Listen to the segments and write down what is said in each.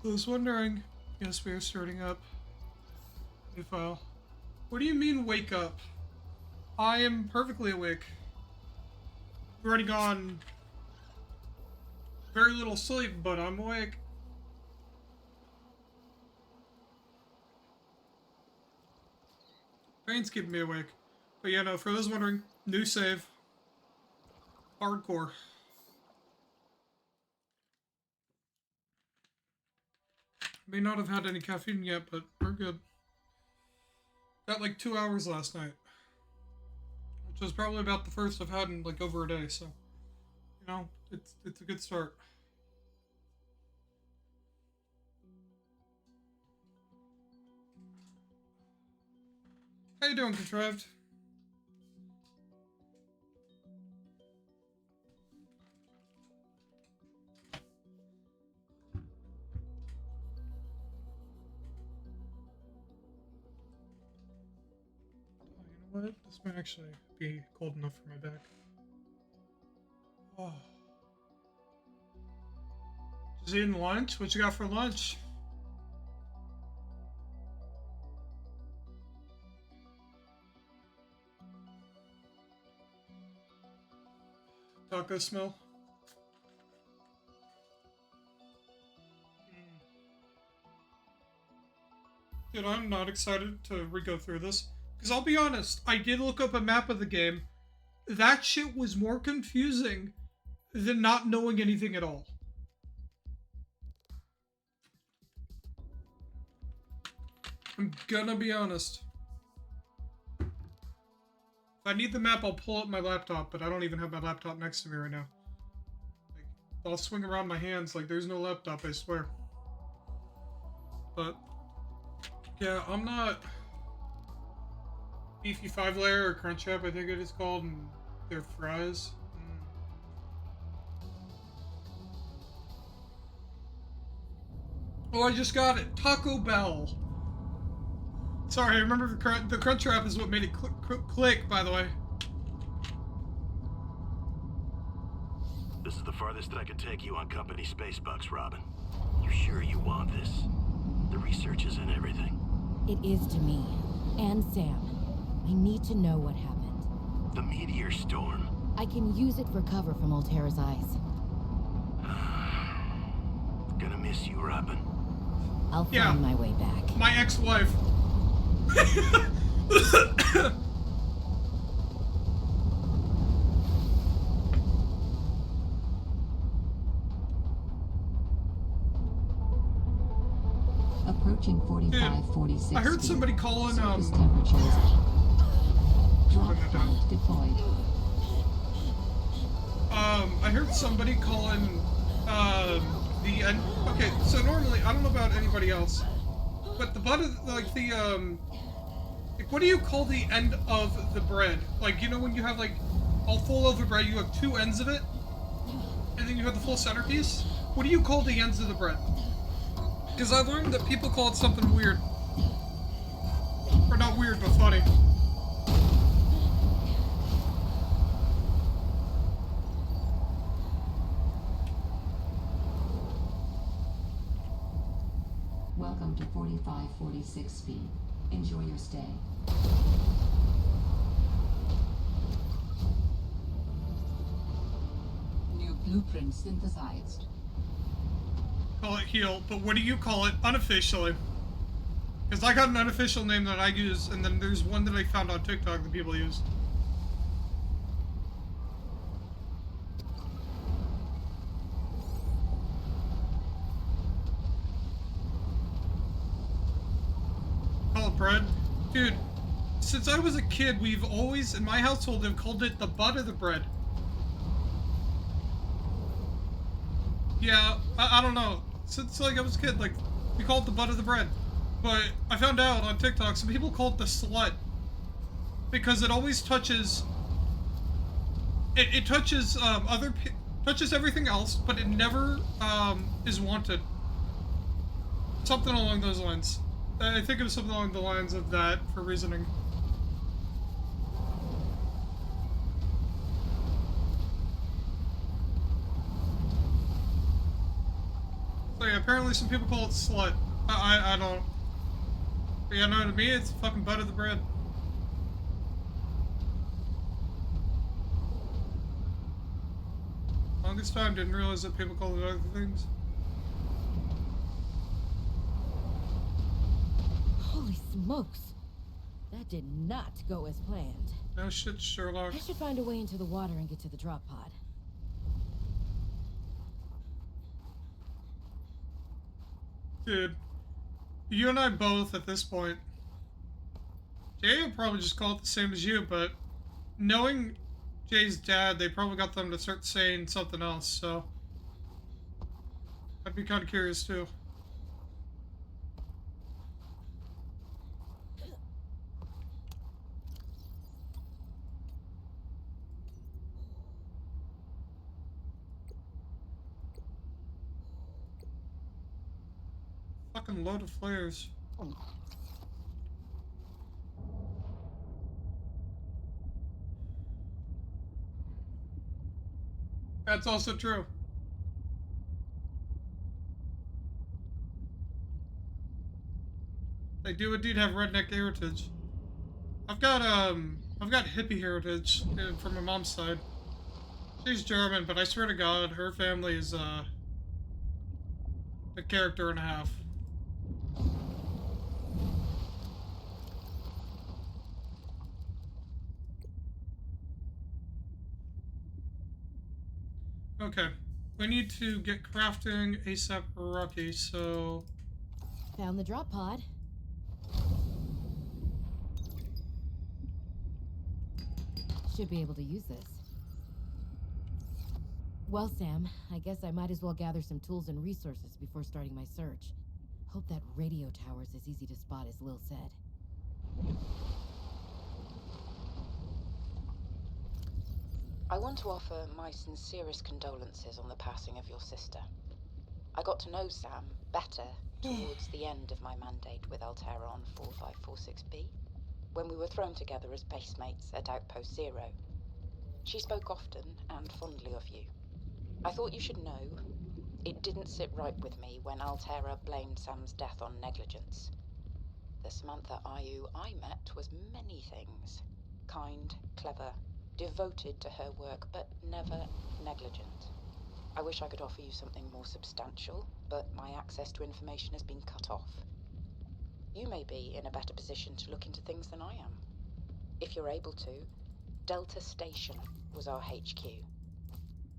I was wondering, yes, we are starting up. New file. What do you mean, wake up? I am perfectly awake. I've already gone very little sleep, but I'm awake. Pain's keeping me awake. But yeah, no, for those wondering, new save. Hardcore. May not have had any caffeine yet, but we're good. Got like 2 hours last night. Which was probably about the first I've had in like over a day, so you know, it's a good start. How you doing, Contrived? Oh, you know what? This might actually be cold enough for my back. Oh. Just eating lunch? What you got for lunch? Taco smell? Dude, I'm not excited to re-go through this. Because I'll be honest, I did look up a map of the game. That shit was more confusing than not knowing anything at all. I'm gonna be honest. If I need the map, I'll pull up my laptop, but I don't even have my laptop next to me right now. Like, I'll swing around my hands like there's no laptop, I swear. But, yeah, I'm not... Beefy 5-layer or Crunch Wrap, I think it is called, and their fries. Oh, I just got it. Taco Bell. Sorry, I remember the Crunch Wrap is what made it click, by the way. This is the farthest that I could take you on company space bucks, Robin. You sure you want this? The research is in everything. It is to me. And Sam. I need to know what happened. The meteor storm. I can use it for cover from Altera's eyes. Gonna miss you, Robin. I'll find my way back. My ex-wife. Approaching 45, 46. I heard somebody calling temperatures. Drop pod deployed. I heard somebody calling the end. Okay, so normally I don't know about anybody else, but the butt of like the like, what do you call the end of the bread? Like, you know when you have like a full loaf of bread, you have two ends of it, and then you have the full centerpiece. What do you call the ends of the bread? Because I learned that people call it something weird, or not weird, but funny. Welcome to 4546 speed. Enjoy your stay. New blueprint synthesized. Call it heal, but what do you call it unofficially? Because I got an unofficial name that I use, and then there's one that I found on TikTok that people use. Call it bread? Dude, since I was a kid, we've always, in my household, have called it the butt of the bread. Yeah, I don't know. Since like I was a kid, like, we called it the butt of the bread. But I found out on TikTok, some people call it the slut. Because it always touches... It touches, touches everything else, but it never, is wanted. Something along those lines. I think it was something along the lines of that for reasoning. So yeah, apparently some people call it slut. I don't. But yeah, no, to me, it's fucking butt of the bread. Longest time, didn't realize that people call it other things. Holy smokes. That did not go as planned. No shit, Sherlock. I should find a way into the water and get to the drop pod. Dude, you and I both at this point. Jay would probably just call it the same as you, but knowing Jay's dad, they probably got them to start saying something else, so I'd be kind of curious too. Fucking load of flares. That's also true. They do indeed have redneck heritage. I've got hippie heritage from my mom's side. She's German, but I swear to God, her family is a character and a half. Okay, we need to get crafting ASAP Rocky, so... Found the drop pod. Should be able to use this. Well, Sam, I guess I might as well gather some tools and resources before starting my search. Hope that radio tower's as easy to spot as Lil said. I want to offer my sincerest condolences on the passing of your sister. I got to know Sam better towards the end of my mandate with Altera on 4546B, when we were thrown together as base mates at Outpost Zero. She spoke often and fondly of you. I thought you should know, it didn't sit right with me when Altera blamed Sam's death on negligence. The Samantha Ayu I met was many things. Kind, clever, devoted to her work, but never negligent. I wish I could offer you something more substantial, but my access to information has been cut off. You may be in a better position to look into things than I am. If you're able to, Delta Station was our HQ.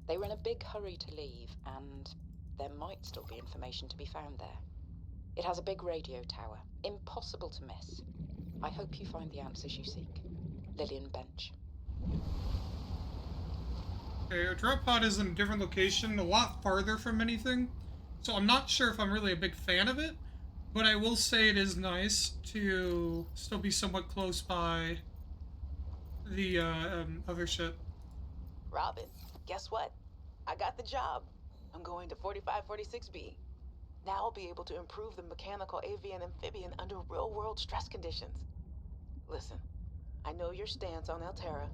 They were in a big hurry to leave, and there might still be information to be found there. It has a big radio tower, impossible to miss. I hope you find the answers you seek. Lillian Bench. Okay, our drop pod is in a different location, a lot farther from anything, so I'm not sure if I'm really a big fan of it, but I will say it is nice to still be somewhat close by the other shit. Robin, guess what? I got the job. I'm going to 4546B. Now I'll be able to improve the mechanical avian amphibian under real-world stress conditions. Listen, I know your stance on Altera,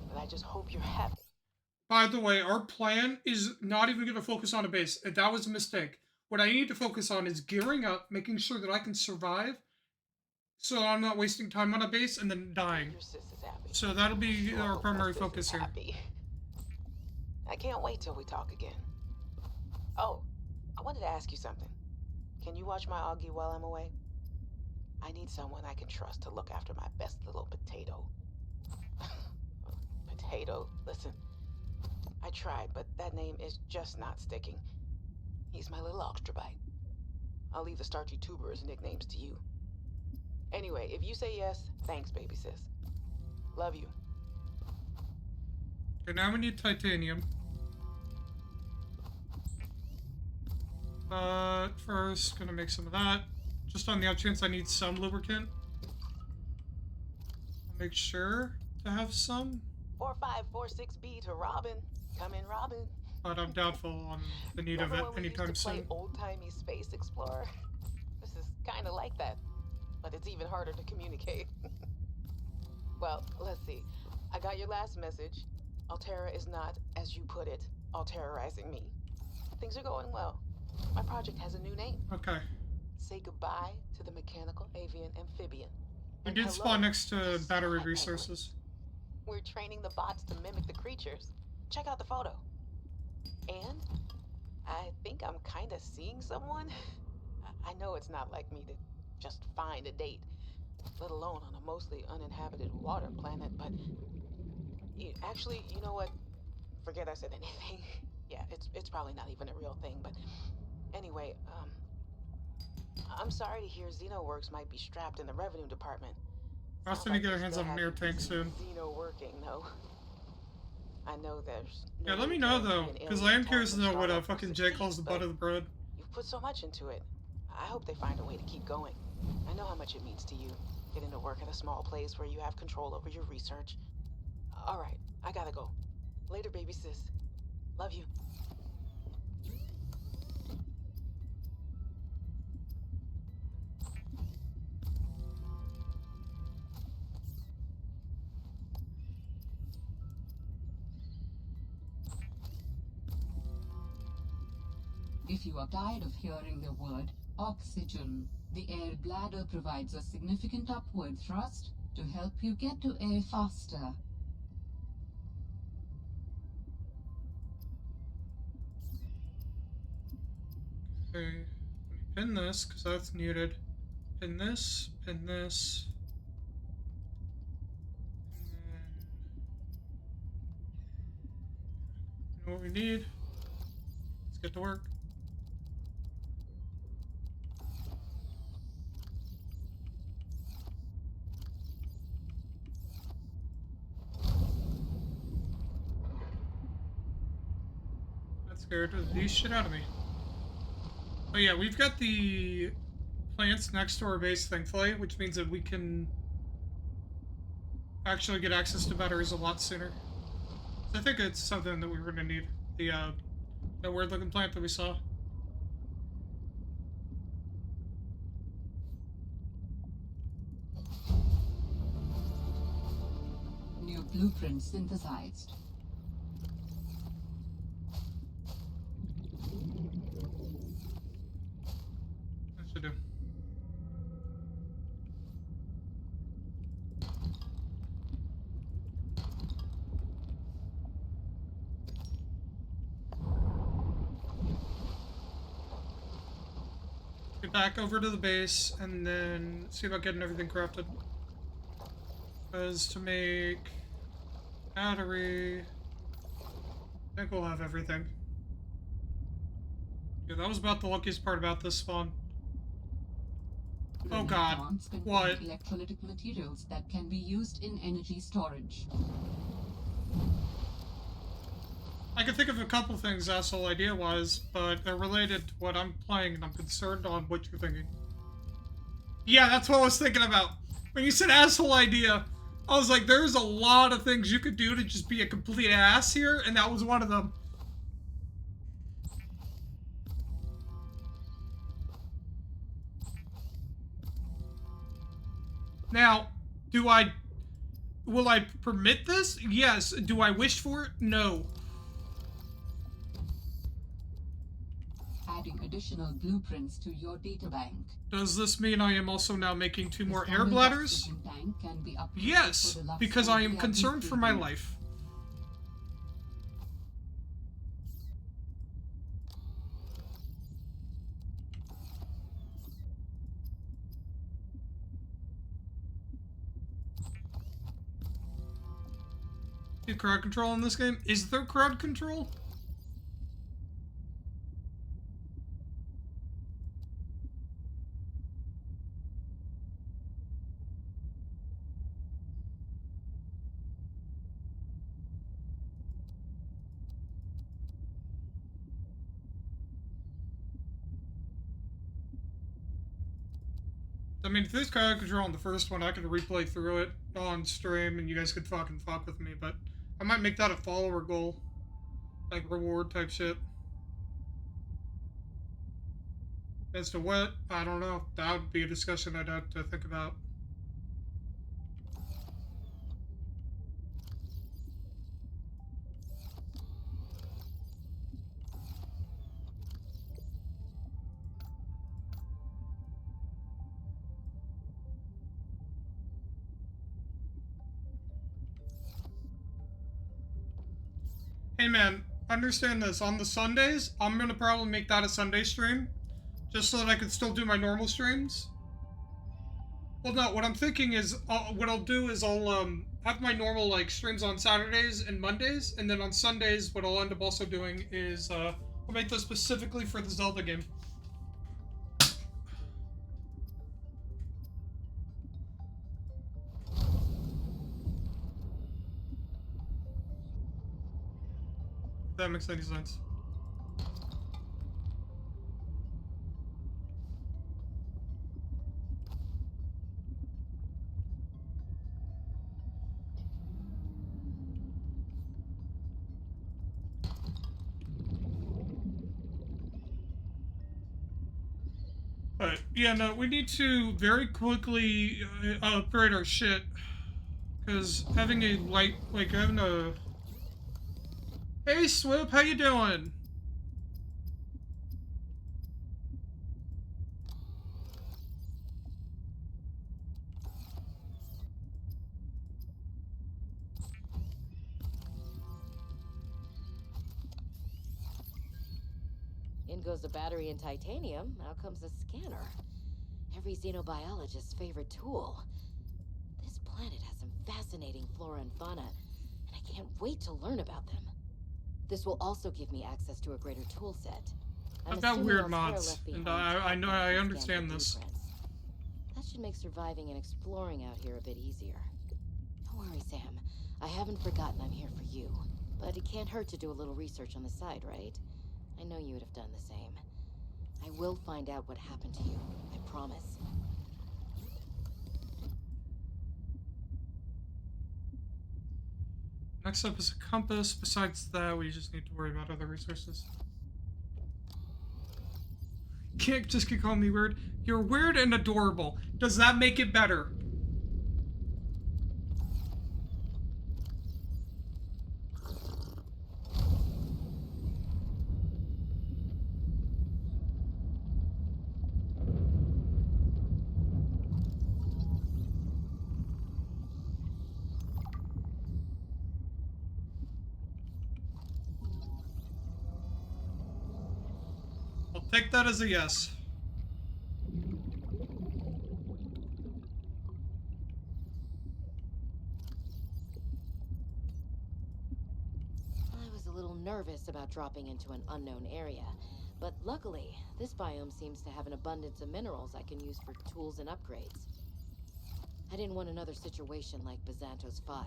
but I just hope you're happy. By the way, our plan is not even going to focus on a base. That was a mistake. What I need to focus on is gearing up, making sure that I can survive, so I'm not wasting time on a base and then dying. Your sis is happy. So that'll be our primary focus here. Happy. I can't wait till we talk again. Oh, I wanted to ask you something. Can you watch my Augie while I'm away? I need someone I can trust to look after my best little potato. Potato, listen. I tried, but that name is just not sticking. He's my little oxtrabite. I'll leave the starchy tubers nicknames to you. Anyway, if you say yes, thanks, baby sis. Love you. Okay, now we need titanium. But first, gonna make some of that. Just on the off chance I need some lubricant. I'll make sure to have some. 4546B to Robin. Come in, Robin. But I'm doubtful on the need of it Remember when we anytime used to play soon. old-timey Space Explorer? This is kind of like that, but it's even harder to communicate. Well, let's see. I got your last message. Altera is not, as you put it, all terrorizing me. Things are going well. My That project has a new name. Okay. Say goodbye to the mechanical avian amphibian. We And did hello spawn next to the battery sky resources. penguin. We're training the bots to mimic the creatures. Check out the photo. And I think I'm kind of seeing someone. I know it's not like me to just find a date, let alone on a mostly uninhabited water planet, but actually, you know what? Forget I said anything. Yeah, it's probably not even a real thing, but anyway, I'm sorry to hear Xenoworks might be strapped in the revenue department. Austin to get our hands on an air tank soon. Xeno working, though. I know there's Yeah, no let me need know to though, be an because I alien am curious to know what startup fucking for Jay calls the butt of the bread. You've put so much into it. I hope they find a way to keep going. I know how much it means to you, getting to work at a small place where you have control over your research. All right, I gotta go. Later, baby sis. Love you. If you are tired of hearing the word oxygen, the air bladder provides a significant upward thrust to help you get to air faster. Okay, let me pin this, because that's needed. Pin this, pin this. And then... You know what we need? Let's get to work. That scared the shit out of me. But yeah, we've got the plants next to our base, thankfully, which means that we can actually get access to batteries a lot sooner. So I think it's something that we were gonna need. The that weird looking plant that we saw. New blueprint synthesized. That should do. Get back over to the base and then see about getting everything crafted. Because to make battery, I think we'll have everything. Yeah, that was about the luckiest part about this spawn. Oh god, what? Electrolytic materials that can be used in energy storage. I can think of a couple things asshole idea-wise, but they're related to what I'm playing, and I'm concerned on what you're thinking. Yeah, that's what I was thinking about. When you said asshole idea, I was like, there's a lot of things you could do to just be a complete ass here, and that was one of them. Now, will I permit this? Yes. Do I wish for it? No. Adding additional blueprints to your databank. Does this mean I am also now making 2 more air bladders? Yes, because I am concerned for my life. Do crowd control in this game? Is there crowd control? I mean, if there's crowd control on the first one, I could replay through it on stream and you guys could fucking fuck with me, but I might make that a follower goal. Like, reward type shit. As to what? I don't know. That would be a discussion I'd have to think about. Hey man, understand this. On the Sundays, I'm gonna probably make that a Sunday stream, just so that I can still do my normal streams. Well, no, what I'm thinking is, what I'll do is I'll have my normal like streams on Saturdays and Mondays, and then on Sundays, what I'll end up also doing is I'll make those specifically for the Zelda game. If that makes any sense. Alright, yeah, no, we need to very quickly upgrade our shit. Because having a light, like, having a... Hey, Swoop, how you doing? In goes the battery and titanium, out comes a scanner. Every xenobiologist's favorite tool. This planet has some fascinating flora and fauna, and I can't wait to learn about them. This will also give me access to a greater tool set. I've got weird mods, and I know I understand this. That should make surviving and exploring out here a bit easier. Don't worry, Sam. I haven't forgotten I'm here for you. But it can't hurt to do a little research on the side, right? I know you would have done the same. I will find out what happened to you. I promise. Next up is a compass. Besides that, we just need to worry about other resources. Can't just keep calling me weird. You're weird and adorable. Does that make it better? I'll take that as a yes. I was a little nervous about dropping into an unknown area, but luckily, this biome seems to have an abundance of minerals I can use for tools and upgrades. I didn't want another situation like Byzantos 5.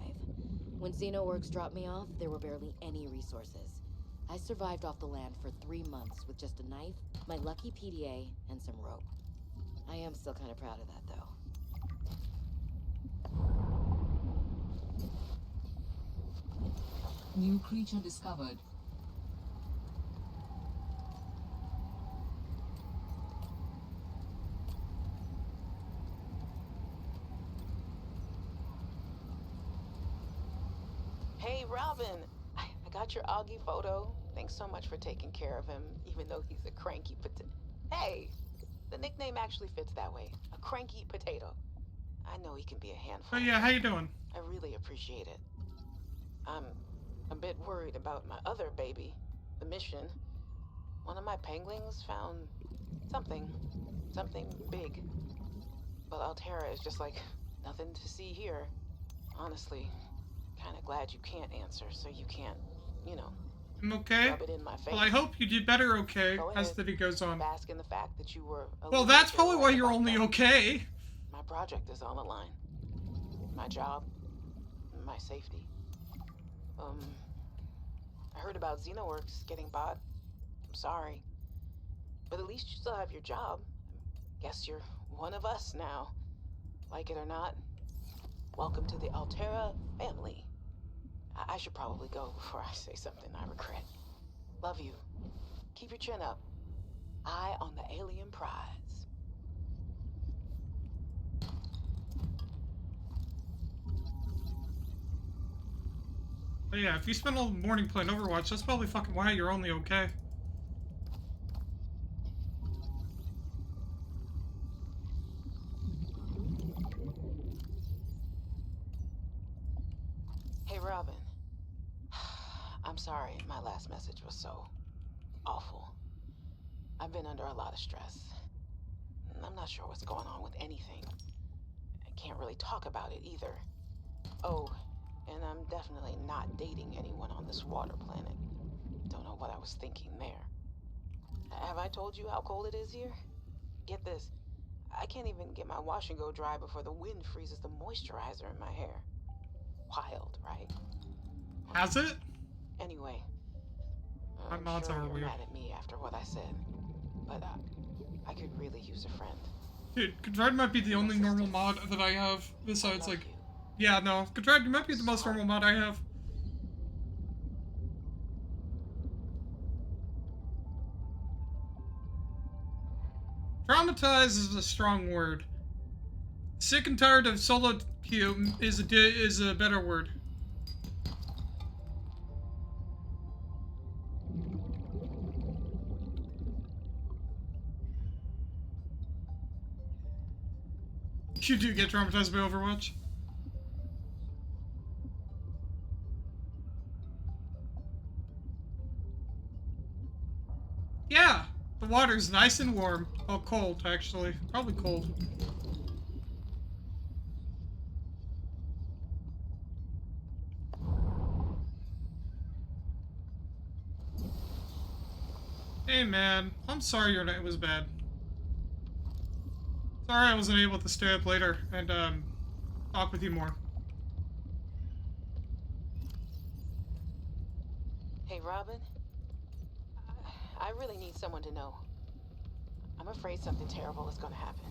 When Xenoworks dropped me off, there were barely any resources. I survived off the land for 3 months with just a knife, my lucky PDA, and some rope. I am still kind of proud of that, though. New creature discovered. Hey, Robin. I got your Augie photo. Thanks so much for taking care of him, even though he's a cranky potato. Hey, the nickname actually fits that way. A cranky potato. I know he can be a handful. Oh yeah, how you doing? I really appreciate it. I'm a bit worried about my other baby, the mission. One of my penguins found something big. But Altera is just like nothing to see here. Honestly, kind of glad you can't answer, so you can't, you know, I'm okay. rub it in my face. Well, I hope you do better okay Go as ahead. the day goes on. Bask in the fact that you were a Well, little that's bit probably why right you're about only that. okay. My project is on the line. My job, my safety. I heard about Xenoworks getting bought. I'm sorry. But at least you still have your job. Guess you're one of us now. Like it or not, welcome to the Altera family. I should probably go before I say something I regret. Love you. Keep your chin up. Eye on the alien prize. But yeah, if you spend all the morning playing Overwatch, that's probably fucking why you're only okay. Hey, Robin. I'm sorry my last message was so awful. I've been under a lot of stress. I'm not sure what's going on with anything. I can't really talk about it either. Oh, and I'm definitely not dating anyone on this water planet. Don't know what I was thinking there. Have I told you how cold it is here? Get this. I can't even get my wash and go dry before the wind freezes the moisturizer in my hair. Wild, right? Has it? Anyway, My I'm mods sure are you're weird. mad at me after what I said, but I could really use a friend. Dude, Contrived might be the only normal mod that I have, besides, I love like... you. Yeah, no, Contrived might be the most normal mod I have. Traumatized is a strong word. Sick and tired of solo queue is a better word. You do get traumatized by Overwatch? Yeah, the water's nice and warm. Oh, cold, actually. Probably cold. Hey, man. I'm sorry your night was bad. Sorry I wasn't able to stay up later and, talk with you more. Hey, Robin. I really need someone to know. I'm afraid something terrible is gonna happen.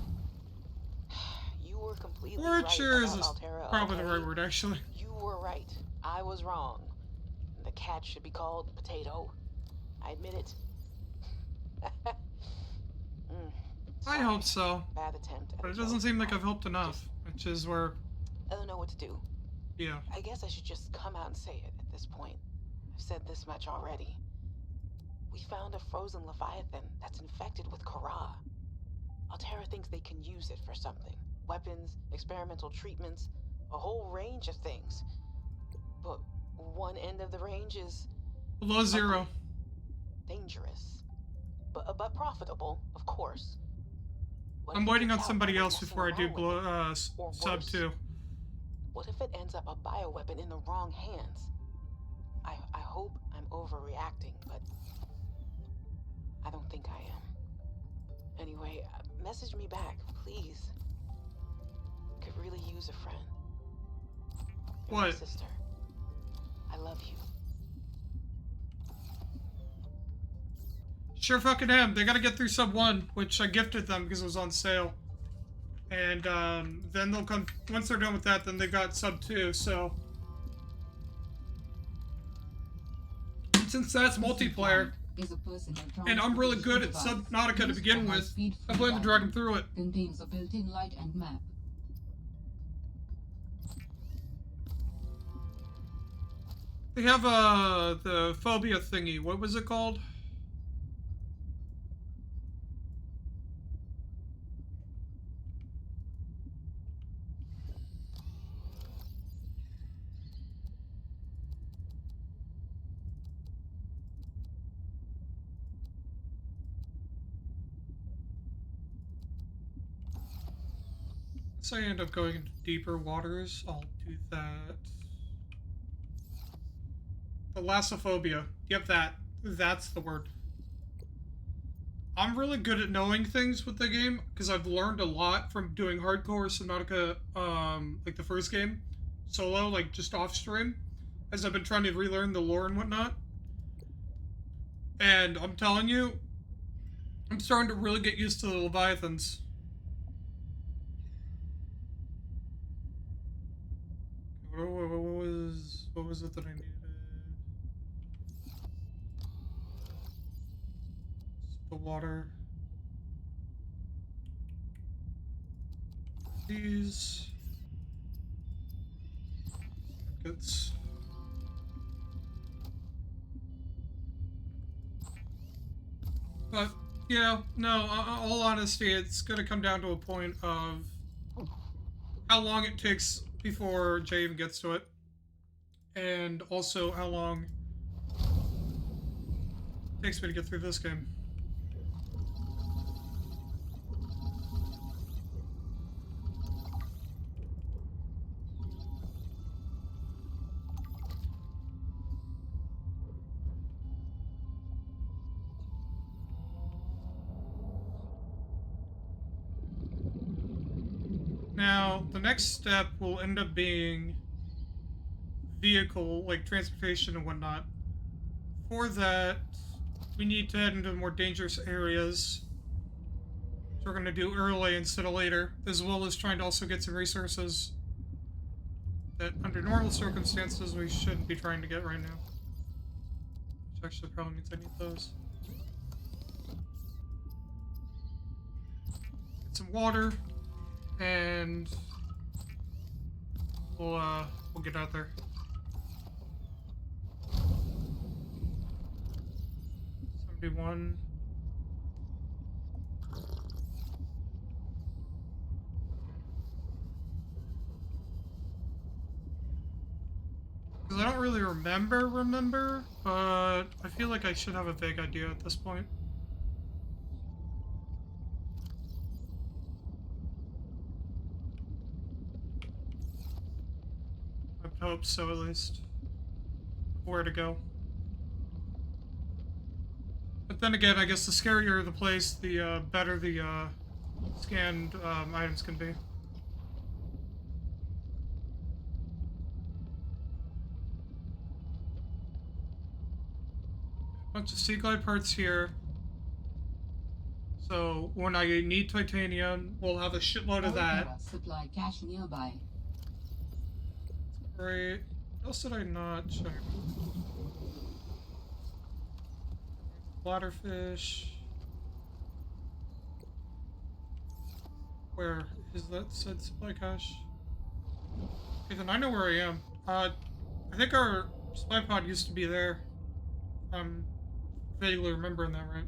You were completely right Torture is about Altera, probably the okay? right word, actually. You were right. I was wrong. The cat should be called Potato. I admit it. I Sorry. hope so. Bad attempt at But a it doesn't joke. seem like I've helped enough, which is where, I don't know what to do. yeah. I guess I should just come out and say it at this point. I've said this much already. We found a frozen Leviathan that's infected with Kara. Altera thinks they can use it for something. Weapons, experimental treatments, a whole range of things. But one end of the range is Below zero. ugly, dangerous, but profitable, of course. What I'm if it waiting on gets out somebody while we're else messing before I do around with blow, it? Or sub worse, 2. what if it ends up a bioweapon in the wrong hands? I hope I'm overreacting, but I don't think I am. Anyway, message me back, please. Could really use a friend. You're my What? sister. I love you. Sure fucking am. They gotta get through sub 1, which I gifted them because it was on sale. And, then they'll come, once they're done with that, then they got sub 2, so. Since that's multiplayer, Is a personal and I'm really good at transportation Subnautica to device begin used for with, high-speed I plan to drag them freediving. through it. Contains a built-in light and map. They have, the phobia thingy. What was it called? So I end up going into deeper waters. I'll do that. Thalassophobia. Yep, that's the word. I'm really good at knowing things with the game because I've learned a lot from doing hardcore Subnautica, like the first game, solo, like just off stream, as I've been trying to relearn the lore and whatnot. And I'm telling you, I'm starting to really get used to the Leviathans. What was it that I needed? The water. These. Circuits. But, yeah, no, all honesty, it's gonna come down to a point of how long it takes before Jay even gets to it. And also how long takes me to get through this game. Now, the next step will end up being vehicle, like transportation and whatnot. For that, we need to head into more dangerous areas. So we're going to do early instead of later, as well as trying to also get some resources that under normal circumstances we shouldn't be trying to get right now. Which actually probably means I need those. Get some water, and we'll get out there. 71. Because I don't really remember, but I feel like I should have a vague idea at this point. I hope so, at least. Where to go. But then again, I guess the scarier the place, the better the scanned items can be. Bunch of sea glide parts here. So when I need titanium, we'll have a shitload of that. Supply cache nearby. Great. What else did I not check? Bladderfish. Where is that said supply cache? Okay, then I know where I am. I think our supply pod used to be there. I'm vaguely remembering that right.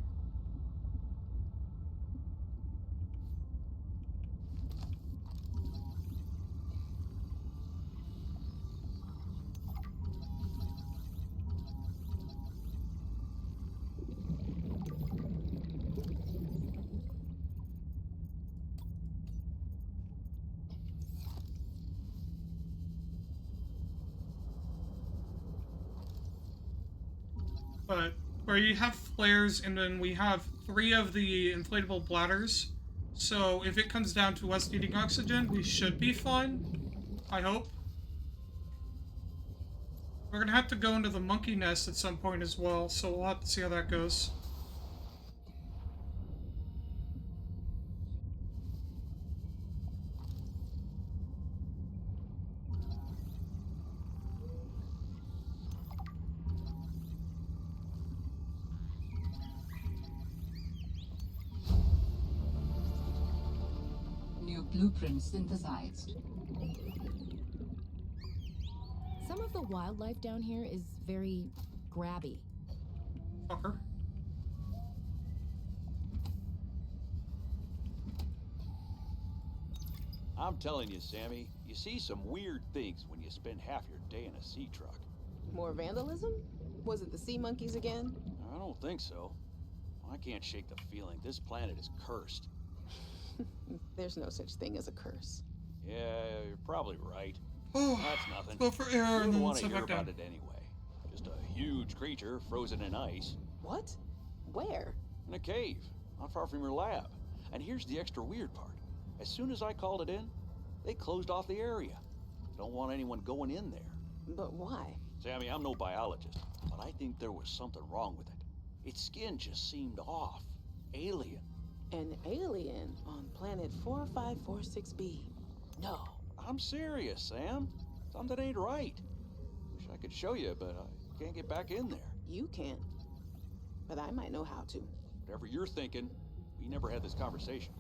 But where you have flares, and then we have 3 of the inflatable bladders. So if it comes down to us needing oxygen, we should be fine. I hope. We're gonna have to go into the monkey nest at some point as well, so we'll have to see how that goes. Blueprint synthesized. Some of the wildlife down here is very grabby. Fucker. I'm telling you, Sammy, you see some weird things when you spend half your day in a sea truck. More vandalism? Was it the sea monkeys again? I don't think so. I can't shake the feeling this planet is cursed. There's no such thing as a curse. Yeah, you're probably right. Oh, That's nothing. go for air You and wouldn't then want to sit hear back down. about it anyway. Just a huge creature frozen in ice. What? Where? In a cave, not far from your lab. And here's the extra weird part. As soon as I called it in, they closed off the area. Don't want anyone going in there. But why? Sammy, I'm no biologist, but I think there was something wrong with it. Its skin just seemed off. Alien. An alien on planet 4546b. No. I'm serious, Sam. Something ain't right. Wish I could show you, but I can't get back in there. You can't. But I might know how to. Whatever you're thinking, we never had this conversation.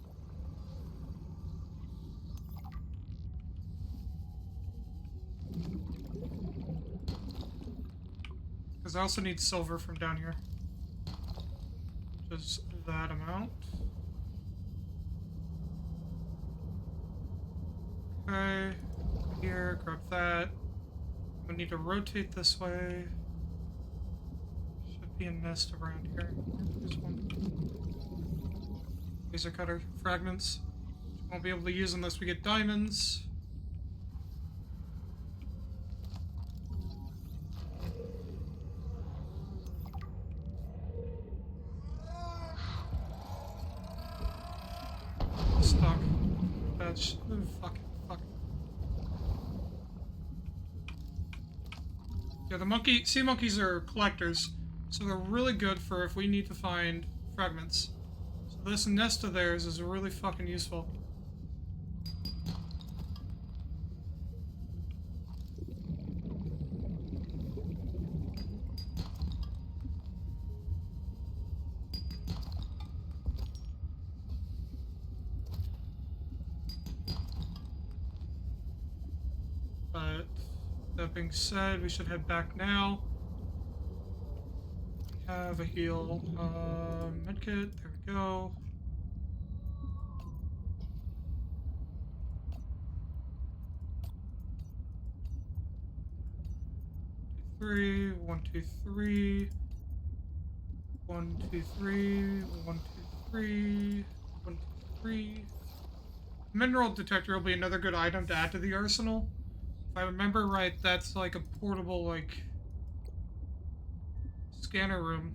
Because I also need silver from down here. Just that amount. Okay. Here, grab that. We need to rotate this way. Should be a nest around here. There's one. Laser cutter fragments. Won't be able to use unless we get diamonds. Stuck. That's fuck. Yeah, the sea monkeys are collectors, so they're really good for if we need to find fragments. So this nest of theirs is really fucking useful. But that being said, we should head back now. We have a heal. Medkit, there we go. Three, 1, 2, 3. 1, 2, 3, 1, 2, 3, 1, 2, 3. Mineral detector will be another good item to add to the arsenal. If I remember right, that's like a portable, like, scanner room.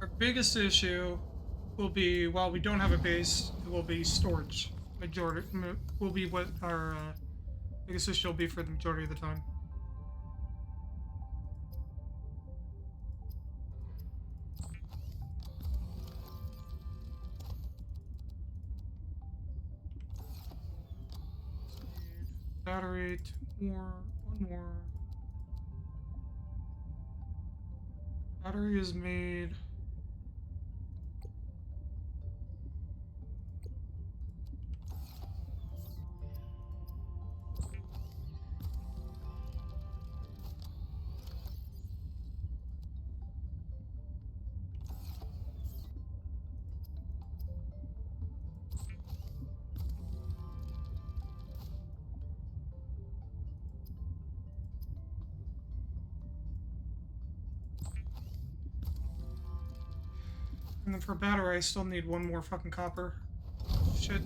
Our biggest issue will be, while we don't have a base, it will be storage. Majority will be what our biggest issue will be for the majority of the time. Battery, 2 more, 1 more. Battery is made. And then for battery, I still need 1 more fucking copper. Shit.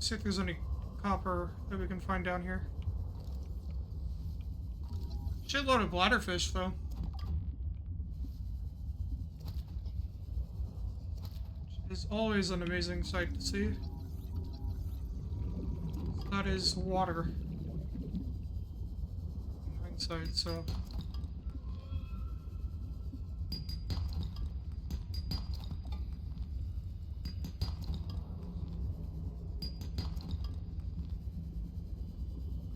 See if there's any copper that we can find down here. Shitload of bladderfish, though. Which is always an amazing sight to see. That is water. In hindsight, so.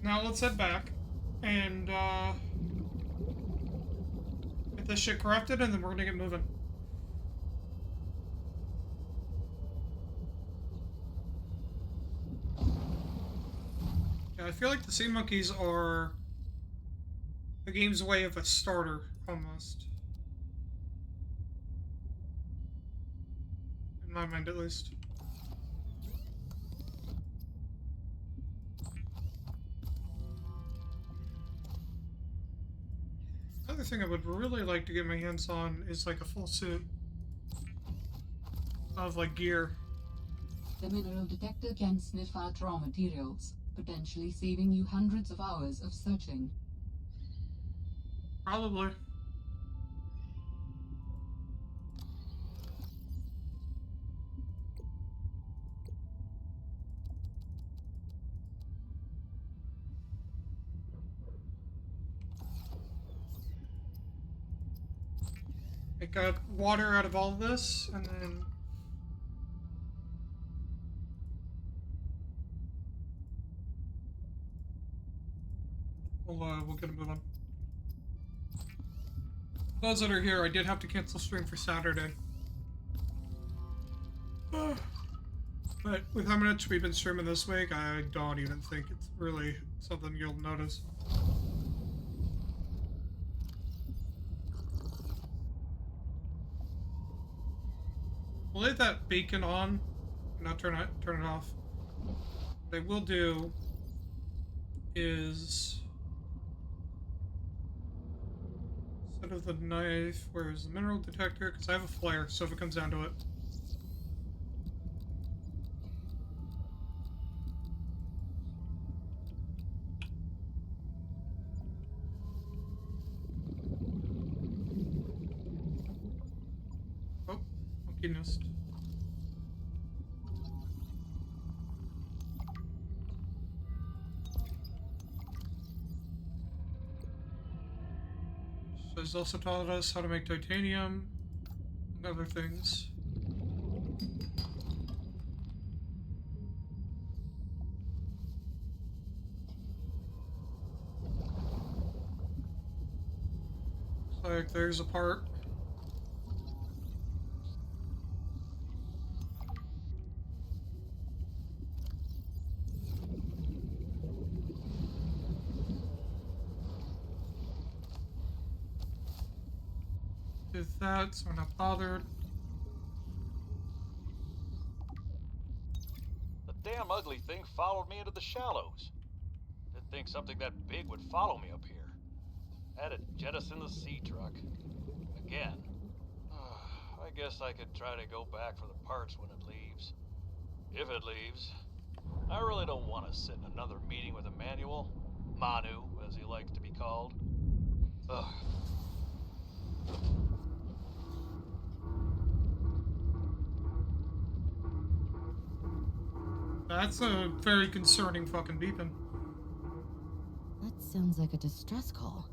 Now let's head back and get this shit corrupted, and then we're gonna get moving. Yeah, I feel like the sea monkeys are the game's way of a starter, almost. In my mind, at least. Another thing I would really like to get my hands on is like a full suit of like gear. The mineral detector can sniff out raw materials, potentially saving you hundreds of hours of searching. Probably. I got water out of all of this, and then we'll get a move on. Those that are here, I did have to cancel stream for Saturday. But with how much we've been streaming this week, I don't even think it's really something you'll notice. We'll leave that beacon on, not turn it off. What I will do is instead of the knife, where's the mineral detector? Because I have a flare, so if it comes down to it. Oh, monkey nest. She's also taught us how to make titanium and other things. Looks like there's a part. Did that, so we're not bothered. The damn ugly thing followed me into the shallows. Didn't think something that big would follow me up here. Had to jettison the sea truck. Again. I guess I could try to go back for the parts when it leaves. If it leaves. I really don't want to sit in another meeting with Emmanuel. Manu, as he likes to be called. Ugh. That's a very concerning fucking beeping. That sounds like a distress call.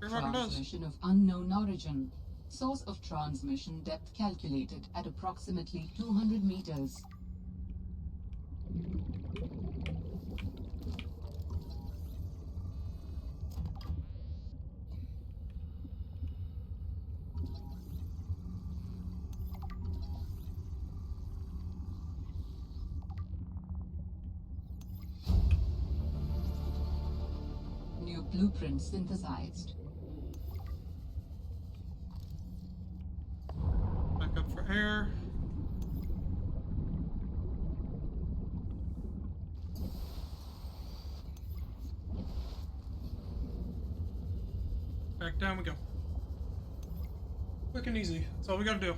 Sure fucking does. Transmission of unknown origin. Source of transmission depth calculated at approximately 200 meters. New blueprint synthesized. Back up for air. Back down we go. Quick and easy. That's all we gotta do.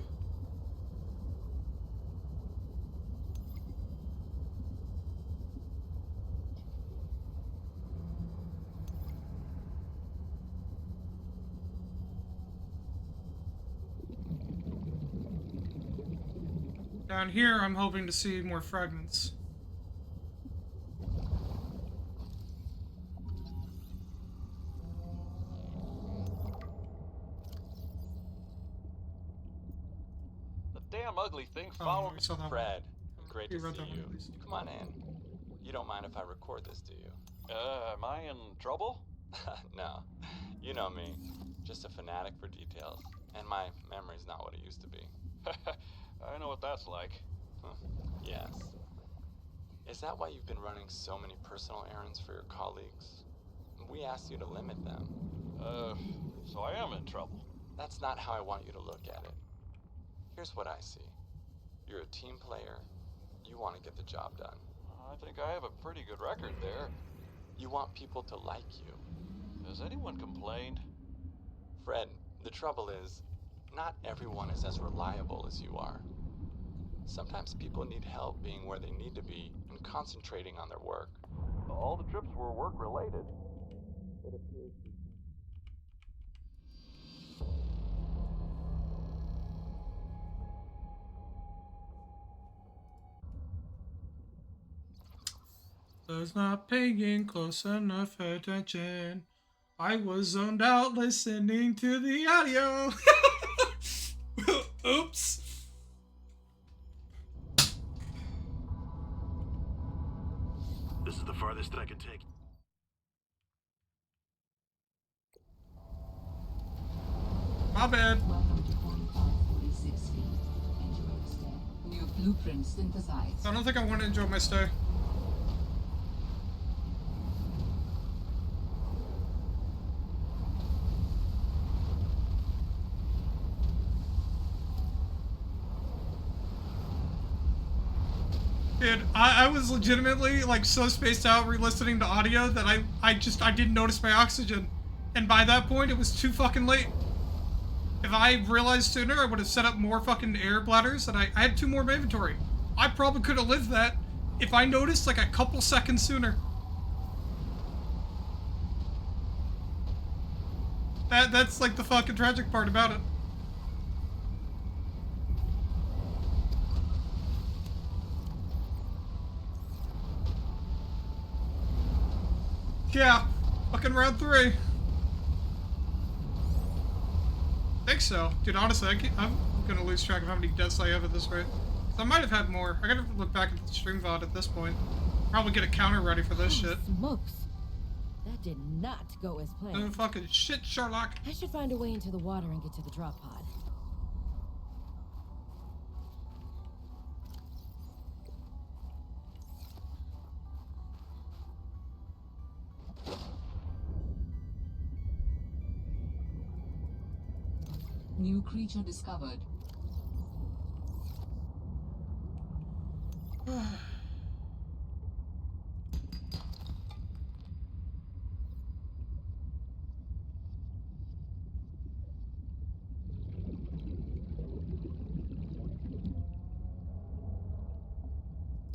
Down here, I'm hoping to see more fragments. The damn ugly thing followed me. We saw that one. Fred, great We to read see that one you. at least. Come on in. You don't mind if I record this, do you? Am I in trouble? No. You know me. Just a fanatic for details. And my memory's not what it used to be. I know what that's like. Yes. Is that why you've been running so many personal errands for your colleagues? We asked you to limit them. So I am in trouble. That's not how I want you to look at it. Here's what I see. You're a team player. You want to get the job done. I think I have a pretty good record there. You want people to like you. Has anyone complained? Fred, the trouble is, not everyone is as reliable as you are. Sometimes people need help being where they need to be and concentrating on their work. All the trips were work-related. It appears you Was not paying close enough attention. I was zoned out listening to the audio. Oops. This is the farthest I can take. My bad. Welcome to 4546 feet. Enjoy your stay. New blueprint synthesized. I don't think I want to enjoy my stay. Dude, I was legitimately like so spaced out re-listening to audio that I didn't notice my oxygen. And by that point, it was too fucking late. If I realized sooner, I would have set up more fucking air bladders, and I had 2 more in my inventory. I probably could have lived that if I noticed like a couple seconds sooner. That's like the fucking tragic part about it. Yeah, fucking round 3. I think so. Dude, honestly, I'm gonna lose track of how many deaths I have at this rate. I might have had more. I gotta look back at the stream VOD at this point. Probably get a counter ready for this shit. Smokes. That did not go as Oh, planned. fucking shit, Sherlock. I should find a way into the water and get to the drop pod. New creature discovered.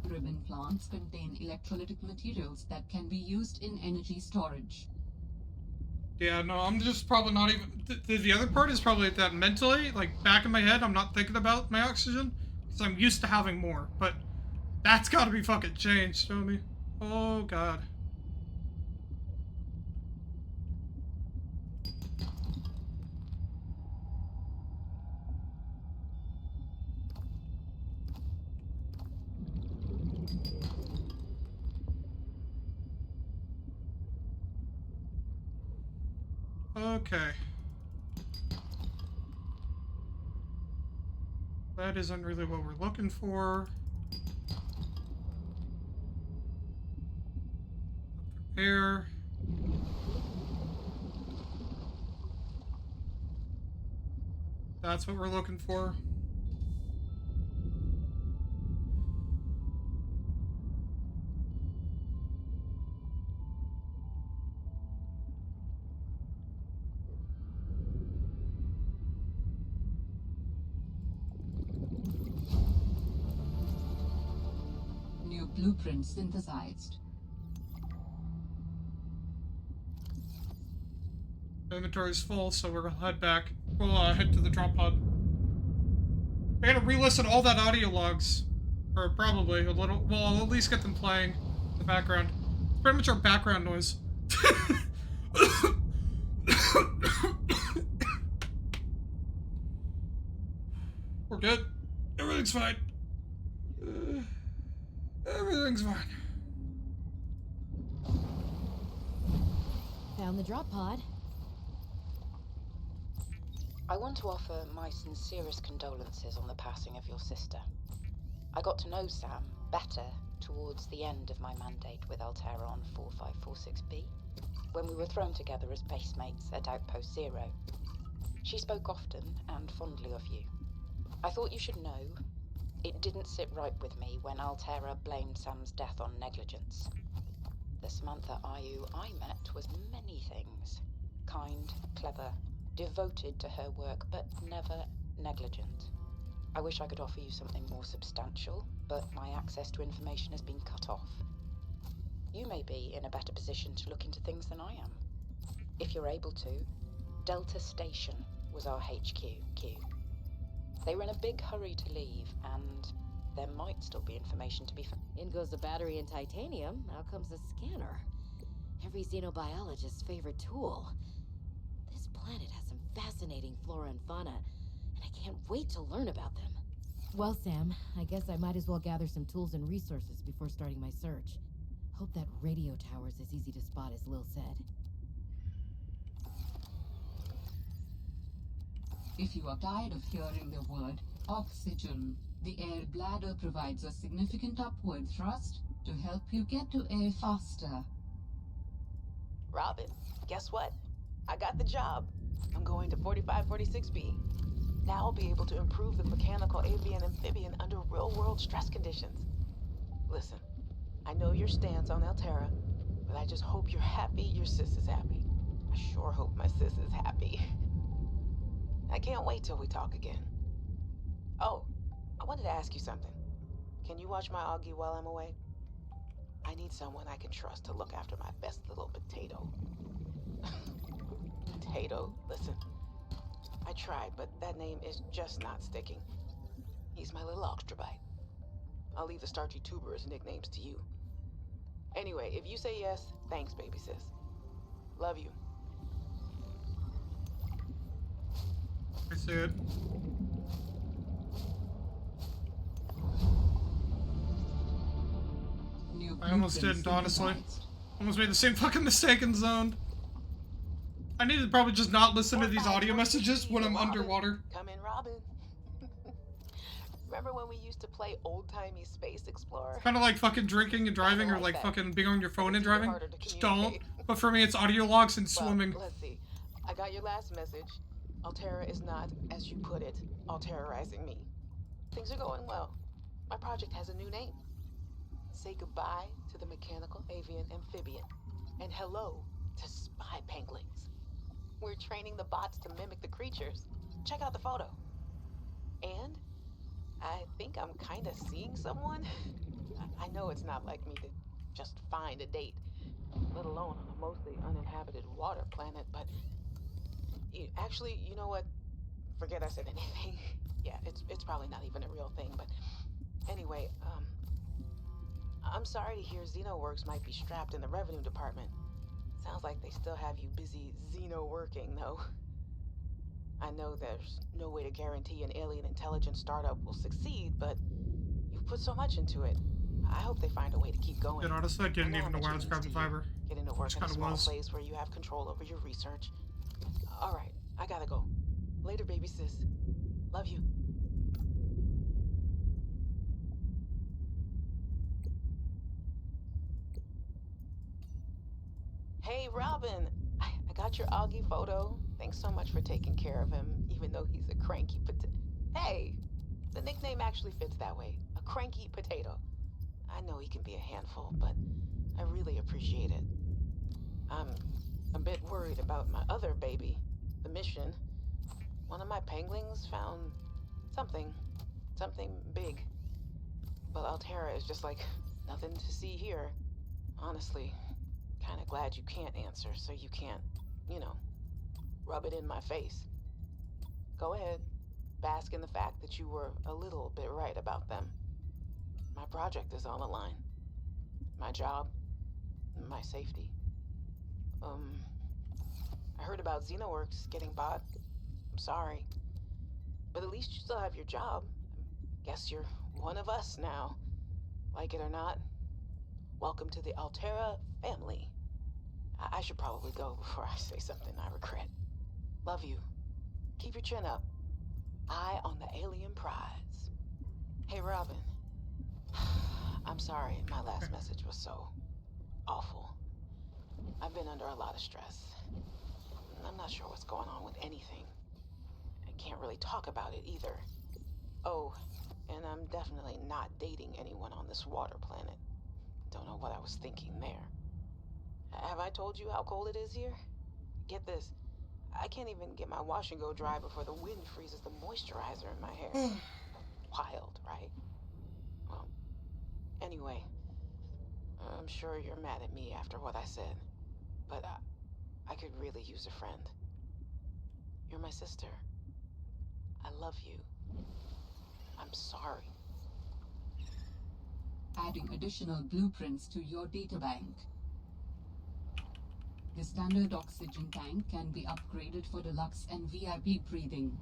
Ribbon plants contain electrolytic materials that can be used in energy storage. Yeah, no, I'm just probably not even... The other part is probably that mentally, like, back in my head, I'm not thinking about my oxygen, because I'm used to having more, but that's gotta be fucking changed, you know what I mean? Oh, God. Okay. That isn't really what we're looking for. Air. That's what we're looking for. New blueprint synthesized. Inventory's full, so we're gonna head back. We'll head to the drop pod. I gotta re-listen all that audio logs. Or probably a little. Well, I'll at least get them playing in the background. It's pretty much our background noise. We're good. Everything's fine. Everything's fine. Found the drop pod. I want to offer my sincerest condolences on the passing of your sister. I got to know Sam better towards the end of my mandate with Altera on 4546B, when we were thrown together as basemates at Outpost Zero. She spoke often and fondly of you. I thought you should know, it didn't sit right with me when Altera blamed Sam's death on negligence. The Samantha Ayu I met was many things. Kind, clever, devoted to her work, but never negligent. I wish I could offer you something more substantial, but my access to information has been cut off. You may be in a better position to look into things than I am. If you're able to, Delta Station was our HQ. They were in a big hurry to leave, and there might still be information to be found. In goes the battery and titanium. Out comes a scanner. Every xenobiologist's favorite tool. This planet has some fascinating flora and fauna, and I can't wait to learn about them. Well, Sam, I guess I might as well gather some tools and resources before starting my search. Hope that radio tower's as easy to spot as Lil said. If you are tired of hearing the word oxygen, the air bladder provides a significant upward thrust to help you get to air faster. Robin, guess what? I got the job. I'm going to 4546B. Now I'll be able to improve the mechanical avian amphibian under real-world stress conditions. Listen, I know your stance on Alterra, but I just hope you're happy your sis is happy. I sure hope my sis is happy. I can't wait till we talk again. Oh, I wanted to ask you something. Can you watch my Augie while I'm away? I need someone I can trust to look after my best little potato. Potato, listen. I tried, but that name is just not sticking. He's my little Oxtrabite. I'll leave the starchy tuberous nicknames to you. Anyway, if you say yes, thanks, baby sis. Love you. I see it. New I almost blueprints didn't, honestly. synthesized. Almost made the same fucking mistake in Zoned. I need to probably just not listen to these audio messages when I'm underwater. Come in, Robin. Remember when we used to play old-timey Space Explorer? Kind of like fucking drinking and driving, or like fucking being on your phone and driving. Just don't. But for me, it's audio logs and swimming. Well, let's see. I got your last message. Alterra is not, as you put it, alterrorizing me. Things are going well. My project has a new name. Say goodbye to the mechanical avian amphibian, and hello to spy penguins. We're training the bots to mimic the creatures. Check out the photo. And I think I'm kind of seeing someone. I know it's not like me to just find a date, let alone on a mostly uninhabited water planet, but actually, you know what? Forget I said anything. Yeah, it's probably not even a real thing, but anyway, I'm sorry to hear Xenoworks might be strapped in the revenue department. Sounds like they still have you busy Xeno working, though. I know there's no way to guarantee an alien intelligence startup will succeed, but you've put so much into it. I hope they find a way to keep going. Dude, honestly, I didn't I know even know how where I much was it grabbing means to you, fiber. getting to work Which in a kinda small was. place where you have control over your research. All right, I gotta go. Later, baby sis. Love you. Hey, Robin. I got your Augie photo. Thanks so much for taking care of him, even though he's a cranky potato. Hey, the nickname actually fits that way. A cranky potato. I know he can be a handful, but I really appreciate it. I'm a bit worried about my other baby, the mission. One of my penguins found something big. But Alterra is just like nothing to see here. Honestly, kind of glad you can't answer, so you can't, rub it in my face. Go ahead, bask in the fact that you were a little bit right about them. My project is on the line. My job, my safety. I heard about Xenoworks getting bought. I'm sorry. But at least you still have your job. Guess you're one of us now. Like it or not. Welcome to the Alterra family. I should probably go before I say something I regret. Love you. Keep your chin up. Eye on the alien prize. Hey, Robin. I'm sorry my last message was so awful. I've been under a lot of stress. I'm not sure what's going on with anything. I can't really talk about it either. Oh, and I'm definitely not dating anyone on this water planet. Don't know what I was thinking there. Have I told you how cold it is here? Get this. I can't even get my wash and go dry before the wind freezes the moisturizer in my hair. Wild, right? Well, anyway, I'm sure you're mad at me after what I said, but I could really use a friend. You're my sister. I love you. I'm sorry. Adding additional blueprints to your databank. The standard oxygen tank can be upgraded for deluxe and VIP breathing.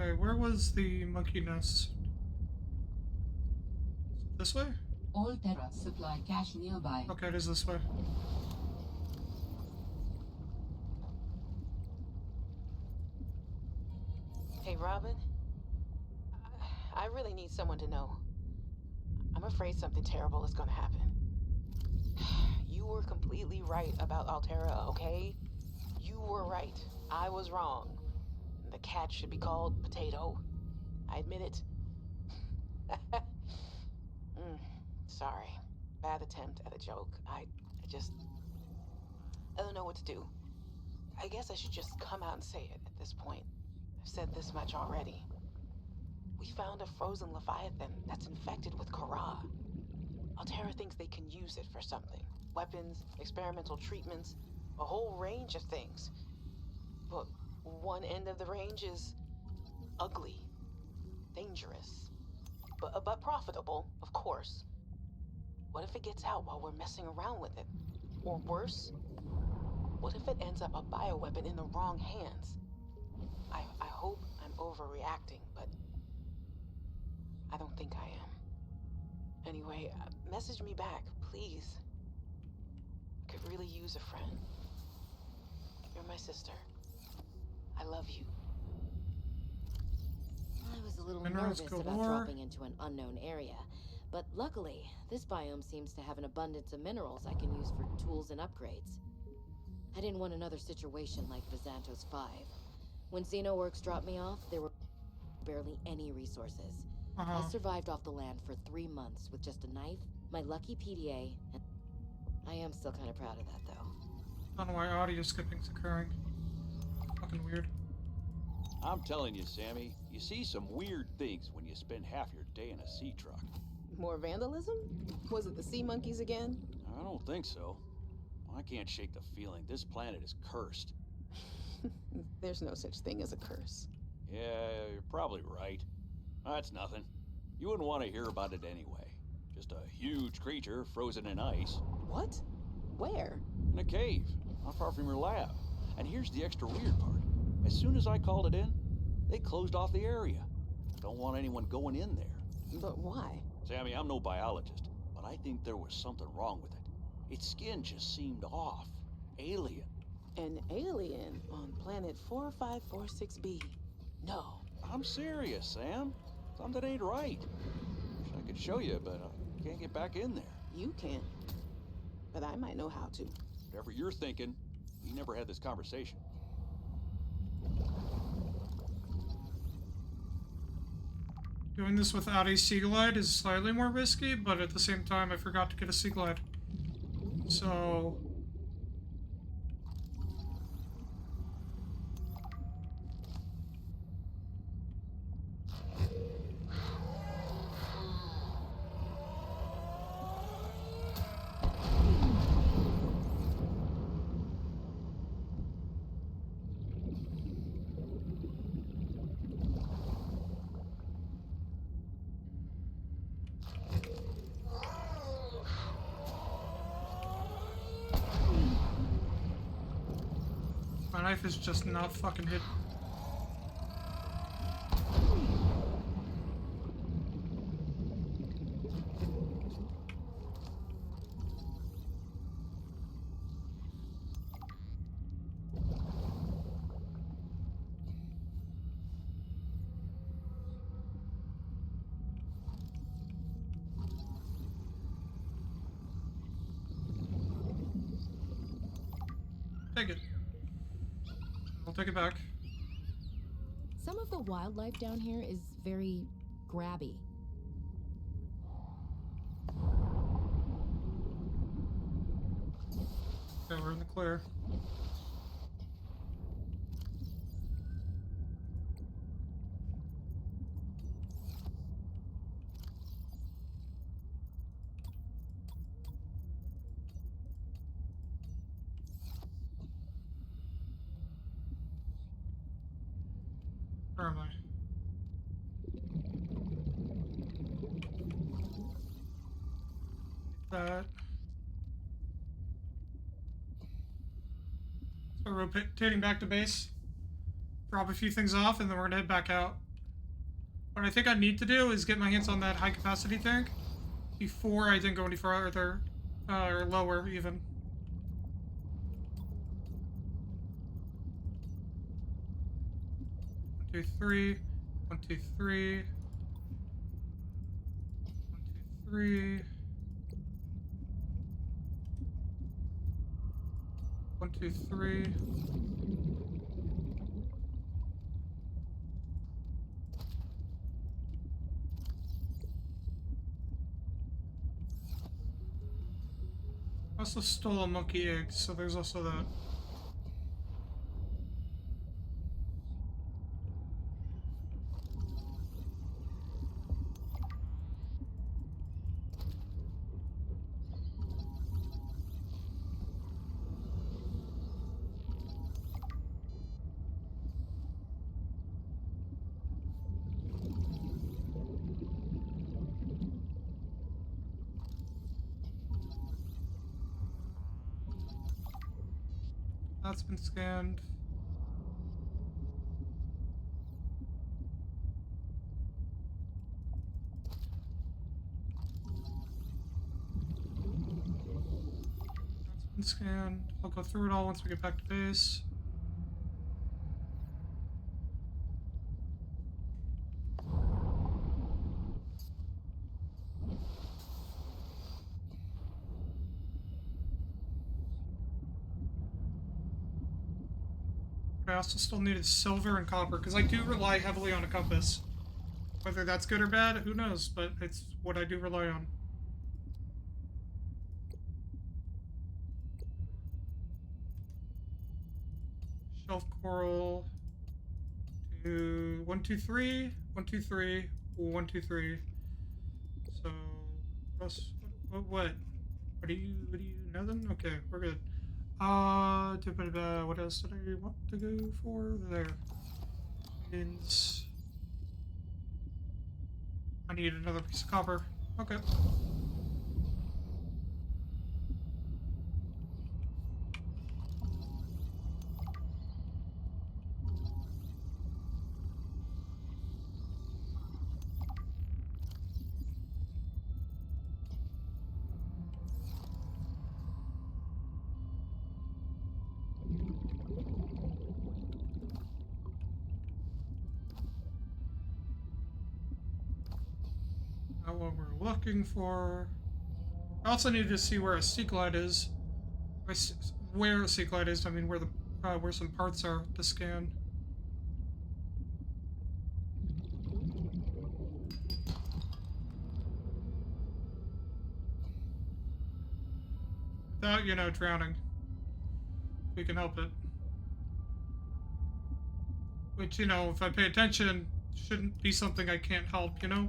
Okay, where was the monkey nest? this way? Alterra supply cache nearby. Okay, it is this way. Hey, Robin. I really need someone to know. I'm afraid something terrible is gonna happen. You were completely right about Alterra, okay? You were right. I was wrong. The cat should be called Potato. I admit it. Sorry. Bad attempt at a joke. I don't know what to do. I guess I should just come out and say it at this point. I've said this much already. We found a frozen Leviathan that's infected with Kara. Alterra thinks they can use it for something. Weapons, experimental treatments, a whole range of things. But one end of the range is ugly, dangerous, but profitable, of course. What if it gets out while we're messing around with it? Or worse, what if it ends up a bioweapon in the wrong hands? I hope I'm overreacting, but I don't think I am. Anyway, message me back, please. I could really use a friend. You're my sister. I love you. I was a little Minerals nervous about galore. dropping into an unknown area, but luckily, this biome seems to have an abundance of minerals I can use for tools and upgrades. I didn't want another situation like Vizantos 5. When Xenoworks dropped me off, there were barely any resources. I survived off the land for 3 months with just a knife, my lucky PDA, and I am still kind of proud of that, though. I don't know why audio skipping's occurring. Fucking weird. I'm telling you, Sammy, you see some weird things when you spend half your day in a sea truck. More vandalism? Was it the sea monkeys again? I don't think so. I can't shake the feeling this planet is cursed. There's no such thing as a curse. Yeah, you're probably right. That's nothing. You wouldn't want to hear about it anyway. Just a huge creature frozen in ice. What? Where? In a cave, not far from your lab. And here's the extra weird part. As soon as I called it in, they closed off the area. Don't want anyone going in there. But why? Sammy, I'm no biologist, but I think there was something wrong with it. Its skin just seemed off. Alien. An alien on planet 4546B. No. I'm serious, Sam. Something ain't right. Wish I could show you, but I can't get back in there. You can't. But I might know how to. Whatever you're thinking, we never had this conversation. Doing this without a sea glide is slightly more risky, but at the same time, I forgot to get a sea glide. So... my knife is just not fucking hit. Take it. I'll take it back. Some of the wildlife down here is very grabby. Okay, we're in the clear. Where am I? That. So we're rotating back to base. Drop a few things off, and then we're gonna head back out. What I think I need to do is get my hands on that high capacity tank. before I didn't go any further, or lower even. One, two, three. 1, 2, 3. 1, 2, 3. 1, 2, 3. I also stole a monkey egg, so there's also that. That's been scanned. That's been scanned. I'll go through it all once we get back to base. I also still needed silver and copper, because I do rely heavily on a compass. Whether that's good or bad, who knows, but it's what I do rely on. Shelf coral. 1, 2, 3. 1, 2, 3. 1, 2, 3. So, what? What do you, nothing? Okay, we're good. What else did I want to go for? There. Means I need another piece of copper. Okay. What we're looking for. I also need to see where a Seaglide is. Where a Seaglide is, I mean where the where some parts are to scan. Without, you know, drowning. We can help it. Which, you know, if I pay attention, shouldn't be something I can't help, you know?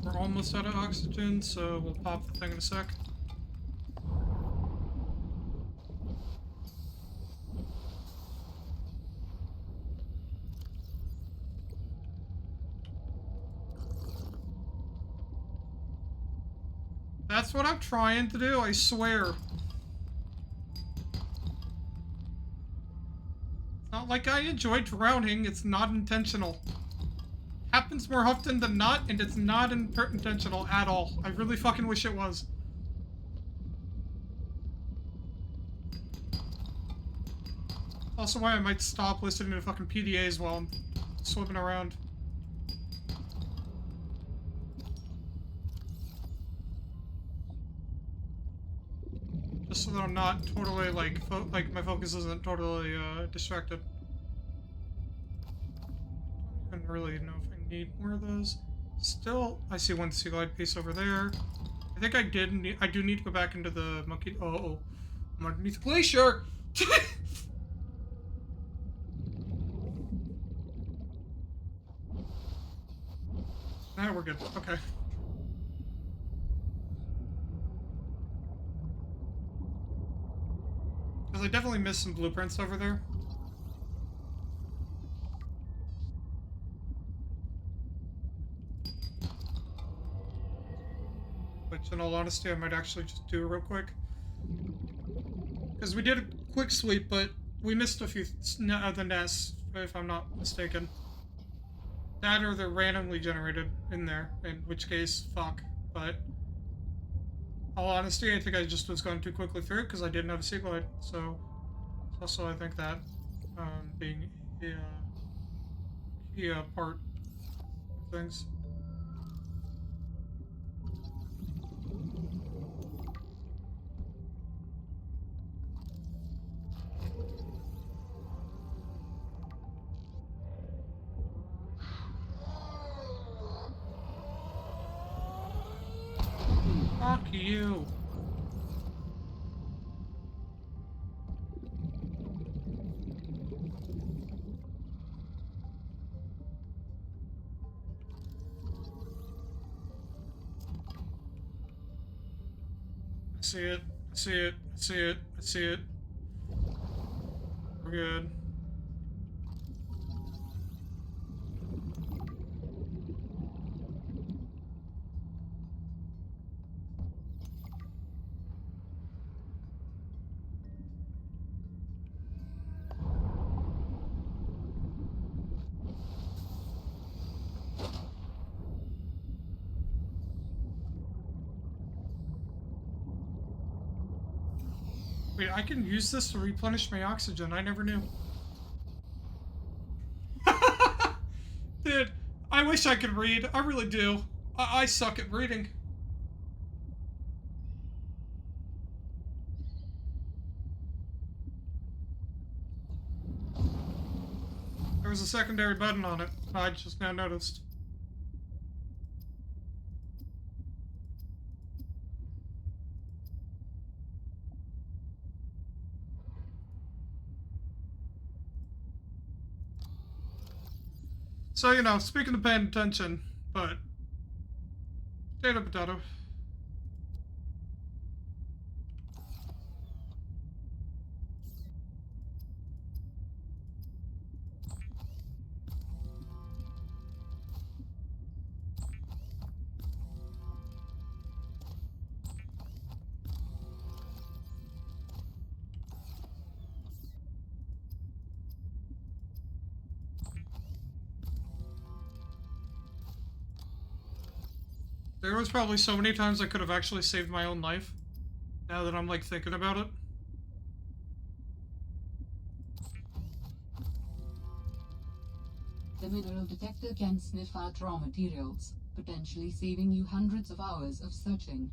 We're almost out of oxygen, so we'll pop the thing in a sec. That's what I'm trying to do, I swear. It's not like I enjoy drowning, it's not intentional. Happens more often than not, and it's not intentional at all. I really fucking wish it was. Also why I might stop listening to fucking PDAs while I'm swimming around. Just so that I'm not totally, like my focus isn't totally, distracted. I don't really know if I need more of those. Still, I see one Seaglide piece over there. I think I do need to go back into the monkey. Oh, I'm underneath the glacier! Now we're good. Okay. Because I definitely missed some blueprints over there. Which, in all honesty, I might actually just do real quick. Because we did a quick sweep, but we missed a few the nests, if I'm not mistaken. That or they're randomly generated in there, in which case, fuck. But, all honesty, I think I just was going too quickly through because I didn't have a Seaglide. So, it's also, I think that being a key part of things. Fuck you. I see it. I see it. I see it. I see it. We're good. Wait, I can use this to replenish my oxygen. I never knew. Dude, I wish I could read. I really do. I suck at reading. There was a secondary button on it. I just now noticed. So, you know, speaking of paying attention, but... Potato. There was probably so many times I could have actually saved my own life. Now that I'm, like, thinking about it. The mineral detector can sniff out raw materials, potentially saving you hundreds of hours of searching.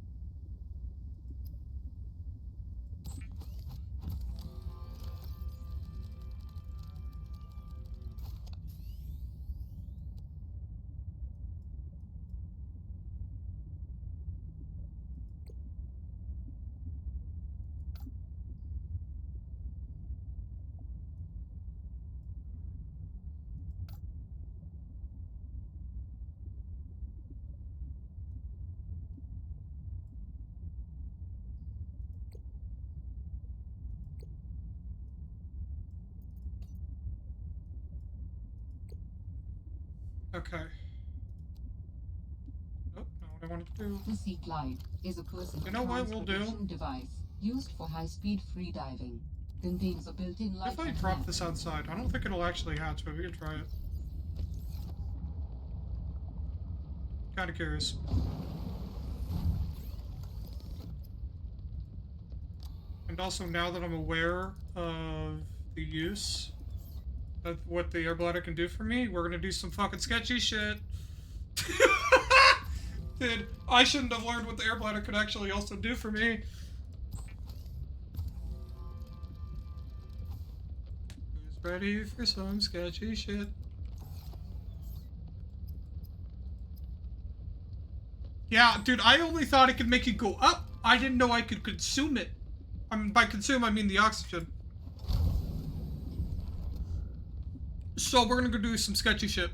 Okay. Nope, not what I wanted to do. The Seaglide is a personal You know what we'll do? transportation device used for high-speed free diving. Contains a built-in light If I and drop lamp. this outside, I don't think it'll actually hatch, but we can try it. Kinda curious. And also, now that I'm aware of the use of what the air bladder can do for me, we're gonna do some fucking sketchy shit. Dude, I shouldn't have learned what the air bladder could actually also do for me. Who's ready for some sketchy shit? Yeah, dude, I only thought it could make it go up. I didn't know I could consume it. I mean, by consume, I mean the oxygen. So we're gonna go do some sketchy shit.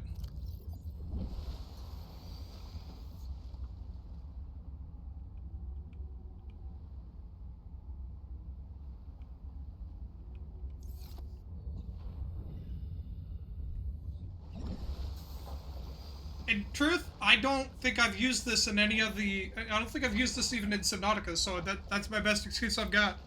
In truth, I don't think I've used this in any of the... I don't think I've used this even in Subnautica, so that's my best excuse I've got.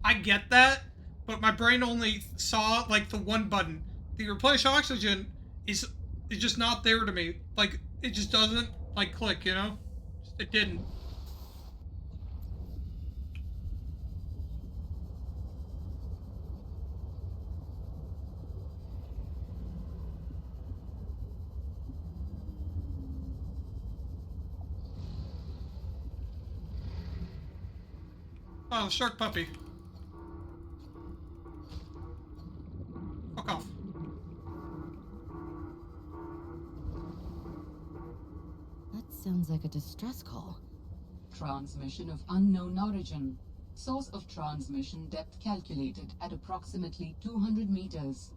I get that, but my brain only saw like the one button. The replenish oxygen is just not there to me. Like it just doesn't like click, you know? It didn't. Oh, the shark puppy. Fuck off. That sounds like a distress call. Transmission of unknown origin. Source of transmission depth calculated at approximately 200 meters.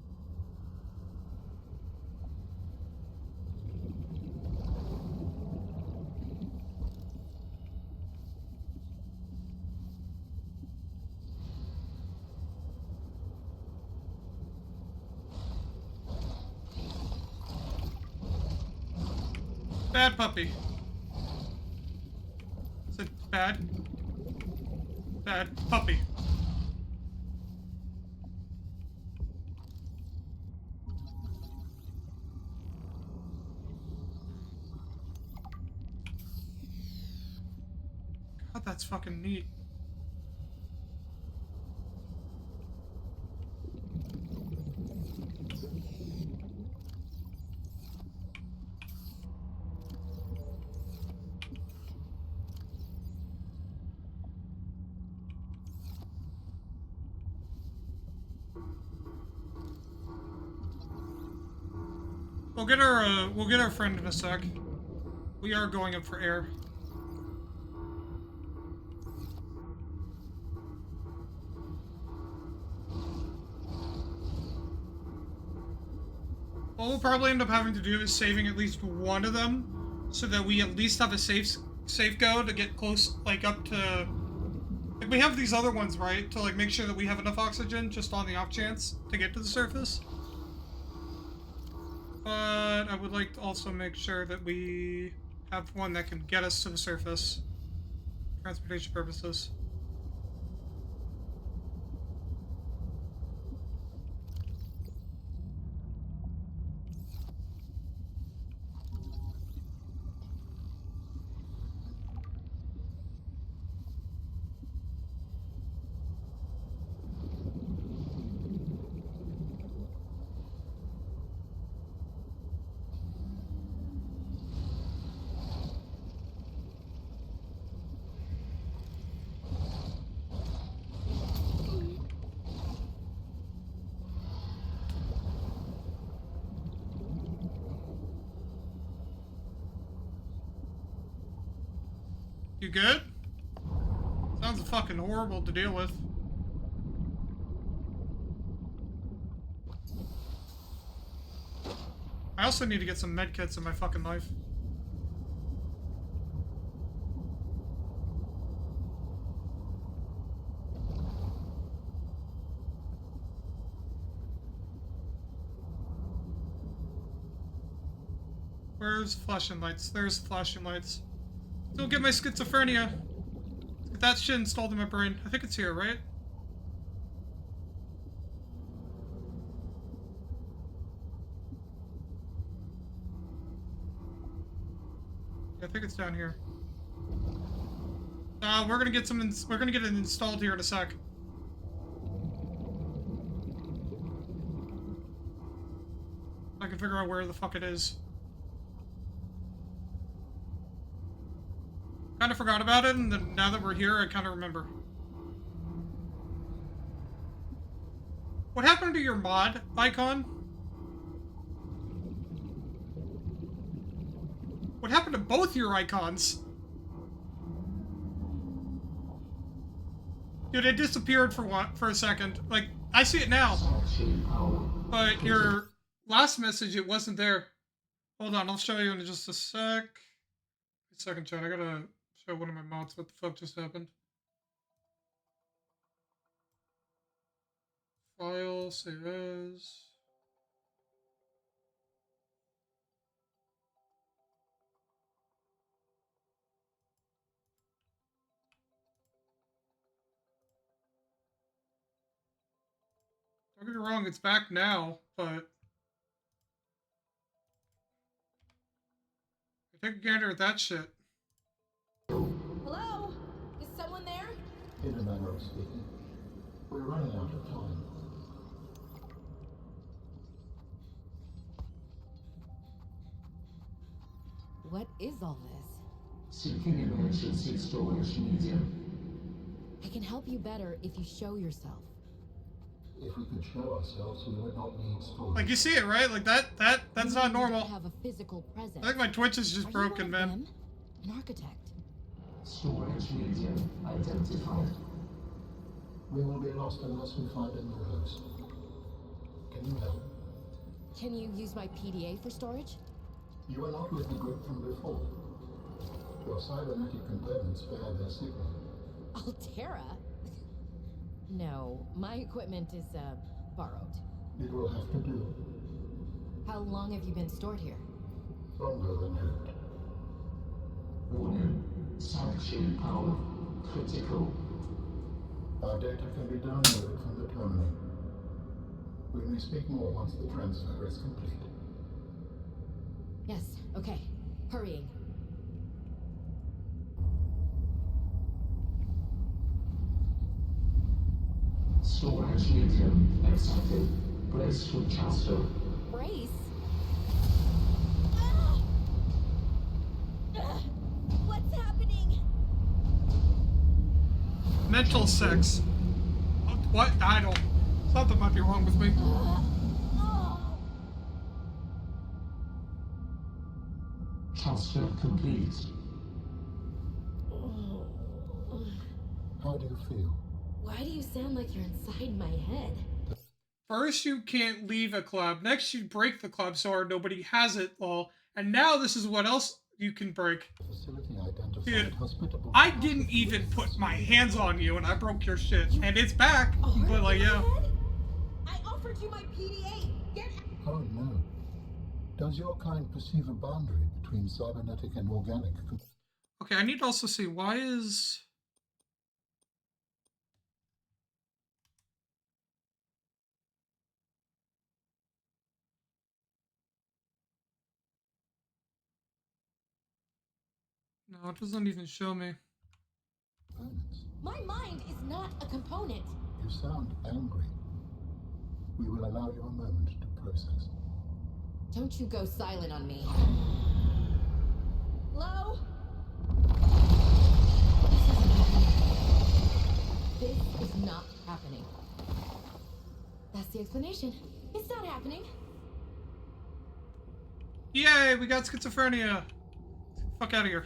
Bad puppy. Is it bad? Bad puppy. God, that's fucking neat. We'll get our friend in a sec. We are going up for air. What we'll probably end up having to do is saving at least one of them, so that we at least have a safe go to get close, like up to. Like we have these other ones, right? To like make sure that we have enough oxygen, just on the off chance to get to the surface. But I would like to also make sure that we have one that can get us to the surface. Transportation purposes. You good? Sounds fucking horrible to deal with. I also need to get some medkits in my fucking life. Where's flashing lights? There's flashing lights. Don't get my schizophrenia. Let's get that shit installed in my brain. I think it's here, right? Yeah, I think it's down here. We're gonna get we're gonna get it installed here in a sec. I can figure out where the fuck it is. Kind of forgot about it, and then now that we're here, I kind of remember. What happened to your mod icon? What happened to both your icons? Dude, it disappeared for a second. Like, I see it now. But your last message, it wasn't there. Hold on, I'll show you in just a sec. A second, chat. I gotta show one of my mods what the fuck just happened. File. file, save as. Don't get me wrong, it's back now, but take a gander at that shit. Hello? Is someone there? In a manner of speaking, we're running out of time. What is all this? Seeking emergency storage medium. I can help you better if you show yourself. If we could show ourselves, we would not need storage. Like, you see it, right? Like, that's not normal. Have a physical presence. I think my Twitch is just Are broken, you one of man. them? An architect. Storage medium identified. We will be lost unless we find a new host. Can you help? Can you use my PDA for storage? You are not with the group from before. Your cybernetic components bear their signal. Altera? No, my equipment is, borrowed. It will have to do. How long have you been stored here? Longer than hoped. Warning. Sanction power critical. Our data can be downloaded from the terminal. We may speak more once the transfer is complete. Yes, okay. Hurrying. Storage medium accepted. Brace for transfer. Brace? What's happening? Mental sex. What? I don't. Something might be wrong with me. Transfer complete. How do you feel? Why do you sound like you're inside my head? First, you can't leave a club. Next, you break the club so nobody has it. Lol. And now this is what else you can break. Facility identified. Dude, Hospitable. I didn't even put my hands on you and I broke your shit. And it's back. But like, yeah. I offered you my PDA. Get Oh no. Does your kind perceive a boundary between cybernetic and organic? Okay, I need to also see, why is... No, it doesn't even show me. Components? My mind is not a component. You sound angry. We will allow you a moment to process. Don't you go silent on me. low. This is not happening. That's the explanation. It's not happening. Yay, we got schizophrenia. Fuck out of here.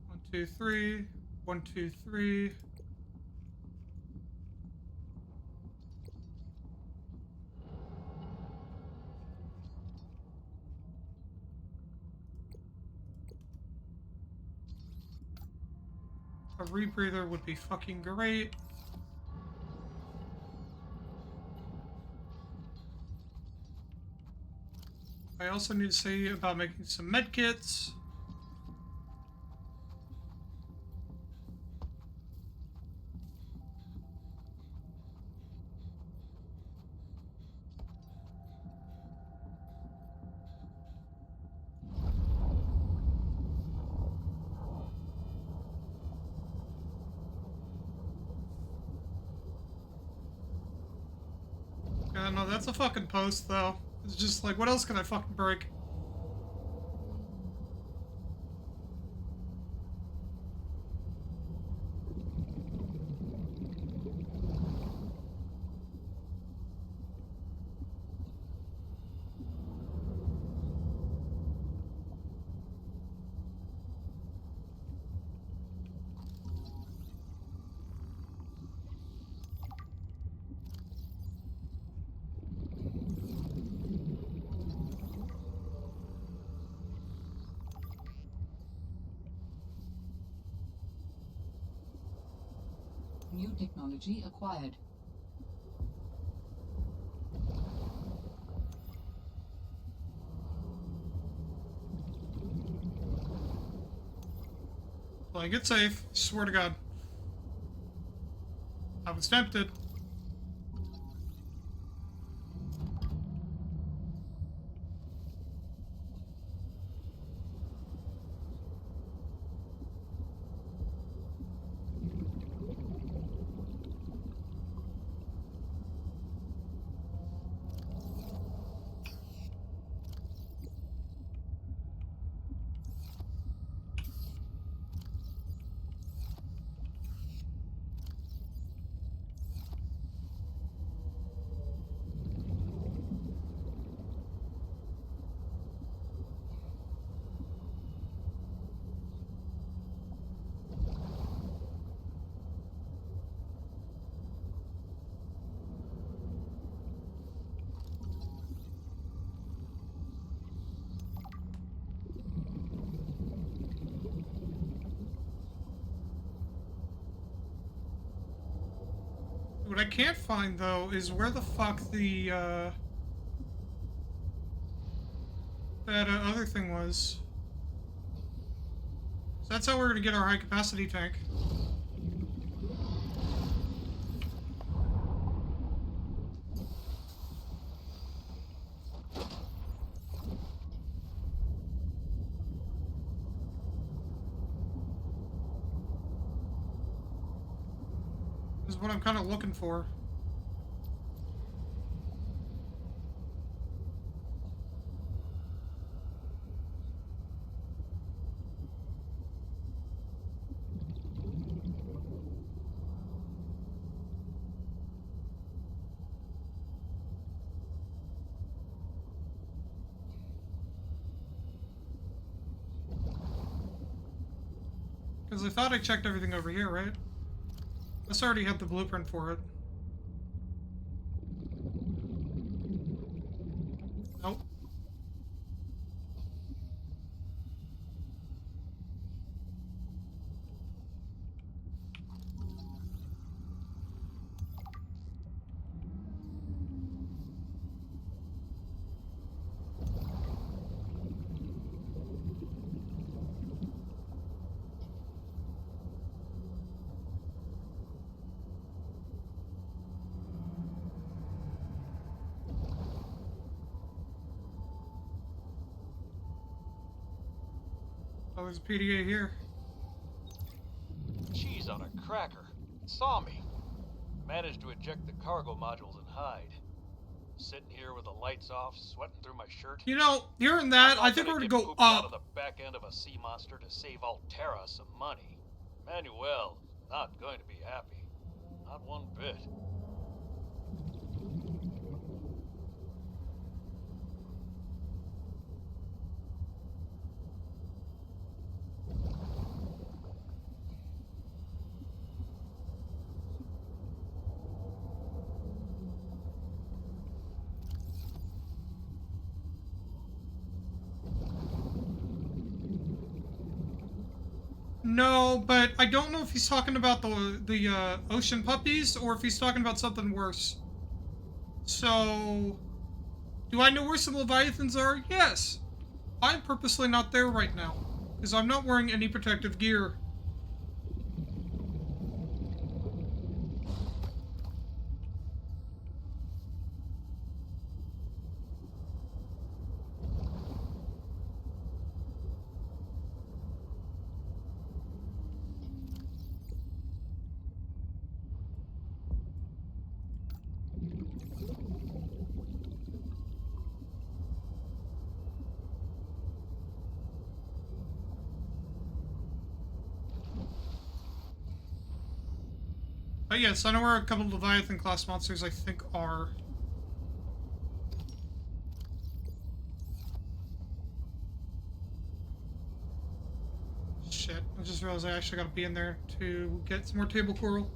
One, two, three. 1, 2, 3. A rebreather would be fucking great. I also need to say about making some med kits. Yeah, no, that's a fucking post, though. It's just like, what else can I fucking break? New technology acquired. Playing it safe. Swear to God. I was tempted. What I can't find, though, is where the fuck the, that other thing was. So that's how we're gonna get our high-capacity tank. Is what I'm kind of looking for. Because I thought I checked everything over here, right? This already had the blueprint for it. Nope. Oh, there's a PDA here. Cheese on a cracker. It saw me. Managed to eject the cargo modules and hide. Sitting here with the lights off, sweating through my shirt. You know, hearing that, I think we're gonna go out of up. the back end of a sea monster to save Alterra some money. Manuel, not going to be happy. Not one bit. No, but I don't know if he's talking about the ocean puppies or if he's talking about something worse. So, do I know where some Leviathans are? Yes. I'm purposely not there right now, because I'm not wearing any protective gear. But yes, I know where a couple of Leviathan class monsters I think are. Shit, I just realized I actually gotta be in there to get some more table coral.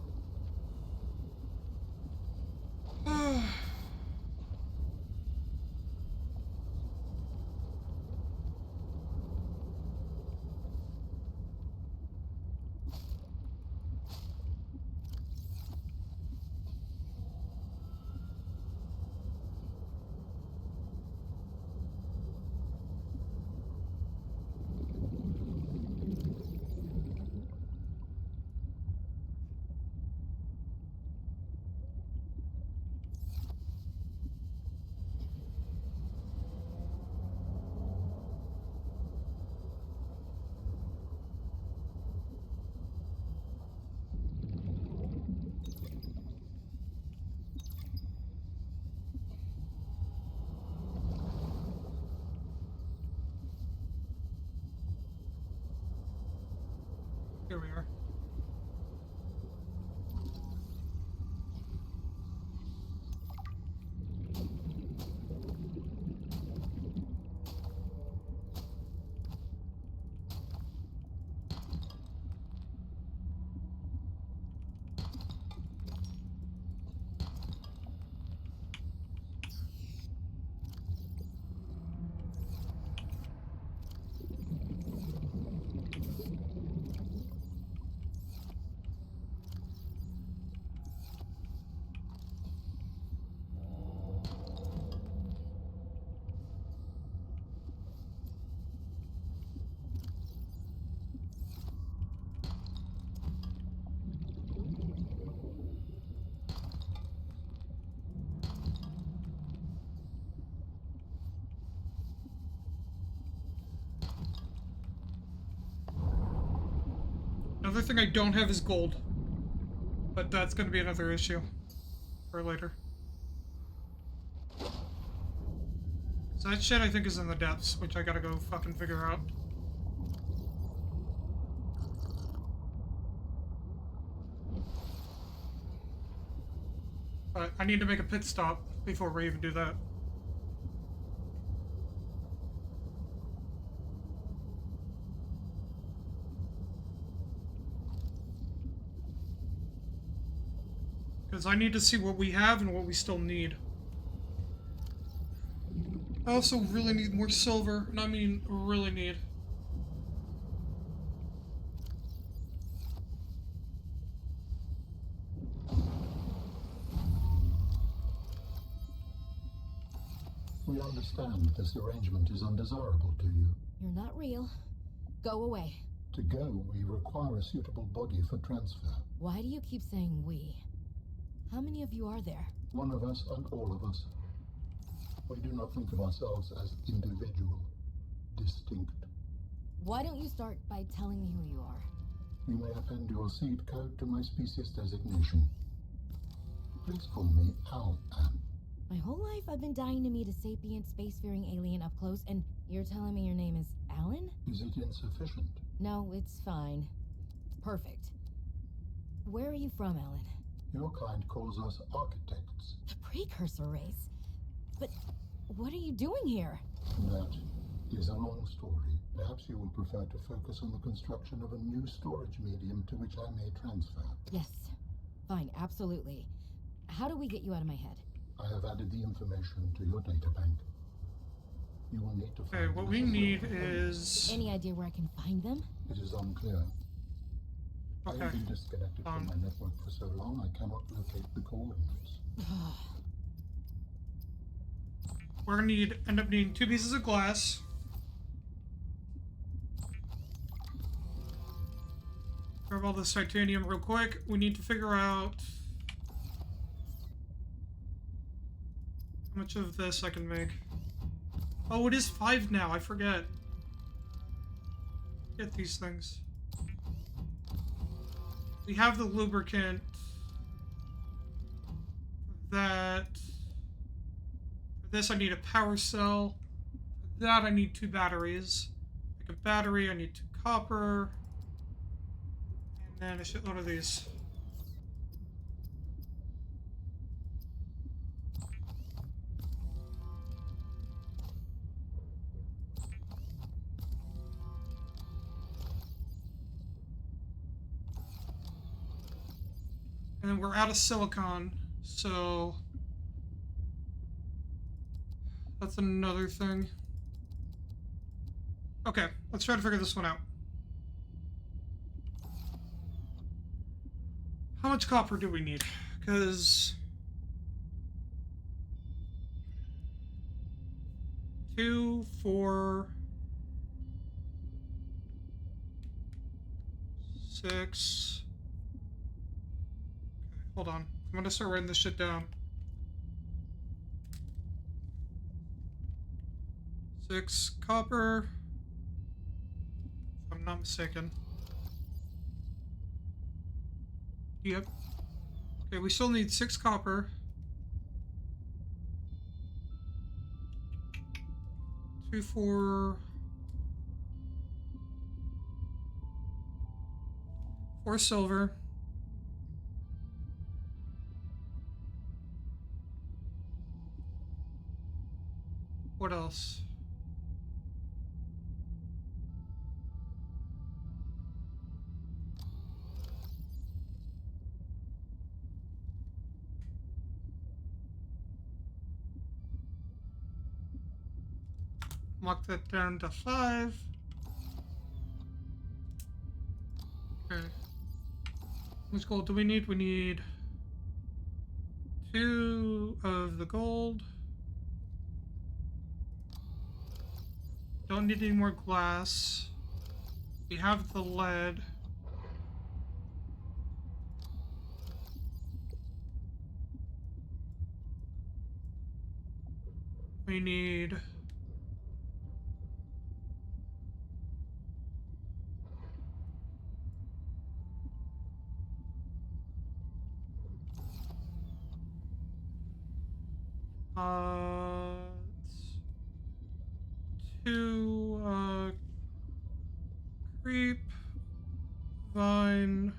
Here we are. Another thing I don't have is gold. But that's going to be another issue for later. So that shit I think is in the depths, which I gotta go fucking figure out. But I need to make a pit stop before we even do that. Because I need to see what we have and what we still need. I also really need more silver, and I mean really need. We understand this arrangement is undesirable to you. You're not real. Go away. To go, we require a suitable body for transfer. Why do you keep saying we? How many of you are there? One of us and all of us. We do not think of ourselves as individual, distinct. Why don't you start by telling me who you are? You may append your seed code to my species designation. Please call me Al-An. My whole life I've been dying to meet a sapient spacefaring alien up close, and you're telling me your name is Alan? Is it insufficient? No, it's fine. It's perfect. Where are you from, Alan? Your kind calls us architects. The precursor race. But what are you doing here? That is a long story. Perhaps you will prefer to focus on the construction of a new storage medium to which I may transfer. Yes. Fine, absolutely. How do we get you out of my head? I have added the information to your databank. You will need to find... Okay, what we need is... Any idea where I can find them? It is unclear. Okay. I have been disconnected from my network for so long, I cannot locate the coordinates. We're gonna end up needing 2 pieces of glass. Grab all this titanium real quick. We need to figure out how much of this I can make. Oh, it is 5 now. I forget. Get these things. We have the lubricant. For this I need a power cell. For that I need 2 batteries. Like a battery, I need 2 copper. And then a shitload of these. And then we're out of silicon, so that's another thing. Okay, let's try to figure this one out. How much copper do we need? Because 2, 4, 6. Hold on. I'm gonna start writing this shit down. 6 copper. If I'm not mistaken. Yep. Okay, we still need 6 copper. 2, 4. 4 silver. What else? Mark that down to 5. Okay. How much gold do we need? We need 2 of the gold. Don't need any more glass. We have the lead. We need two creep vine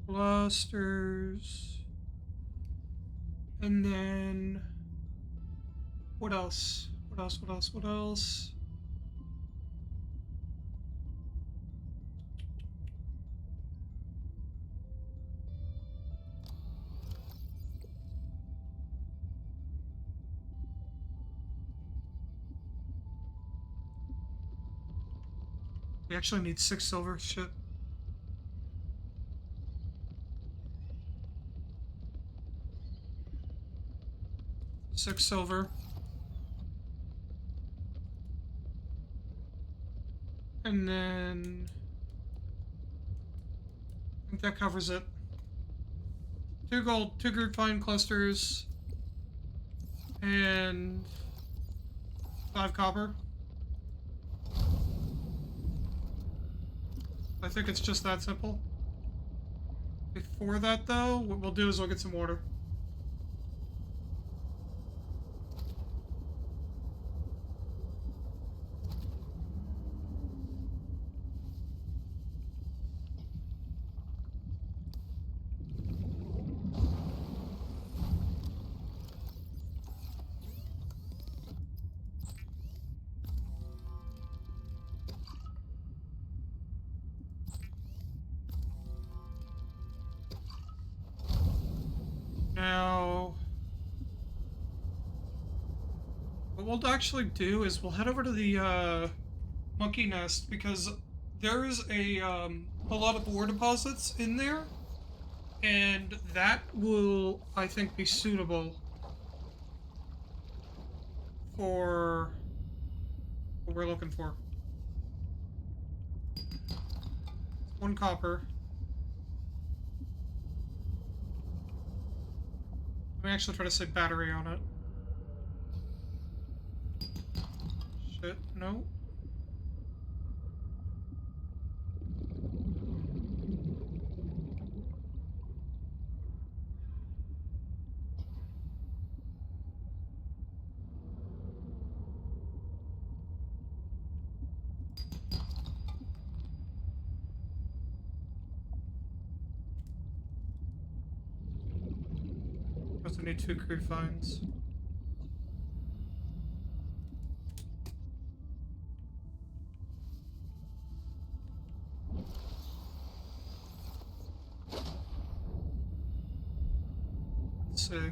clusters, and then what else? What else? What else? What else? We actually need 6 silver. Shit. Six silver. And then I think that covers it. 2 gold, 2 grapevine clusters, and 5 copper. I think it's just that simple. Before that, though, what we'll do is we'll get some water. Now, what we'll actually do is we'll head over to the monkey nest, because there's a lot of ore deposits in there, and that will, I think, be suitable for what we're looking for. 1 copper. Let me actually try to say battery on it. Shit, no. Also need 2 crude finds. Let's see.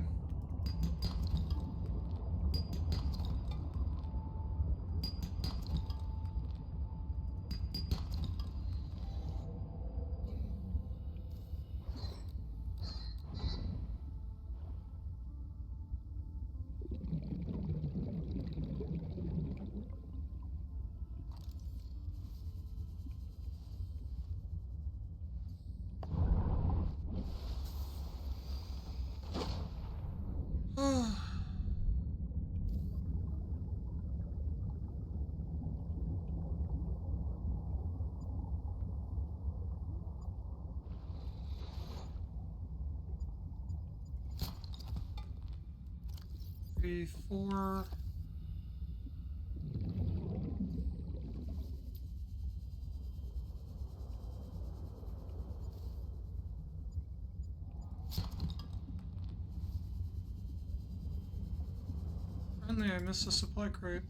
Three, 4. Apparently I missed a supply crate.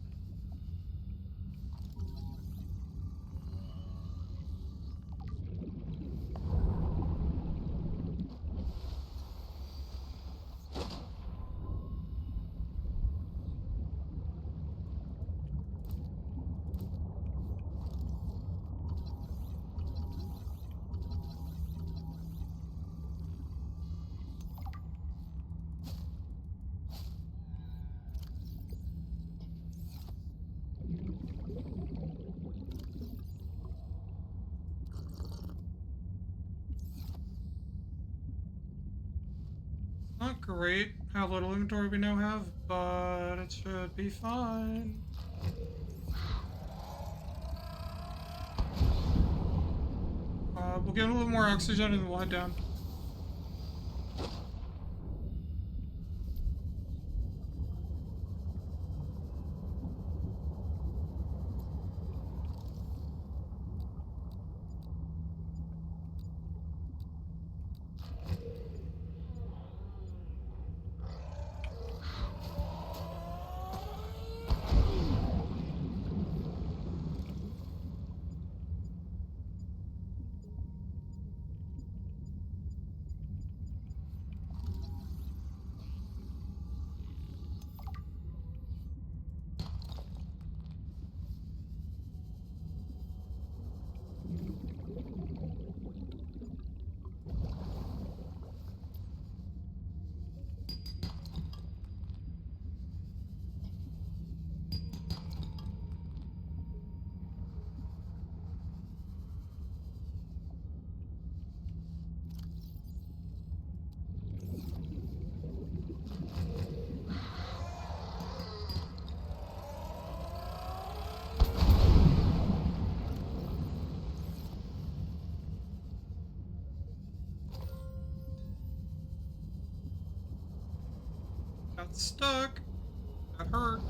Not great how little inventory we now have, but it should be fine. We'll get a little more oxygen and we'll head down. Got stuck. Got hurt.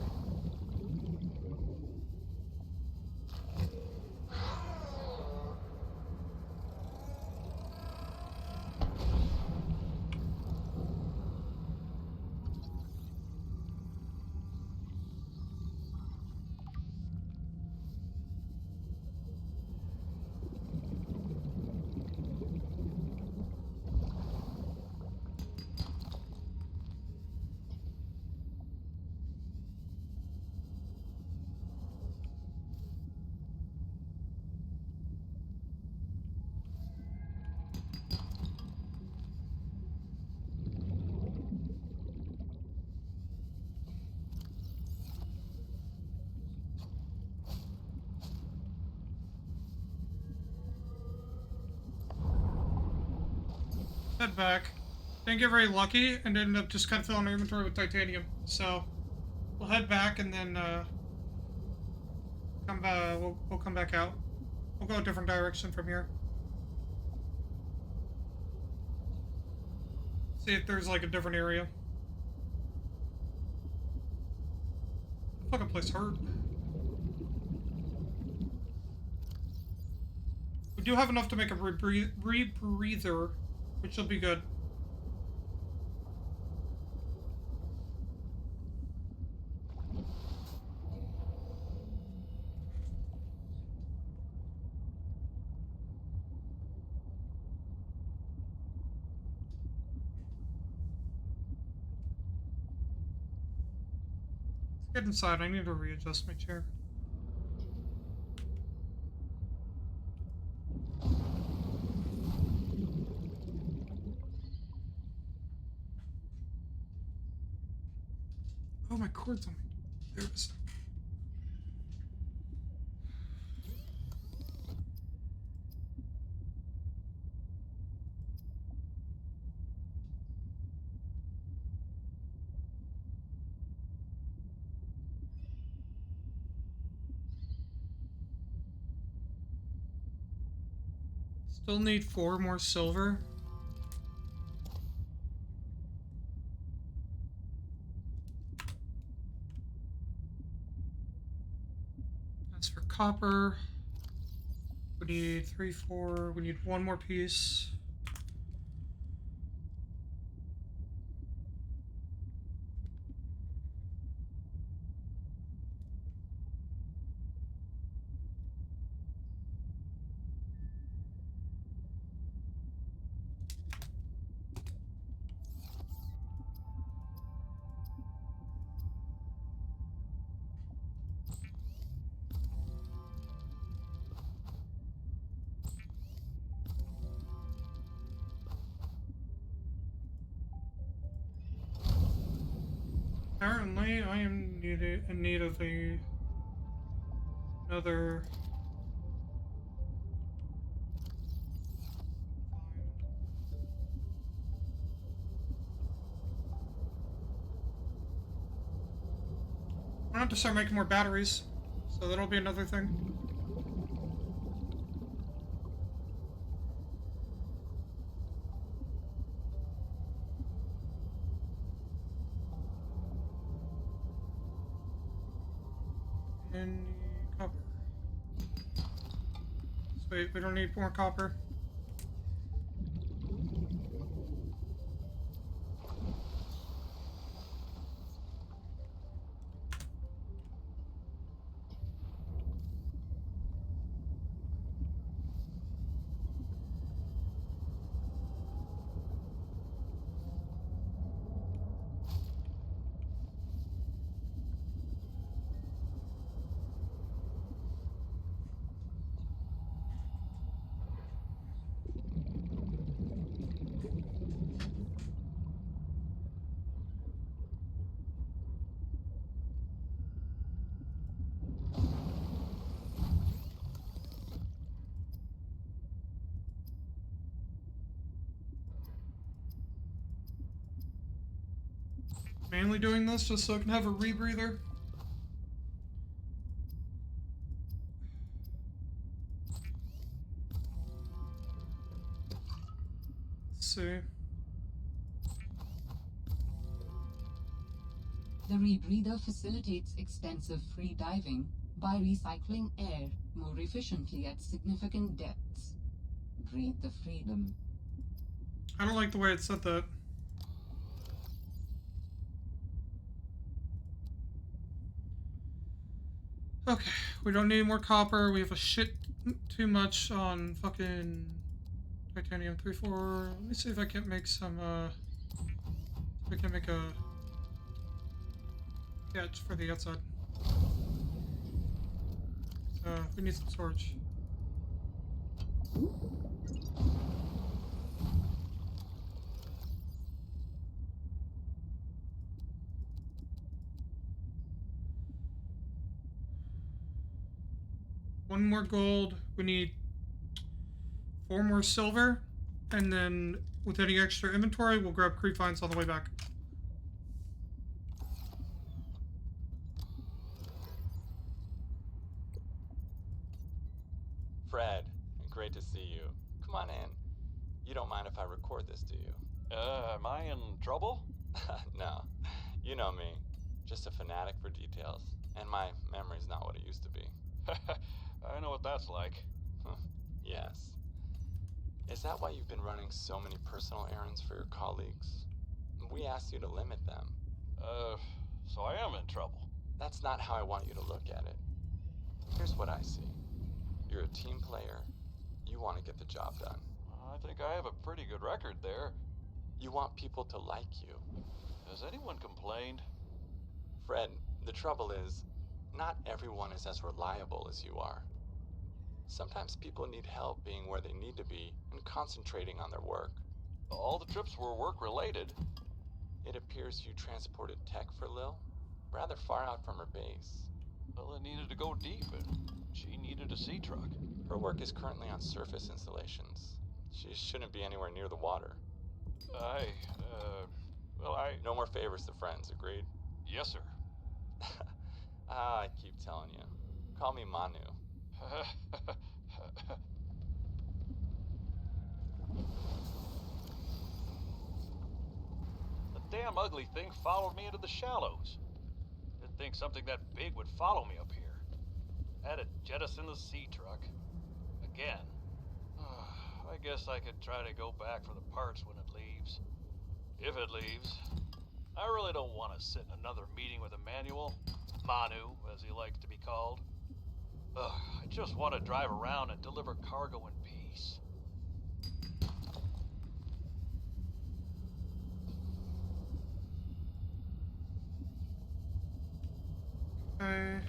Head back. Didn't get very lucky and ended up just kind of filling our inventory with titanium. So we'll head back and then come back. We'll come back out. We'll go a different direction from here. See if there's like a different area. The fucking place hurt. We do have enough to make a rebreather, which will be good. Let's get inside. I need to readjust my chair. Oh, my cord's on me. There it is. Still need 4 more silver. As for copper, we need 3, 4. We need 1 more piece. Apparently, I am in need of another. I'm gonna have to start making more batteries, so that'll be another thing. And copper. Sweet, we don't need more copper. Mainly doing this just so I can have a rebreather. Let's see. The rebreather facilitates extensive free diving by recycling air more efficiently at significant depths. Breathe the freedom. I don't like the way it said that. Okay, we don't need more copper. We have a shit too much on fucking titanium 3-4. Let me see if I can make some, if I can make a catch for the outside. We need some storage. One more gold. We need 4 more silver, and then with any extra inventory, we'll grab creep vines on the way back. Fred, great to see you. Come on in. You don't mind if I record this, do you? Am I in trouble? No. You know me. Just a fanatic for details. And my memory's not what it used to be. I know what that's like. Yes. Is that why you've been running so many personal errands for your colleagues? We asked you to limit them. So I am in trouble. That's not how I want you to look at it. Here's what I see. You're a team player. You want to get the job done. I think I have a pretty good record there. You want people to like you. Has anyone complained? Fred, the trouble is, not everyone is as reliable as you are. Sometimes people need help being where they need to be and concentrating on their work. All the trips were work-related. It appears you transported tech for Lil, rather far out from her base. Well, it needed to go deep, and she needed a sea truck. Her work is currently on surface installations. She shouldn't be anywhere near the water. No more favors to friends, agreed? Yes, sir. I keep telling you. Call me Manu. The damn ugly thing followed me into the shallows. Didn't think something that big would follow me up here. Had to jettison the sea truck. Again. I guess I could try to go back for the parts when it leaves. If it leaves. I really don't want to sit in another meeting with Emmanuel. Manu, as he likes to be called. I just want to drive around and deliver cargo in peace. Okay.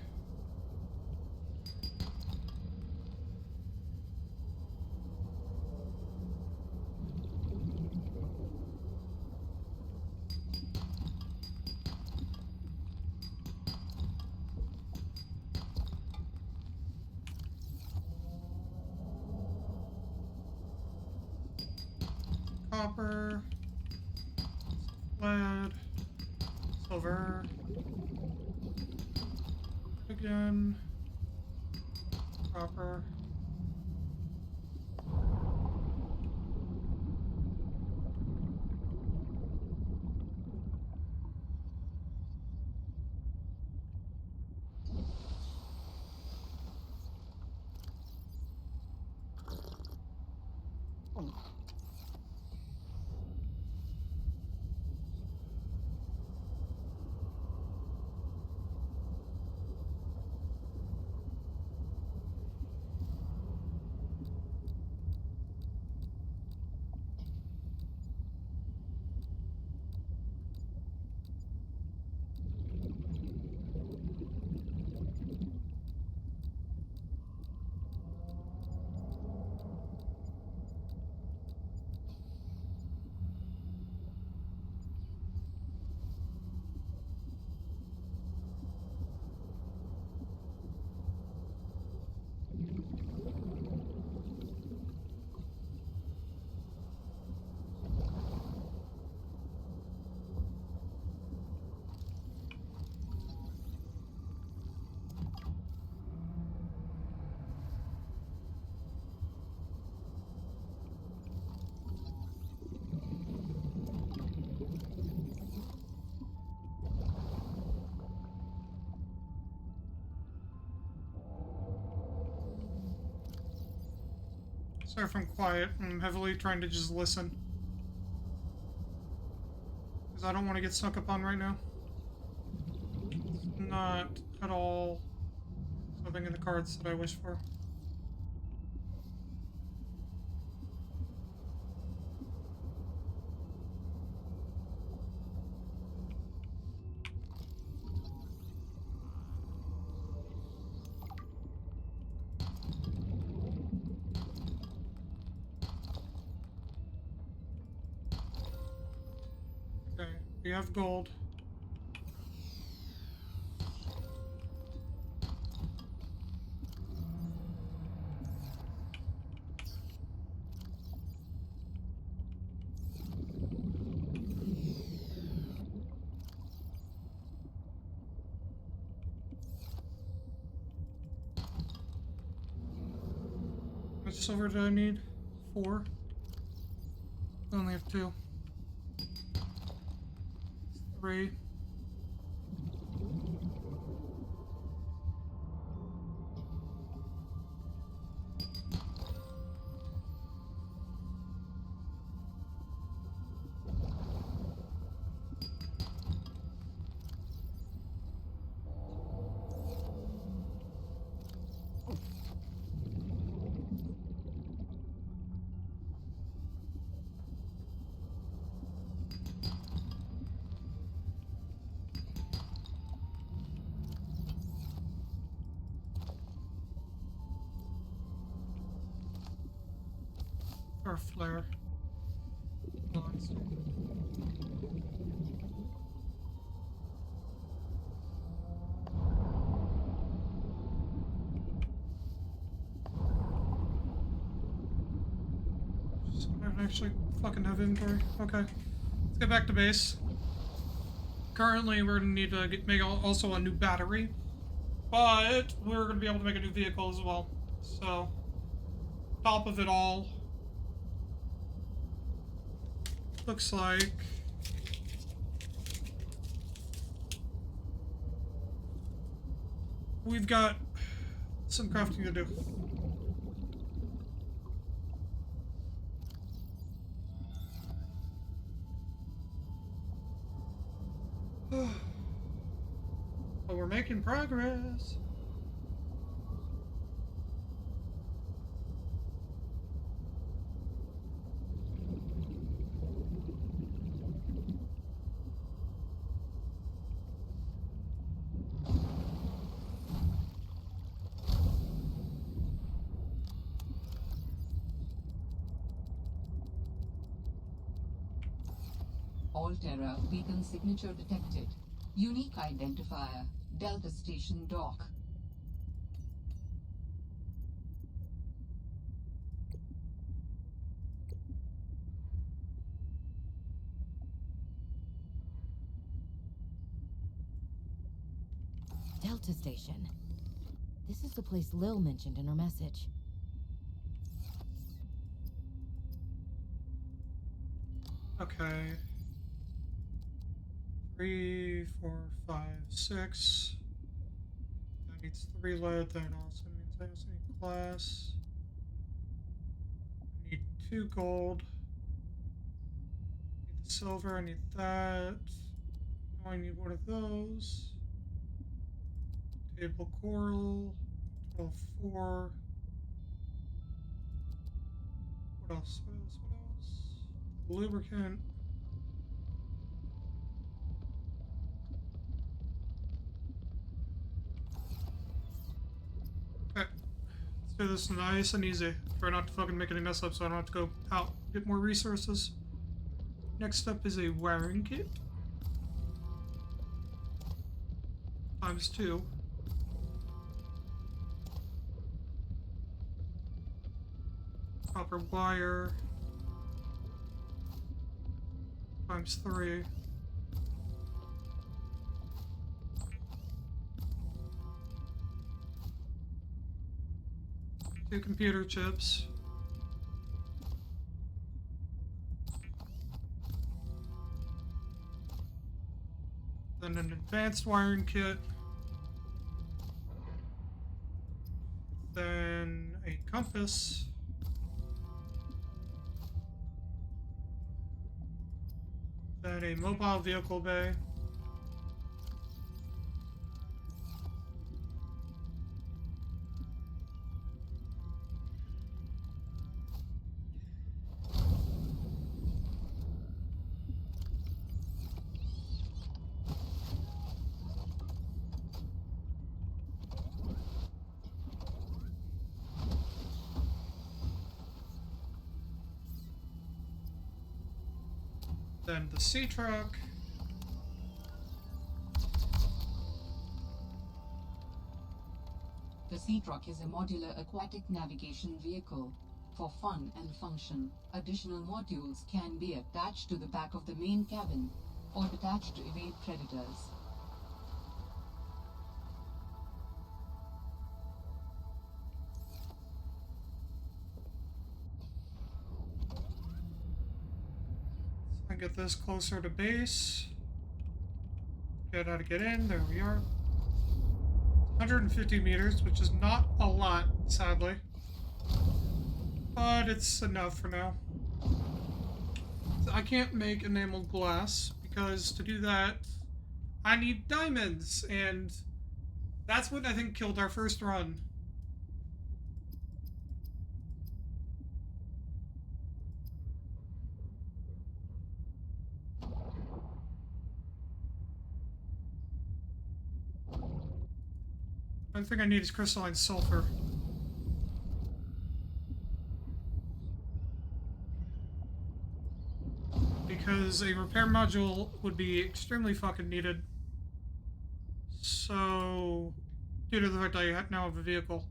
copper, lead, silver, again, copper. Sorry if I'm quiet. I'm heavily trying to just listen. Because I don't want to get snuck up on right now. Not at all something in the cards that I wish for. Okay, we have gold. How much silver do I need? 4. I only have 2. 3. Or flare. Blocks. So I don't actually fucking have inventory. Okay. Let's get back to base. Currently, we're gonna need to make also a new battery. But we're gonna be able to make a new vehicle as well. So, top of it all, looks like we've got some crafting to do. But we're making progress. Alterra beacon signature detected. Unique identifier. Delta Station dock. Delta Station. This is the place Lil mentioned in her message. Okay. 3, 4, 5, 6. That needs 3 lead. That also means I also need glass. I need 2 gold. I need the silver. I need that. Now I need one of those. Table coral. 12, 4. What else? What else? What else? Lubricant. Okay. Let's do this nice and easy. Try not to fucking make any mess up so I don't have to go out get more resources. Next up is a wiring kit. ×2. Copper wire. ×3. Two computer chips. Then an advanced wiring kit. Then a compass. Then a mobile vehicle bay. Then the sea truck. The Sea Truck is a modular aquatic navigation vehicle. For fun and function, additional modules can be attached to the back of the main cabin or detached to evade predators. I get this closer to base. Get how to get in. There we are. 150 meters, which is not a lot, sadly. But it's enough for now. I can't make enameled glass, because to do that, I need diamonds, and that's what I think killed our first run. I think I need is crystalline sulfur. Because a repair module would be extremely fucking needed. So, due to the fact I now have a vehicle.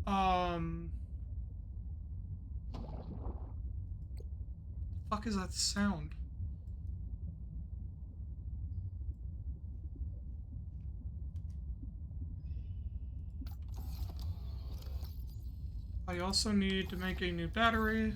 The fuck is that sound? I also need to make a new battery.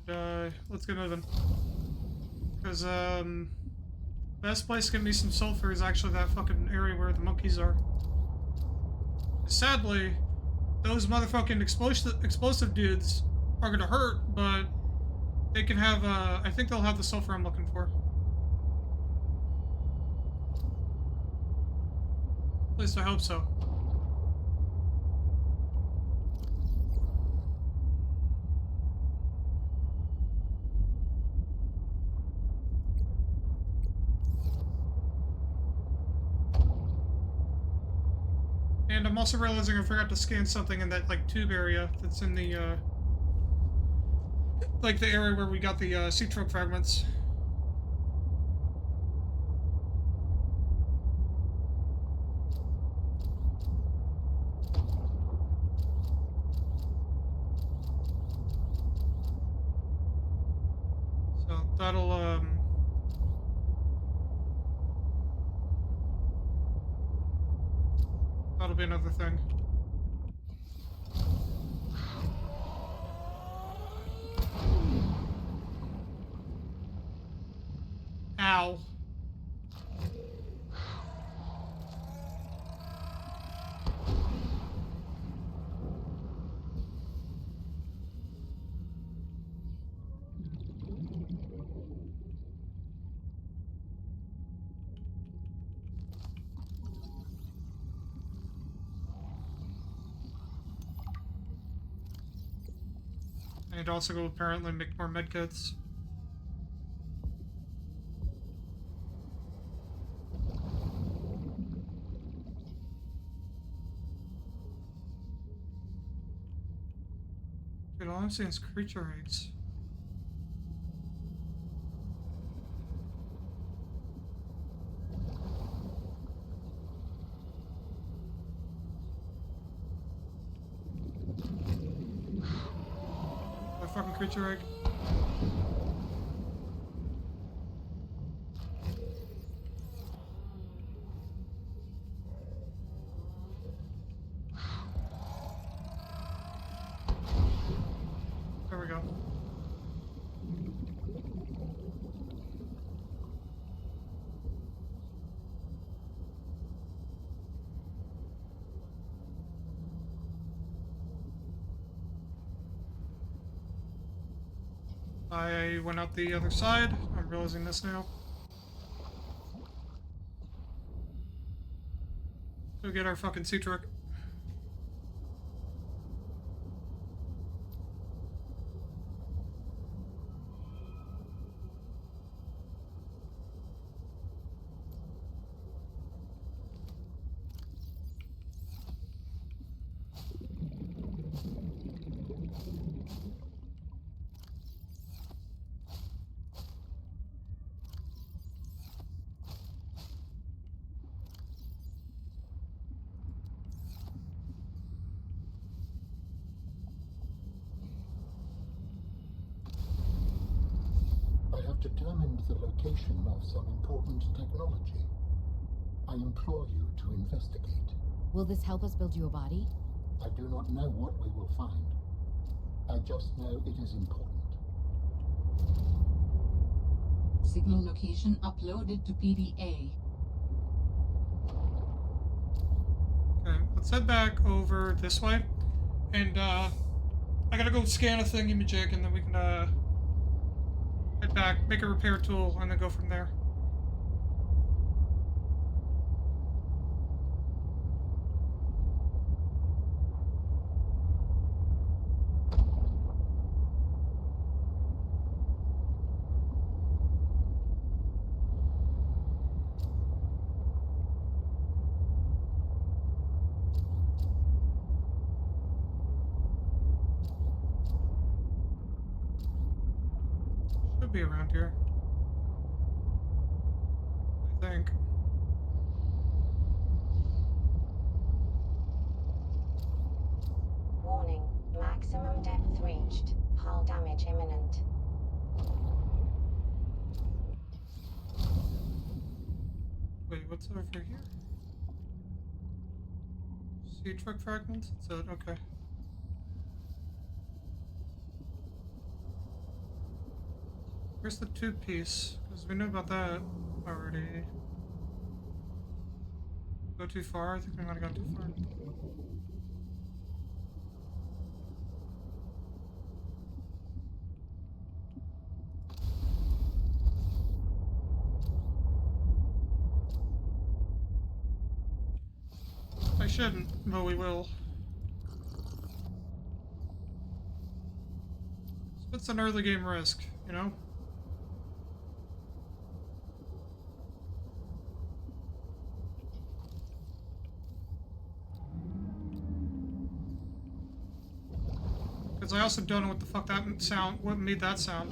And let's get moving. Because, best place to get me some sulfur is actually that fucking area where the monkeys are. Sadly, those motherfucking explosive dudes are gonna hurt, but they can have, I think they'll have the sulfur I'm looking for. At least I hope so. And I'm also realizing I forgot to scan something in that, like, tube area that's in the, like the area where we got the sea trunk fragments. So that'll be another thing. Ow. I need to also go apparently make more medkits. Dude, all I'm seeing is creature eggs. A fucking creature egg. There we go. I went out the other side. I'm realizing this now. Go get our fucking sea truck. I have determined the location of some important technology. I implore you to investigate. Will this help us build you a body? I do not know what we will find. I just know it is important. Signal location uploaded to PDA. Okay, let's head back over this way. And, I gotta go scan a thingamajig, and then we can, head back, make a repair tool, and then go from there. Be around here, I think. Warning, maximum depth reached. Hull damage imminent. Wait, what's over here? Sea truck fragments? That's it, okay. Where's the tube piece? Because we know about that already. Go too far? I think we might have gone too far. I shouldn't, but we will. So it's an early game risk, you know? Because Because I also don't know what the fuck that sound, what made that sound.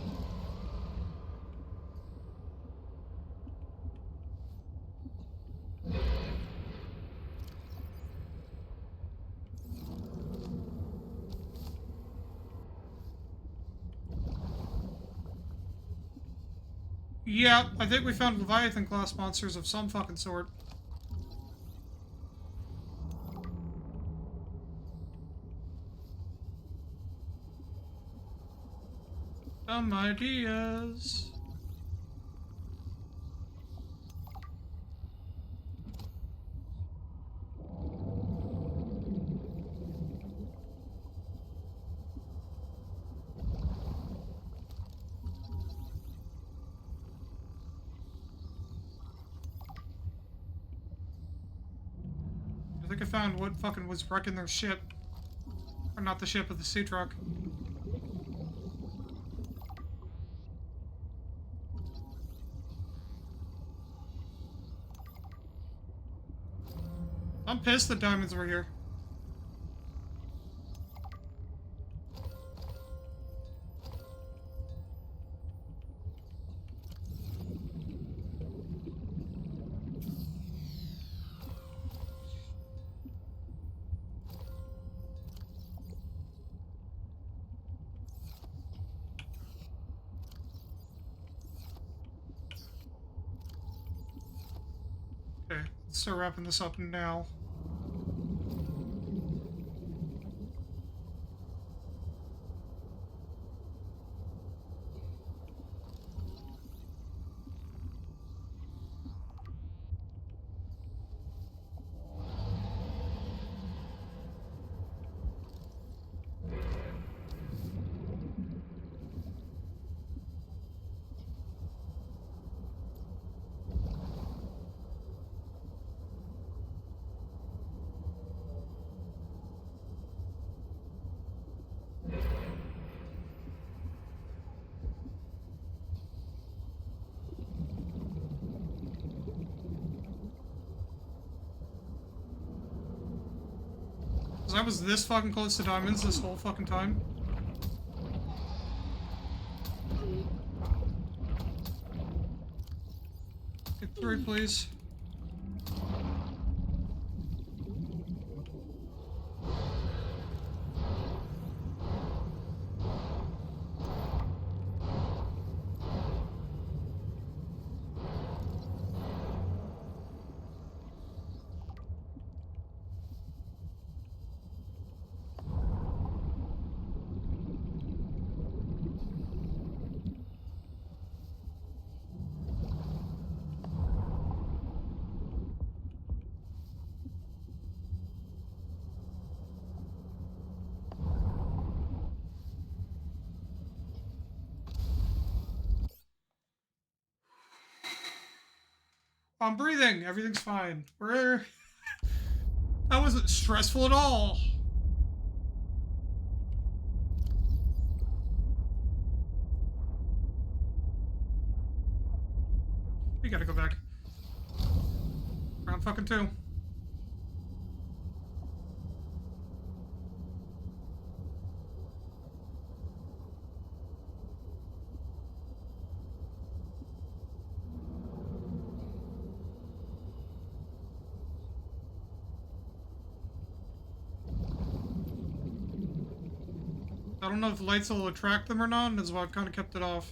Yeah, I think we found Leviathan class monsters of some fucking sort. Some ideas. I think I found what fucking was wrecking their ship. Or not the ship, but the sea truck. I'm pissed the diamonds were here. Okay, let's start wrapping this up now. Because I was this fucking close to diamonds this whole fucking time. Get through, please. I'm breathing. Everything's fine. That wasn't stressful at all. We gotta go back. Round fucking 2. I don't know if the lights will attract them or not, and that's why I've kind of kept it off.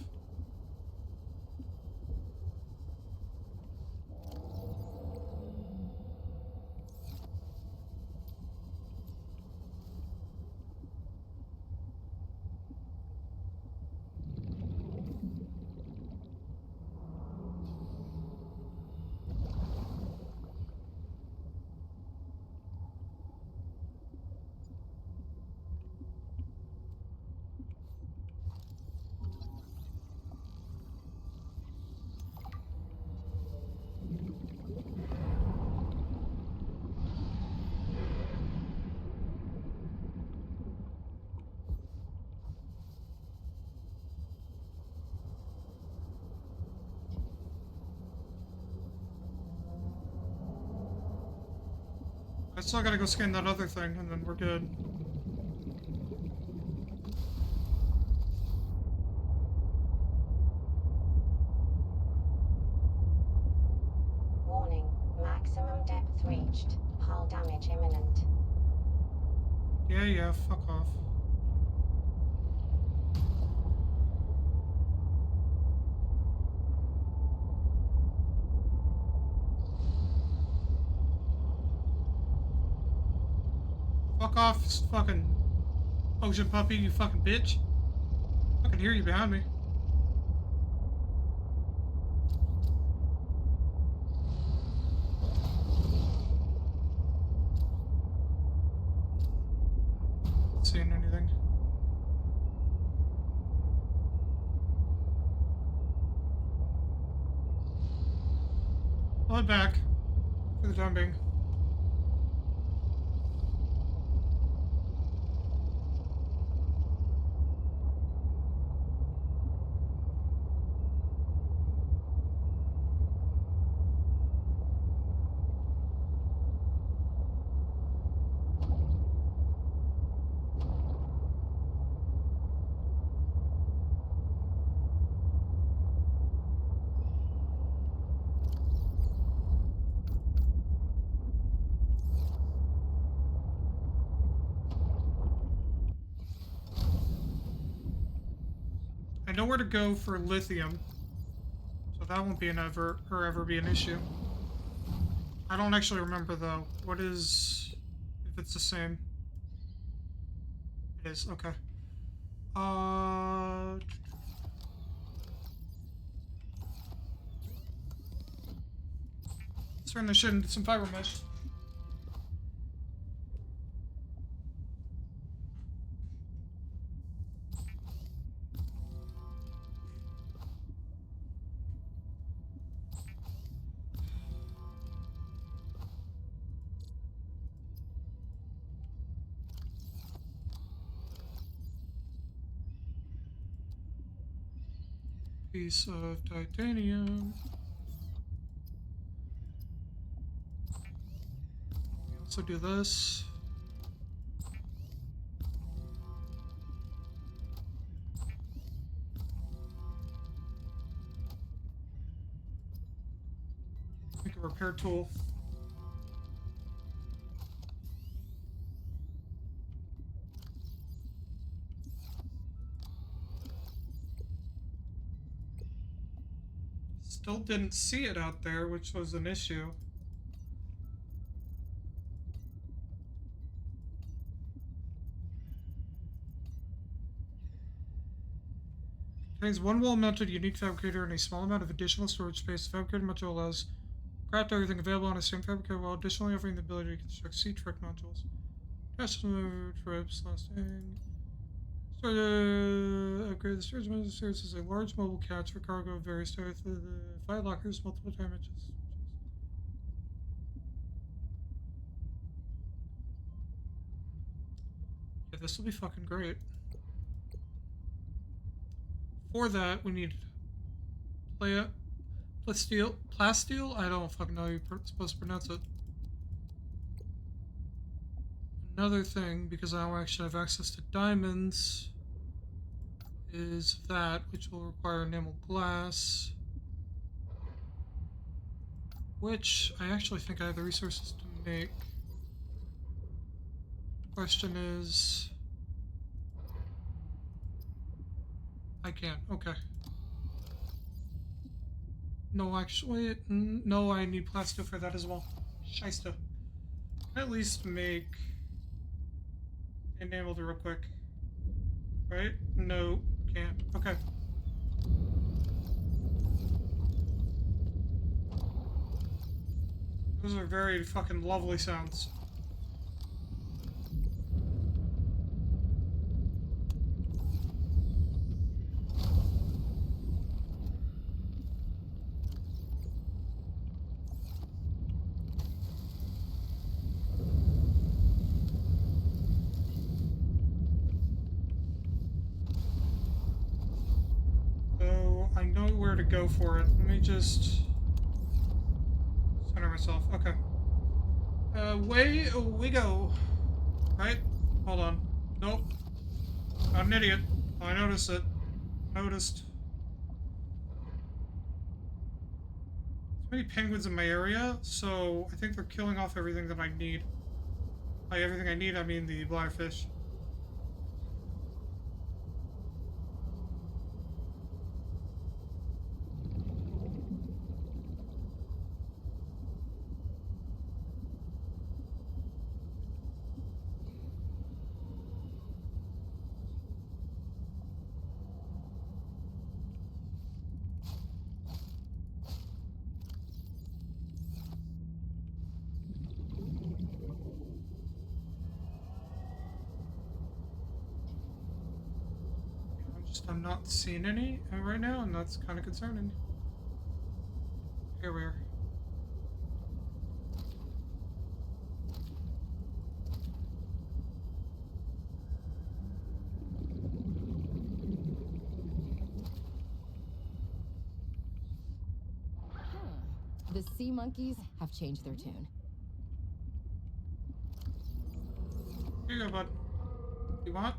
I still gotta go scan that other thing, and then we're good. depth reached. Hull damage imminent. Yeah, fuck off. Fuck off, fucking ocean puppy, you fucking bitch. I can hear you behind me. Not seeing anything. I'll head back for the time being. I know where to go for lithium, so that won't be ever be an issue. I don't actually remember though. What is, if it's the same? It is, okay. Let's turn this shit into some fiber mesh. Piece of titanium. Also do this. Make a repair tool. Still didn't see it out there, which was an issue. Contains one wall-mounted unique fabricator and a small amount of additional storage space. The fabricator module allows craft everything available on the same fabricator while additionally offering the ability to construct C-Trek modules. Customer trips lasting. So to upgrade the storage module serves as a large mobile couch for cargo of various types with file lockers, multiple dimensions. Yeah, this will be fucking great. For that, we need plasteel? I don't fucking know how you're supposed to pronounce it. Another thing, because I don't actually have access to diamonds, is that, which will require enamel glass, which I actually think I have the resources to make. Question is, I can't. Okay. No, actually, no, I need plasteel for that as well. Scheisse. At least make enabled real quick. Right? No, can't. Okay. Those are very fucking lovely sounds. Go for it. Let me just center myself. Okay. Away we go. Right? Hold on. Nope. I'm an idiot. I noticed it. Noticed. many penguins in my area, so I think they're killing off everything that I need. By everything I need, I mean the bladderfish. I'm not seeing any right now, and that's kind of concerning. Here we are. The sea monkeys have changed their tune. Here you go, bud. You want?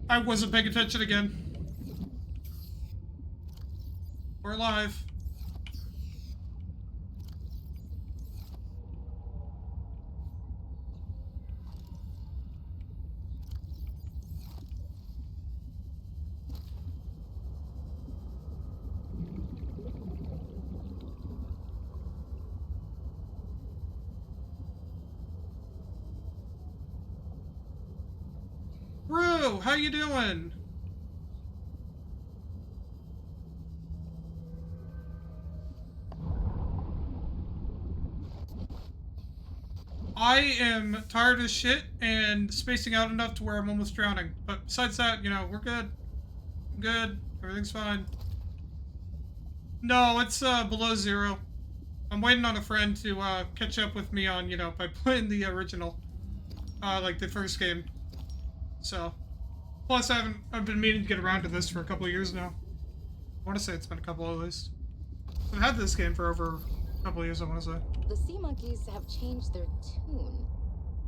I wasn't paying attention again. We're alive. Bro, how you doing? I am tired as shit and spacing out enough to where I'm almost drowning. But besides that, you know, we're good. I'm good. Everything's fine. No, it's below 0. I'm waiting on a friend to catch up with me on, you know, by playing the original, like the first game. So, plus I've been meaning to get around to this for a couple of years now. I want to say it's been a couple at least. I've had this game for over a couple of years, I want to say. The sea monkeys have changed their tune.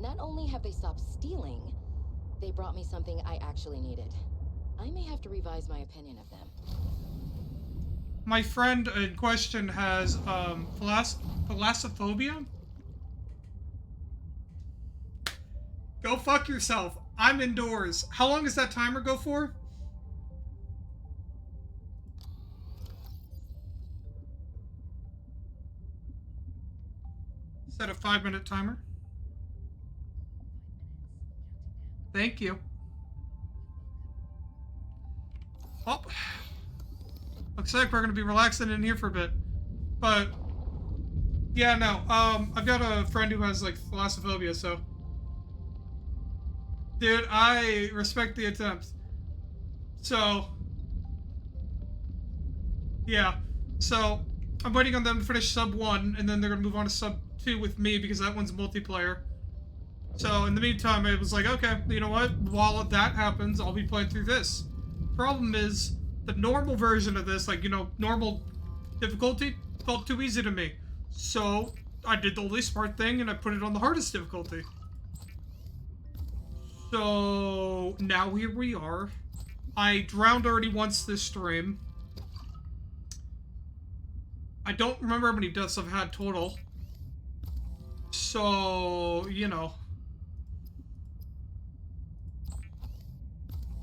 Not only have they stopped stealing, they brought me something I actually needed. I may have to revise my opinion of them. My friend in question has thalassophobia. Go fuck yourself. I'm indoors. How long does that timer go for? Set a 5-minute timer. Thank you. Well, looks like we're gonna be relaxing in here for a bit. But yeah, no. I've got a friend who has like thalassophobia, so dude, I respect the attempt. So yeah. So I'm waiting on them to finish sub 1, and then they're gonna move on to sub 2 with me because that one's multiplayer. So in the meantime, I was like, okay, you know what? While that happens, I'll be playing through this. Problem is, the normal version of this, like, you know, normal difficulty, felt too easy to me. So I did the only smart thing and I put it on the hardest difficulty. So now here we are. I drowned already once this stream. I don't remember how many deaths I've had total. So, you know.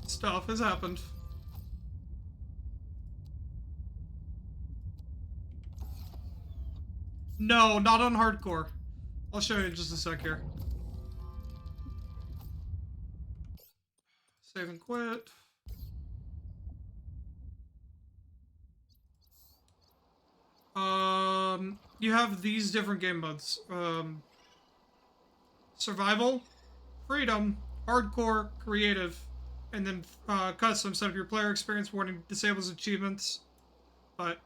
Stuff has happened. No, not on hardcore. I'll show you in just a sec here. Save and quit. You have these different game modes. Survival, freedom, hardcore, creative, and then custom. Set up your player experience warning, disables achievements. But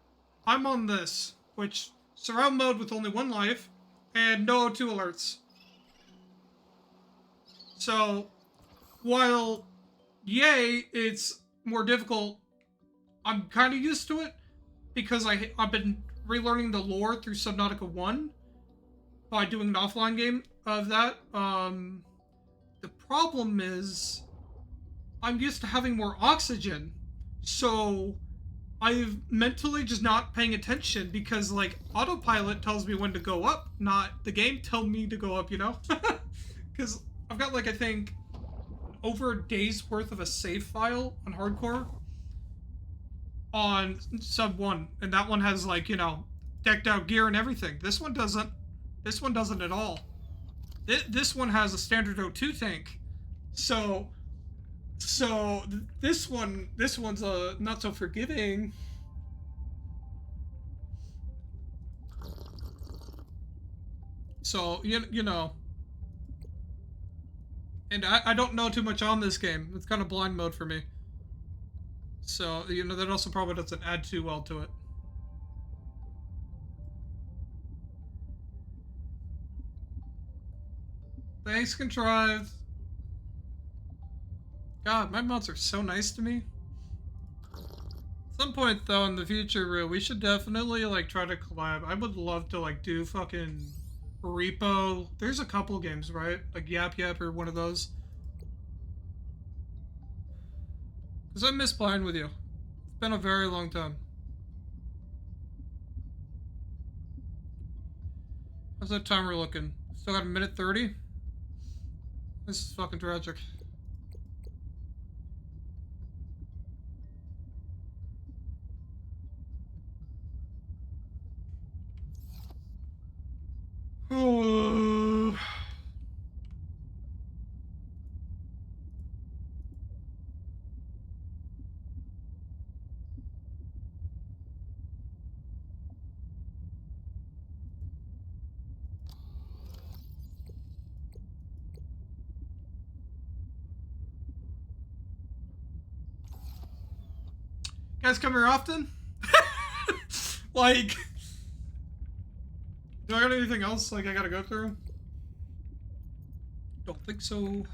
I'm on this, which surround mode with only 1 life and no O2 alerts. So while yay, it's more difficult, I'm kind of used to it because I've been relearning the lore through Subnautica 1 by doing an offline game of that. The problem is I'm used to having more oxygen So I've mentally just not paying attention because, like, autopilot tells me when to go up, not the game tell me to go up, you know? Because I've got, like, I think over a day's worth of a save file on hardcore on sub 1, and that one has, like, you know, decked out gear and everything. This one doesn't. This one doesn't at all. This one has a standard O2 tank. So this one's not so forgiving. So you know, and I don't know too much on this game. It's kind of blind mode for me. So you know that also probably doesn't add too well to it. Thanks, Contrived. God, my mods are so nice to me. At some point, though, in the future, we should definitely, like, try to collab. I would love to, like, do fucking Repo. There's a couple games, right? Like Yap Yap or one of those. Because I miss playing with you. It's been a very long time. How's that timer looking? Still got a minute 30? This is fucking tragic. Oh. Guys come here often? Like, do I got anything else like I gotta go through? Don't think so.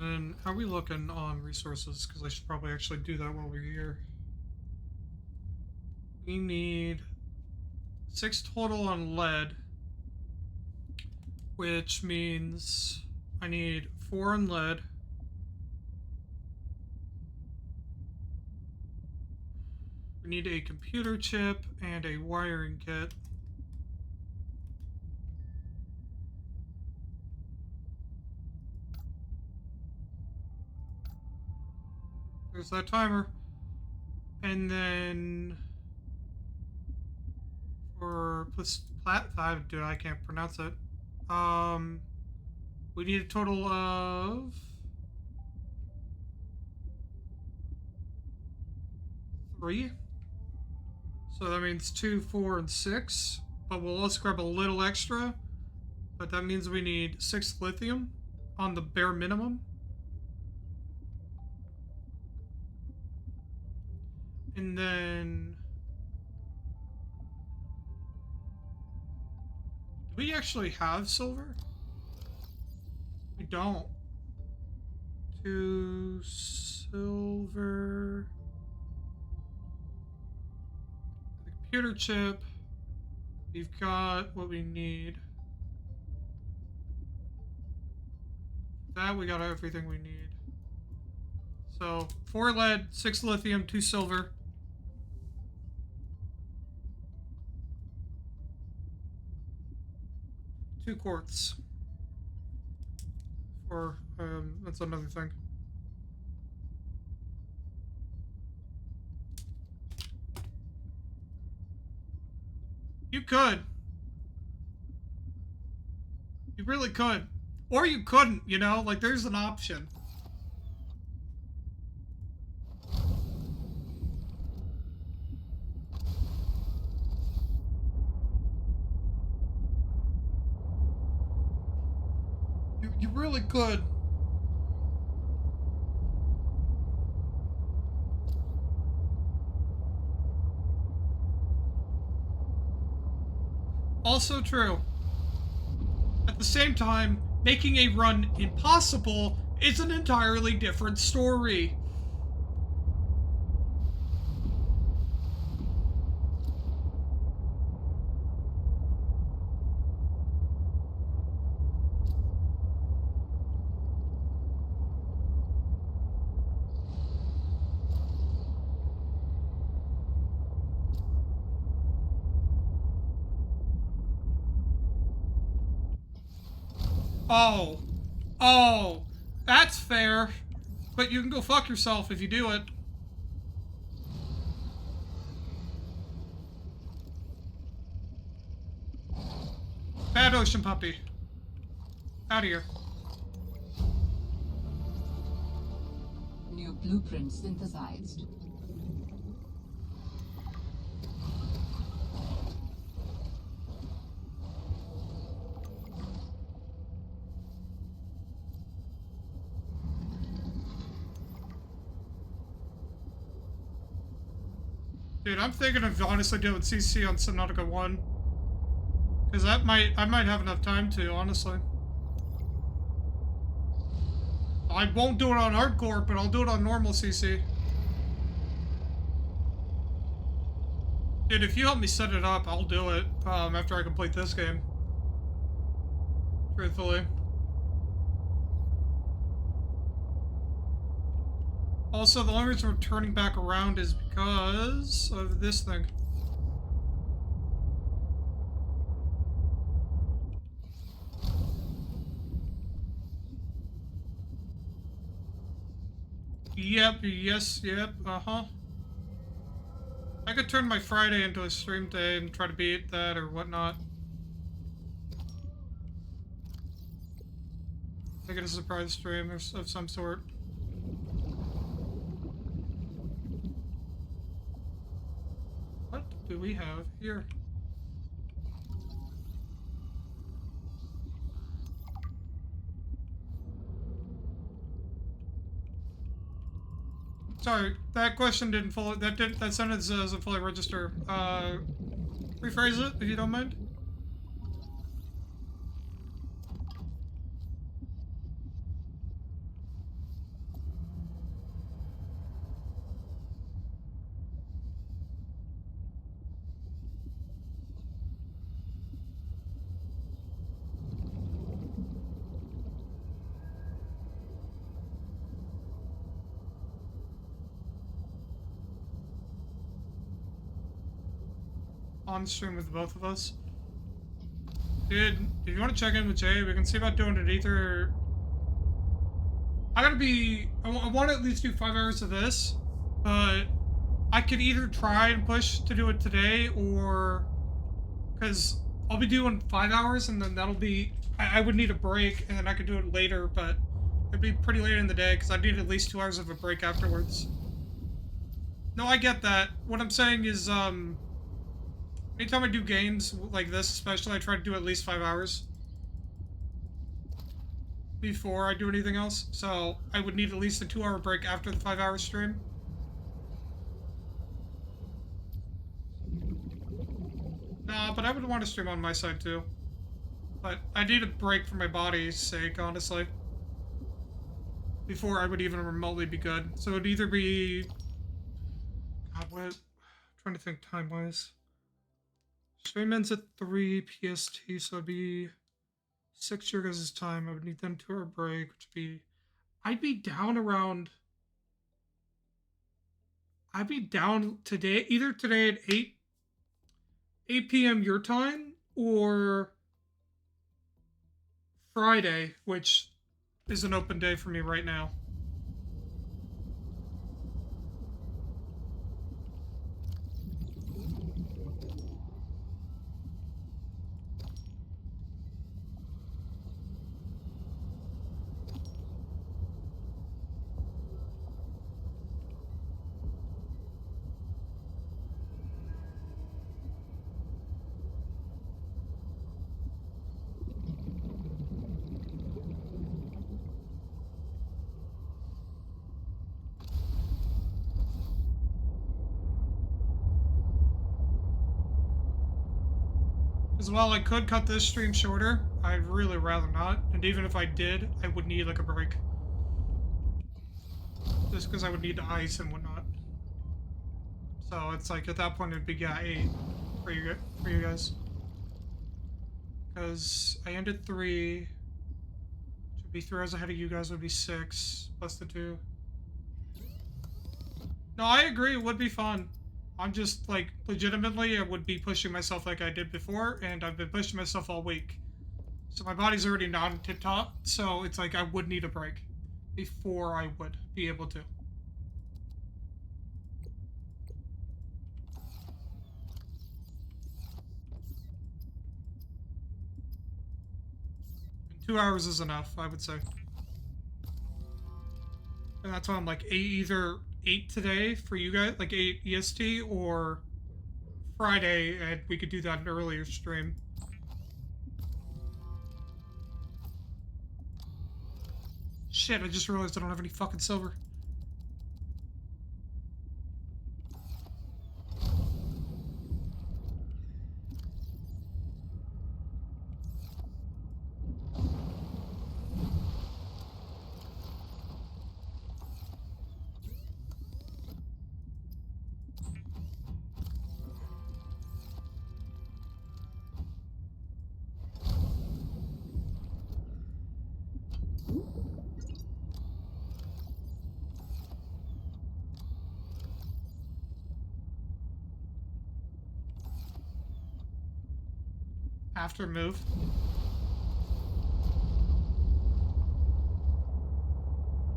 And how are we looking on resources? Because I should probably actually do that while we're here. We need 6 total on lead, which means I need 4 on lead. We need a computer chip and a wiring kit. There's that timer. And then for I can't pronounce it. We need a total of 3. So that means 2, 4, and 6. But we'll also grab a little extra. But that means we need 6 lithium on the bare minimum. And then do we actually have silver? We don't. 2 silver. The computer chip. We've got what we need. That we got everything we need. So 4 lead, 6 lithium, 2 silver. 2 quartz. Or, that's another thing. You could. You really could. Or you couldn't, you know? Like, there's an option. You really could. Also true. At the same time, making a run impossible is an entirely different story. Oh. Oh. That's fair. But you can go fuck yourself if you do it. Bad ocean puppy. Out of here. New blueprint synthesized. Dude, I'm thinking of honestly doing CC on Subnautica 1. Because I might have enough time to, honestly. I won't do it on hardcore, but I'll do it on normal CC. Dude, if you help me set it up, I'll do it after I complete this game. Truthfully. Also, the only reason we're turning back around is because of this thing. Yep, yes, yep, uh-huh. I could turn my Friday into a stream day and try to beat that or whatnot. Make it a surprise stream of some sort. What do we have here? Sorry, that question didn't fully. That sentence doesn't fully register. Rephrase it if you don't mind. On stream with both of us. Dude, if you want to check in with Jay, we can see about doing it either. I want to at least do 5 hours of this, but I could either try and push to do it today, or because I'll be doing 5 hours and then that'll be. I would need a break and then I could do it later, but it'd be pretty late in the day because I need at least 2 hours of a break afterwards. No, I get that. What I'm saying is, anytime I do games like this, especially, I try to do at least 5 hours before I do anything else. So I would need at least a 2-hour break after the 5-hour stream. Nah, but I would want to stream on my side too. But I need a break for my body's sake, honestly. Before I would even remotely be good. So it would either be... God, what? I'm trying to think time-wise. Stream ends at 3 PST, so it'd be 6 your guys' time. I would need then 2-hour break, which would be... I'd be down around... I'd be down today, either today at 8 p.m. your time, or Friday, which is an open day for me right now. As well, I could cut this stream shorter. I'd really rather not. And even if I did, I would need like a break. Just because I would need to ice and whatnot. So it's like at that point it'd be 8 for you guys. Because I ended 3. Which would be 3 hours ahead of you guys, would be 6 plus the 2. No, I agree, it would be fun. I'm just, like, legitimately, I would be pushing myself like I did before, and I've been pushing myself all week. So my body's already not on tip-top, so it's like I would need a break before I would be able to. And 2 hours is enough, I would say. And that's why I'm like either 8 today for you guys, like 8 EST, or Friday, and we could do that an earlier stream. Shit, I just realized I don't have any fucking silver. After move.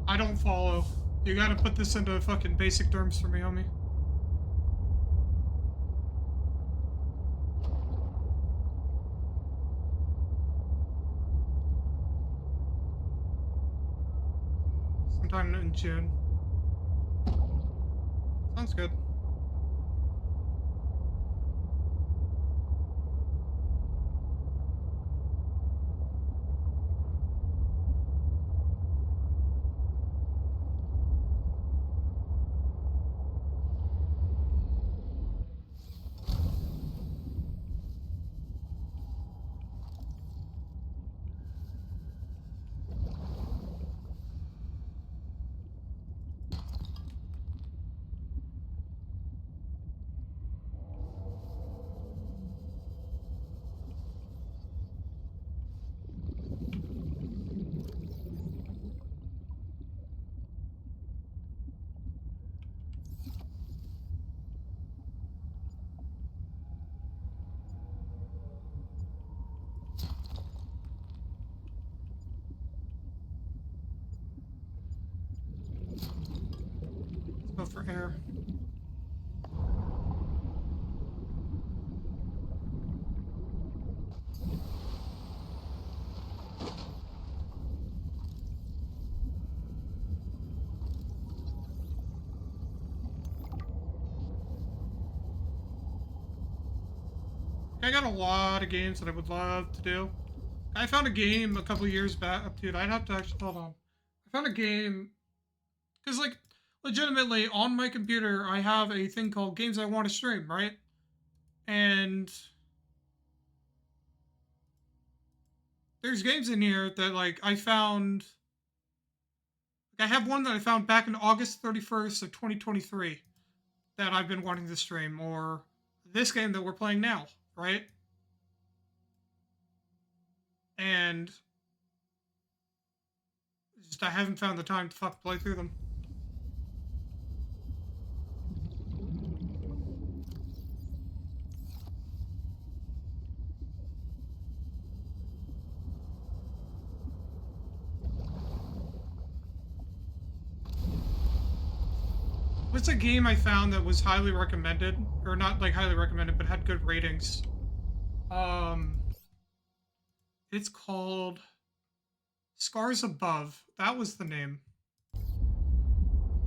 I don't follow. You gotta put this into fucking basic terms for me, homie. Sometime in June. Sounds good. Go for air. I got a lot of games that I would love to do. I found a game a couple years back. Dude, I'd have to actually... Hold on. I found a game... Because, like, legitimately, on my computer, I have a thing called Games I Want to Stream, right? And... there's games in here that, like, I found... I have one that I found back in August 31st of 2023 that I've been wanting to stream, or this game that we're playing now, right? And just I haven't found the time to fucking play through them. What's a game I found that was highly recommended? Or not like highly recommended, but had good ratings. It's called Scars Above. That was the name.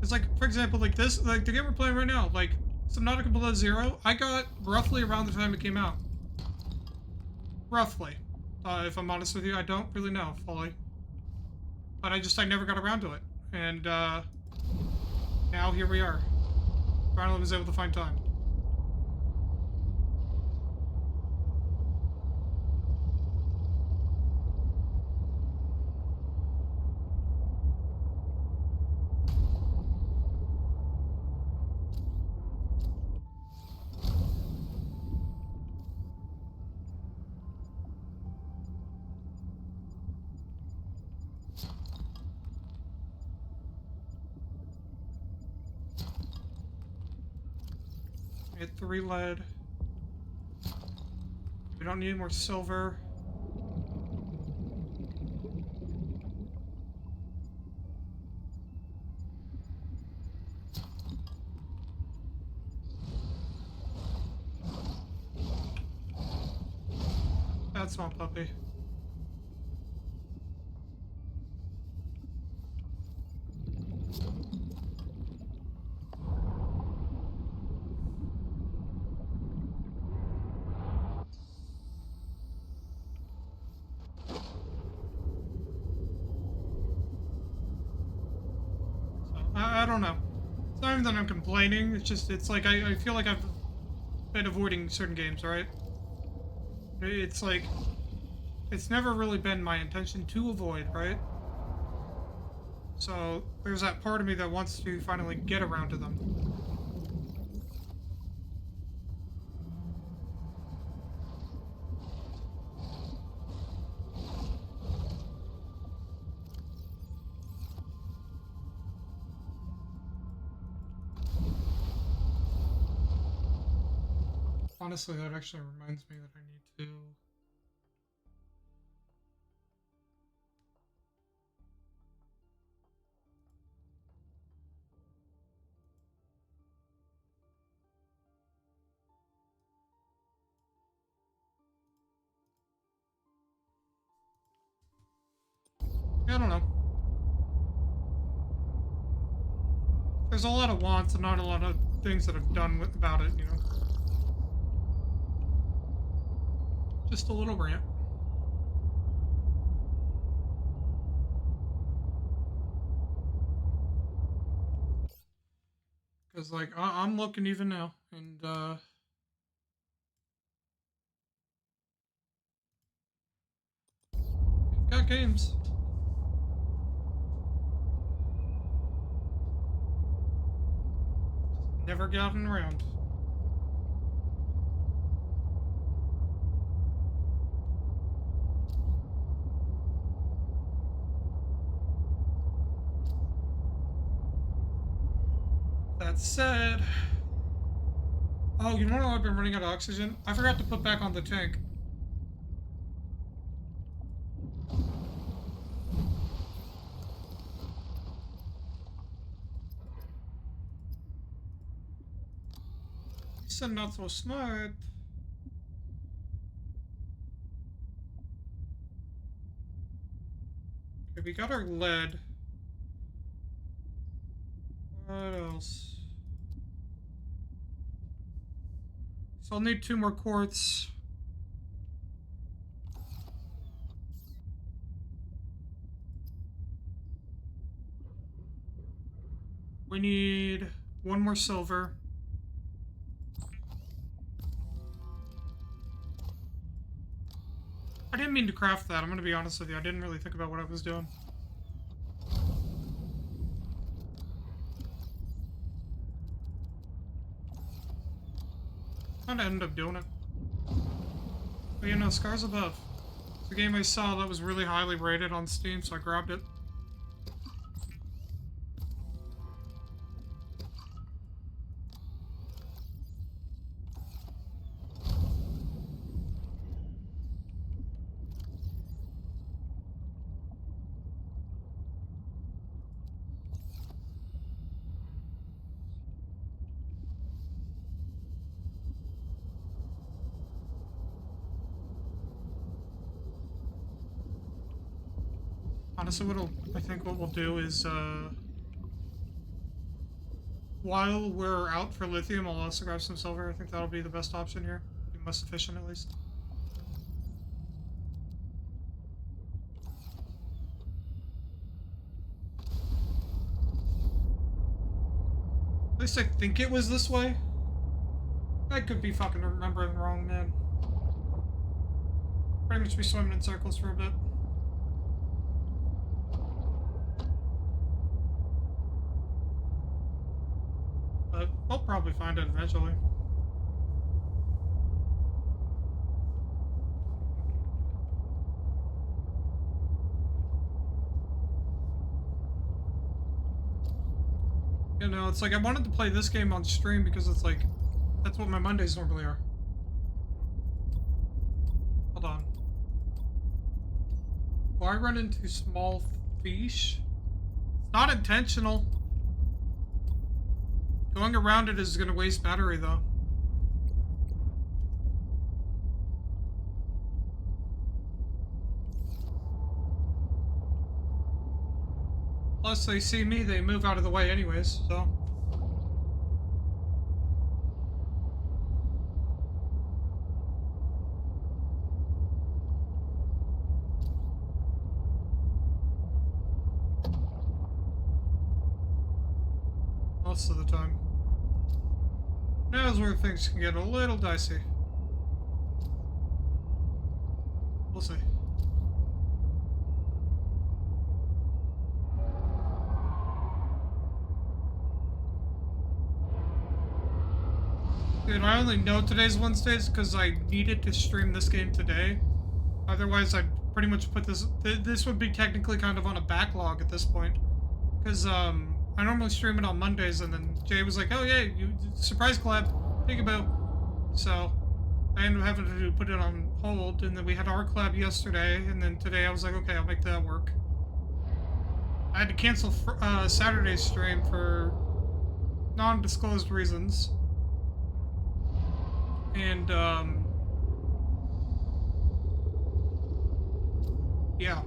It's like, for example, like this, like the game we're playing right now, like Subnautica Below Zero, I got roughly around the time it came out. Roughly. If I'm honest with you, I don't really know fully. But I never got around to it. And, now here we are. Finally was able to find time. Get 3 lead. We don't need more silver. that small puppy. I don't know. It's not even that I'm complaining, it's just, it's like, I feel like I've been avoiding certain games, right? It's like, it's never really been my intention to avoid, right? So, there's that part of me that wants to finally get around to them. Honestly, that actually reminds me that I need to... I don't know. There's a lot of wants and not a lot of things that I've done about it, you know? Just a little rant. Because, like, I'm looking even now, and, I've got games. Never gotten around. That said... Oh, you know what? I've been running out of oxygen? I forgot to put back on the tank. Said not so smart. Okay, we got our lead. What else? So I'll need 2 more quartz. We need 1 more silver. I didn't mean to craft that, I'm gonna be honest with you. I didn't really think about what I was doing. How'd I end up doing it? But you know, Scars Above. It's a game I saw that was really highly rated on Steam, so I grabbed it. Honestly, I think what we'll do is, while we're out for lithium, I'll also grab some silver. I think that'll be the best option here. Be most efficient, at least. At least I think it was this way. I could be fucking remembering wrong, man. Pretty much be swimming in circles for a bit. But we'll probably find it eventually. You know, it's like I wanted to play this game on stream because it's like, that's what my Mondays normally are. Hold on. Will I run into small fish? It's not intentional. Going around it is gonna waste battery though. Plus, they see me, they move out of the way anyways, so. Most of the time. Now's where things can get a little dicey. We'll see. Dude, I only know today's Wednesdays because I needed to stream this game today. Otherwise, I'd pretty much put this... This would be technically kind of on a backlog at this point. Because, I normally stream it on Mondays, and then Jay was like, oh yeah, surprise collab, peekaboo. So, I ended up having to put it on hold, and then we had our collab yesterday, and then today I was like, okay, I'll make that work. I had to cancel Saturday's stream for non-disclosed reasons. And, yeah.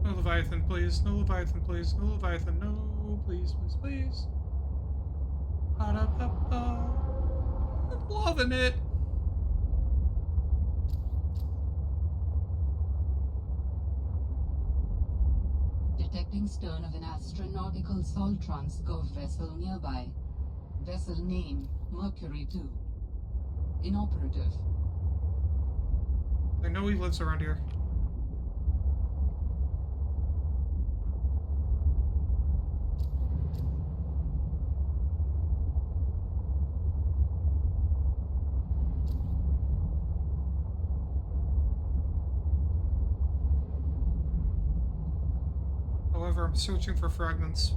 No Leviathan, please. No Leviathan, please. No Leviathan. No, please, please, please. I'm loving it. Detecting stern of an astronautical Sol-Trans-Gov vessel nearby. Vessel name, Mercury 2. Inoperative. I know he lives around here. However, I'm searching for fragments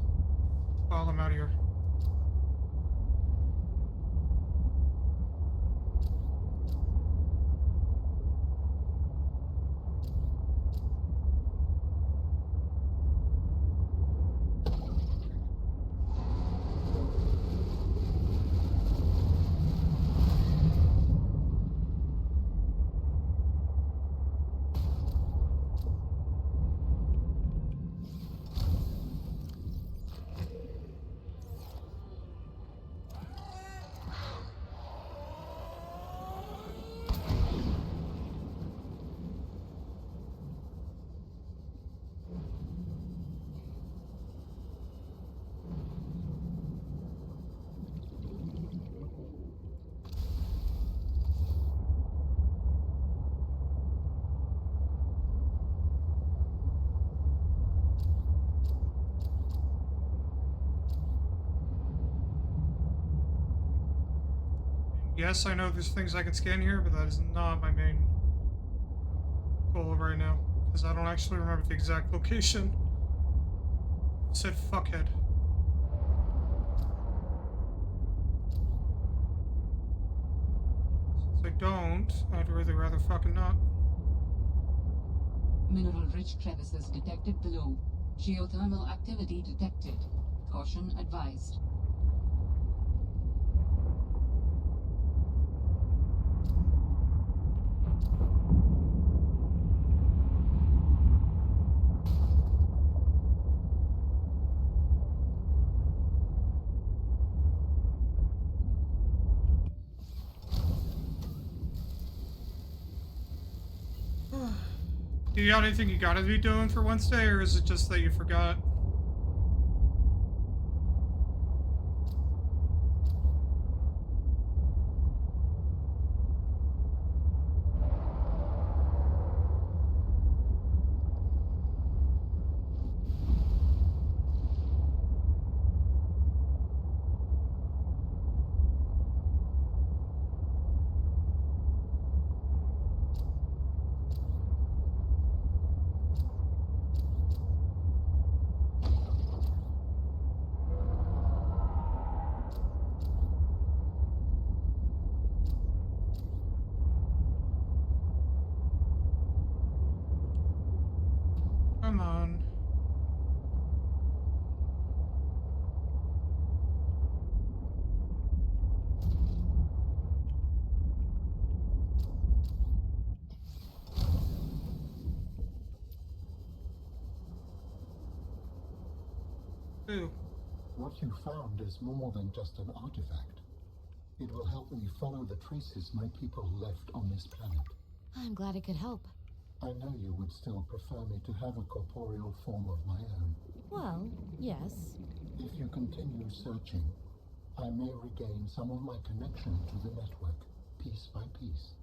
while I'm out here. Yes, I know there's things I can scan here, but that is not my main goal right now, because I don't actually remember the exact location. It said fuckhead. Since I don't, I'd really rather fucking not. Mineral-rich crevices detected below. Geothermal activity detected. Caution advised. Do you got anything you gotta be doing for Wednesday, or is it just that you forgot? Come on. Ooh. What you found is more than just an artifact. It will help me follow the traces my people left on this planet. I'm glad it could help. I know you would still prefer me to have a corporeal form of my own. Well, yes. If you continue searching, I may regain some of my connection to the network, piece by piece.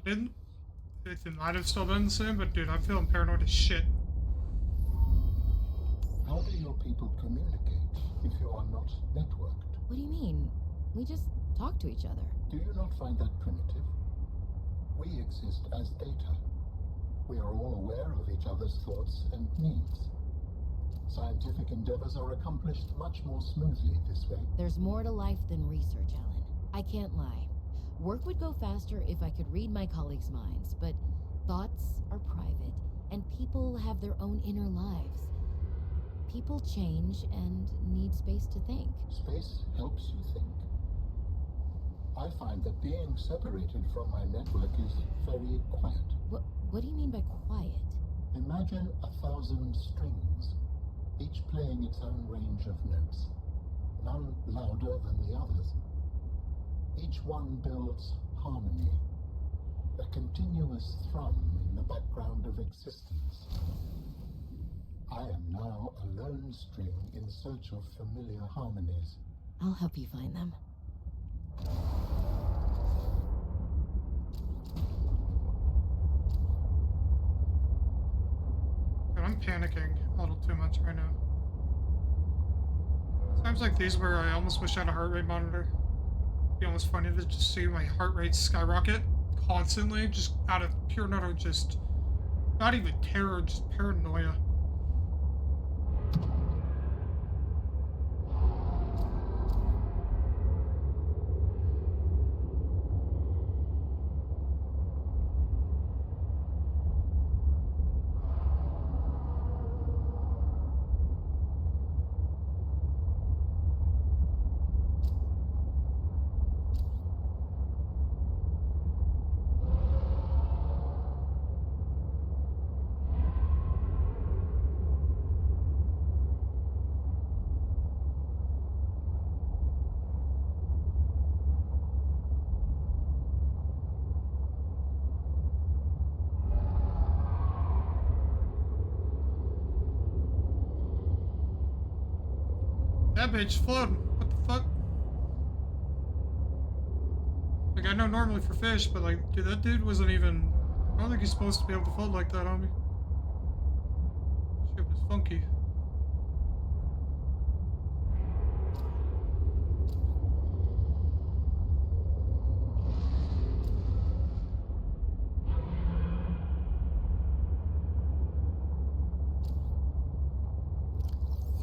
It might have still been the same, but dude, I'm feeling paranoid as shit. How do your people communicate if you are not networked? What do you mean? We just talk to each other. Do you not find that primitive? We exist as data. We are all aware of each other's thoughts and needs. Scientific endeavors are accomplished much more smoothly this way. There's more to life than research, Alan. I can't lie. Work would go faster if I could read my colleagues' minds, but thoughts are private, and people have their own inner lives. People change and need space to think. Space helps you think. I find that being separated from my network is very quiet. What do you mean by quiet? Imagine 1,000 strings, each playing its own range of notes, none louder than the others. Each one builds harmony, a continuous thrum in the background of existence. I am now a lone string in search of familiar harmonies. I'll help you find them. God, I'm panicking a little too much right now. Times like these where I almost wish I had a heart rate monitor. It'd be almost funny to just see my heart rate skyrocket constantly, just out of pure nutter, just not even terror, just paranoia. That bitch floating. What the fuck? Like, I know normally for fish, but like, dude, that dude wasn't even... I don't think he's supposed to be able to float like that on me. Shit was funky.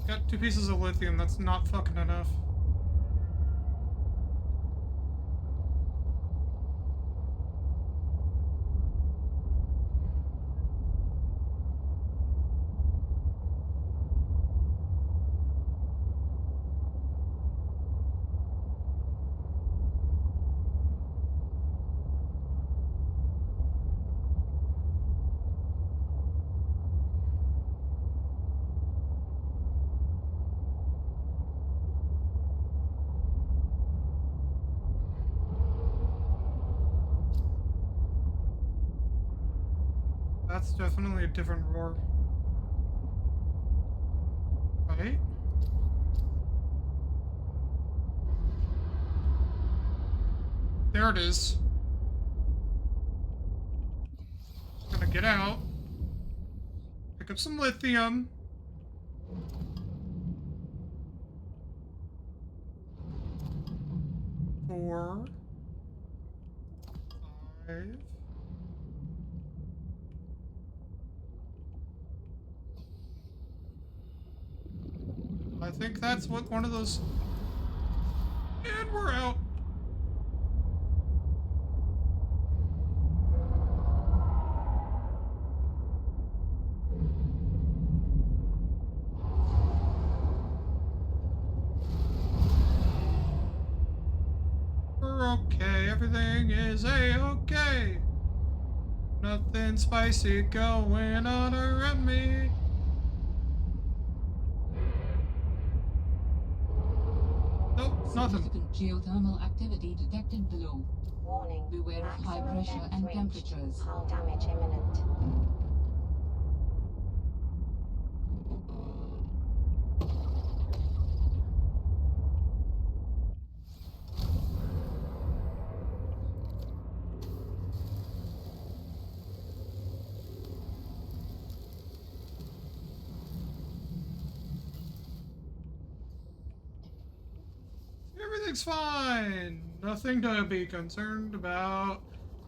Got 2 pieces of lithium, that's not fucking enough. That's definitely a different roar. Right? There it is. Gonna get out. Pick up some lithium. Four. 5. I think that's what one of those... And we're out. We're okay. Everything is A-okay. Nothing spicy going on around me. Nope, nothing. Significant geothermal activity detected below. Warning. Beware of high Maximum pressure depth and reached. temperatures. Hull damage imminent. 'Everything's fine. Nothing to be concerned about.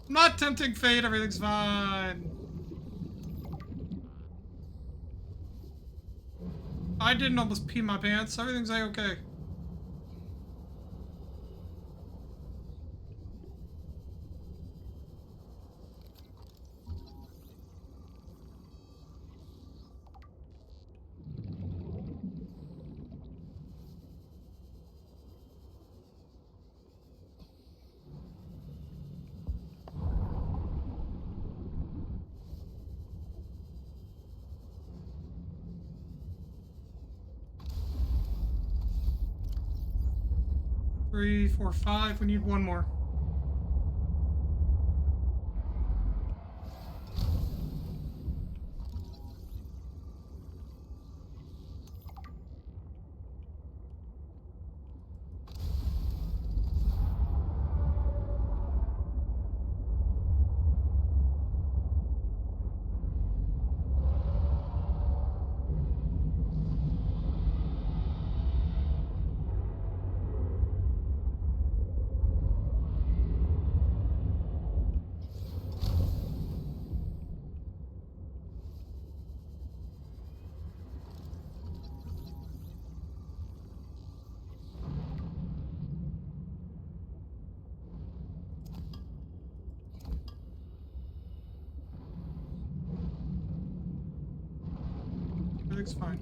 I'm not tempting fate. Everything's fine. I didn't almost pee my pants. Everything's a-okay. Three, four, five. We need one more. Everything's fine.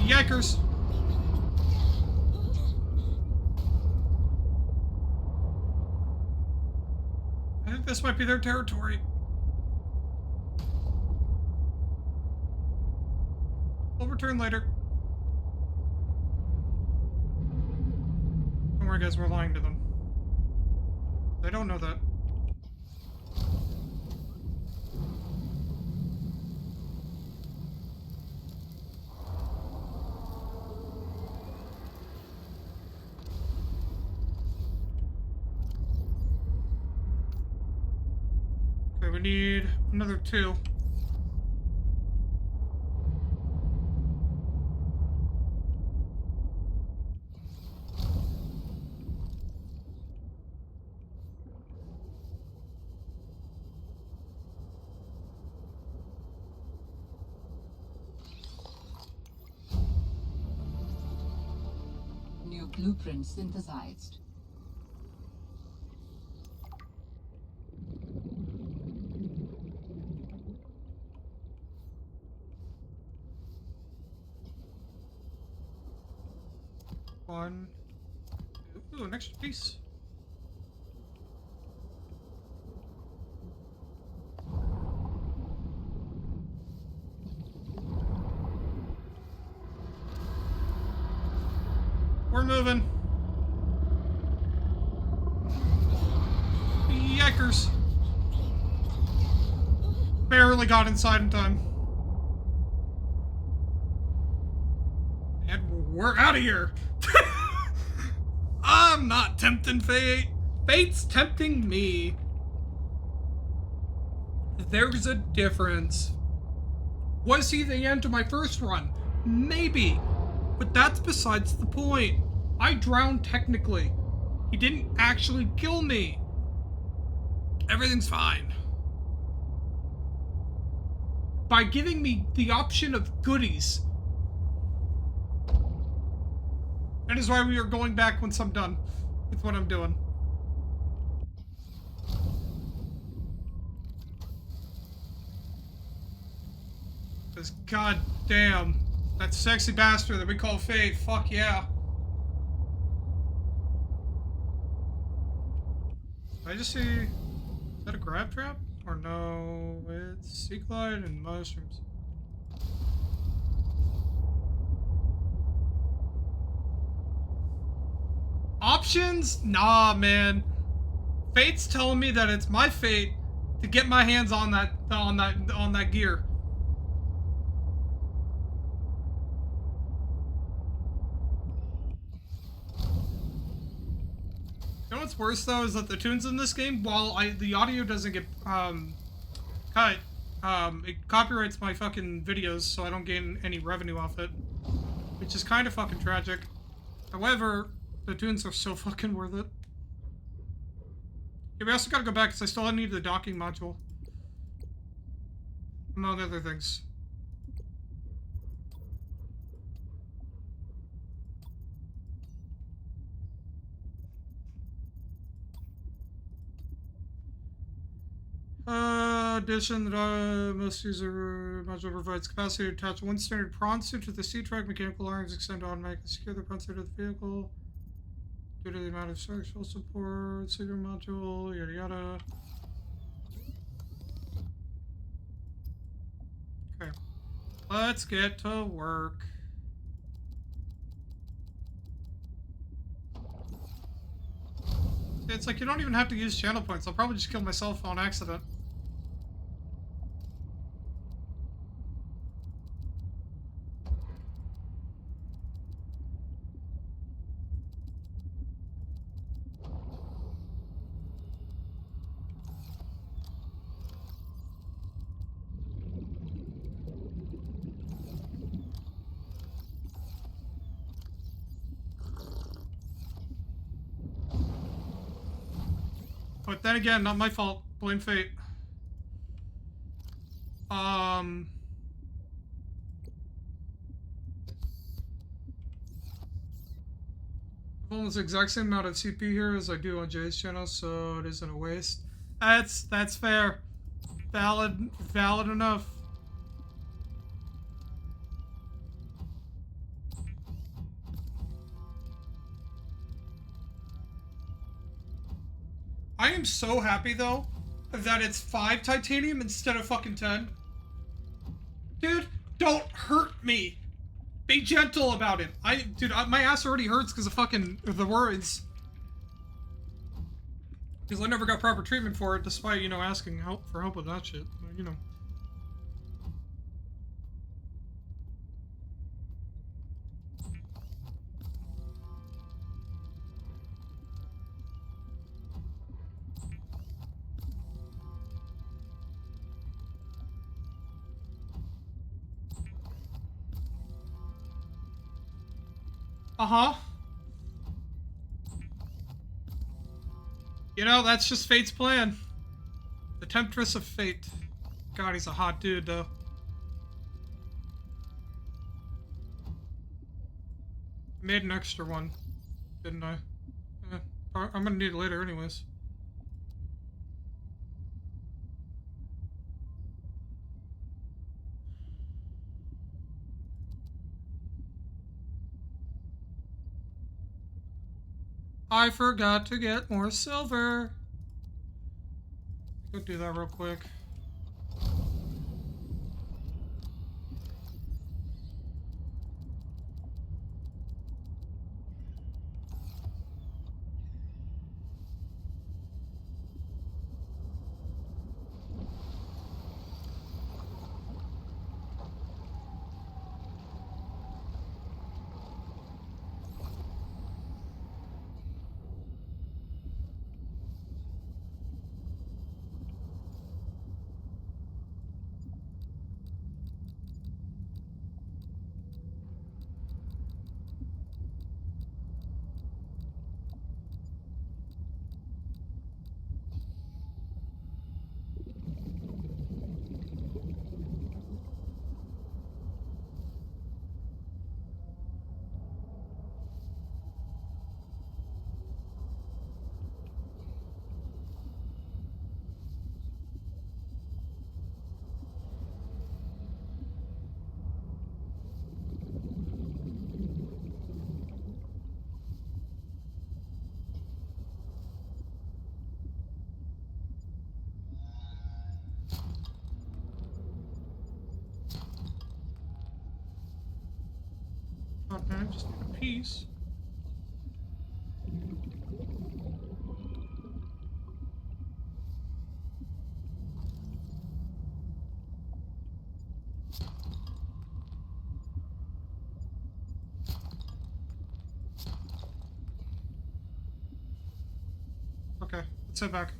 Yikers! I think this might be their territory. We'll return later. Don't worry, guys, we're lying to them. They don't know that. Okay, we need another 2. New blueprint synthesized. One. Ooh, an extra piece. We're moving. Yikers. Barely got inside in time. And we're out of here. I'm not tempting fate. Fate's tempting me. There's a difference. Was he the end to my first run? Maybe. But that's besides the point. I drowned technically. He didn't actually kill me. Everything's fine. By giving me the option of goodies. That is why we are going back once I'm done with what I'm doing. Because goddamn, that sexy bastard that we call Fate, fuck yeah. Did I just see... Is that a grab trap? Or no, it's sea glide and mushrooms. Options? Nah, man. Fate's telling me that it's my fate to get my hands on that gear. You know what's worse though is that the tunes in this game, while the audio doesn't get cut, it copyrights my fucking videos, so I don't gain any revenue off it, which is kind of fucking tragic. However, the tunes are so fucking worth it. Yeah, we also gotta go back because I still need the docking module, among other things. Addition, most user module provides capacity to attach one standard prawn suit to the C-track. Mechanical arms extend automatically secure the prawn suit to the vehicle due to the amount of structural support. Secure module, yada yada. Okay, let's get to work. It's like you don't even have to use channel points. I'll probably just kill myself on accident. But then again, not my fault. Blame fate. I have almost the exact same amount of CP here as I do on Jay's channel, so it isn't a waste. That's fair. Valid enough. I am so happy, though, that it's 5 titanium instead of fucking 10. Dude, don't hurt me. Be gentle about it. Dude, my ass already hurts because of fucking the words. Because I never got proper treatment for it, despite, you know, asking for help with that shit. You know. Uh-huh. You know, that's just Fate's plan. The Temptress of Fate. God, he's a hot dude, though. I made an extra one, didn't I? I'm gonna need it later anyways. I forgot to get more silver. Go do that real quick. piece. Okay, let's head back.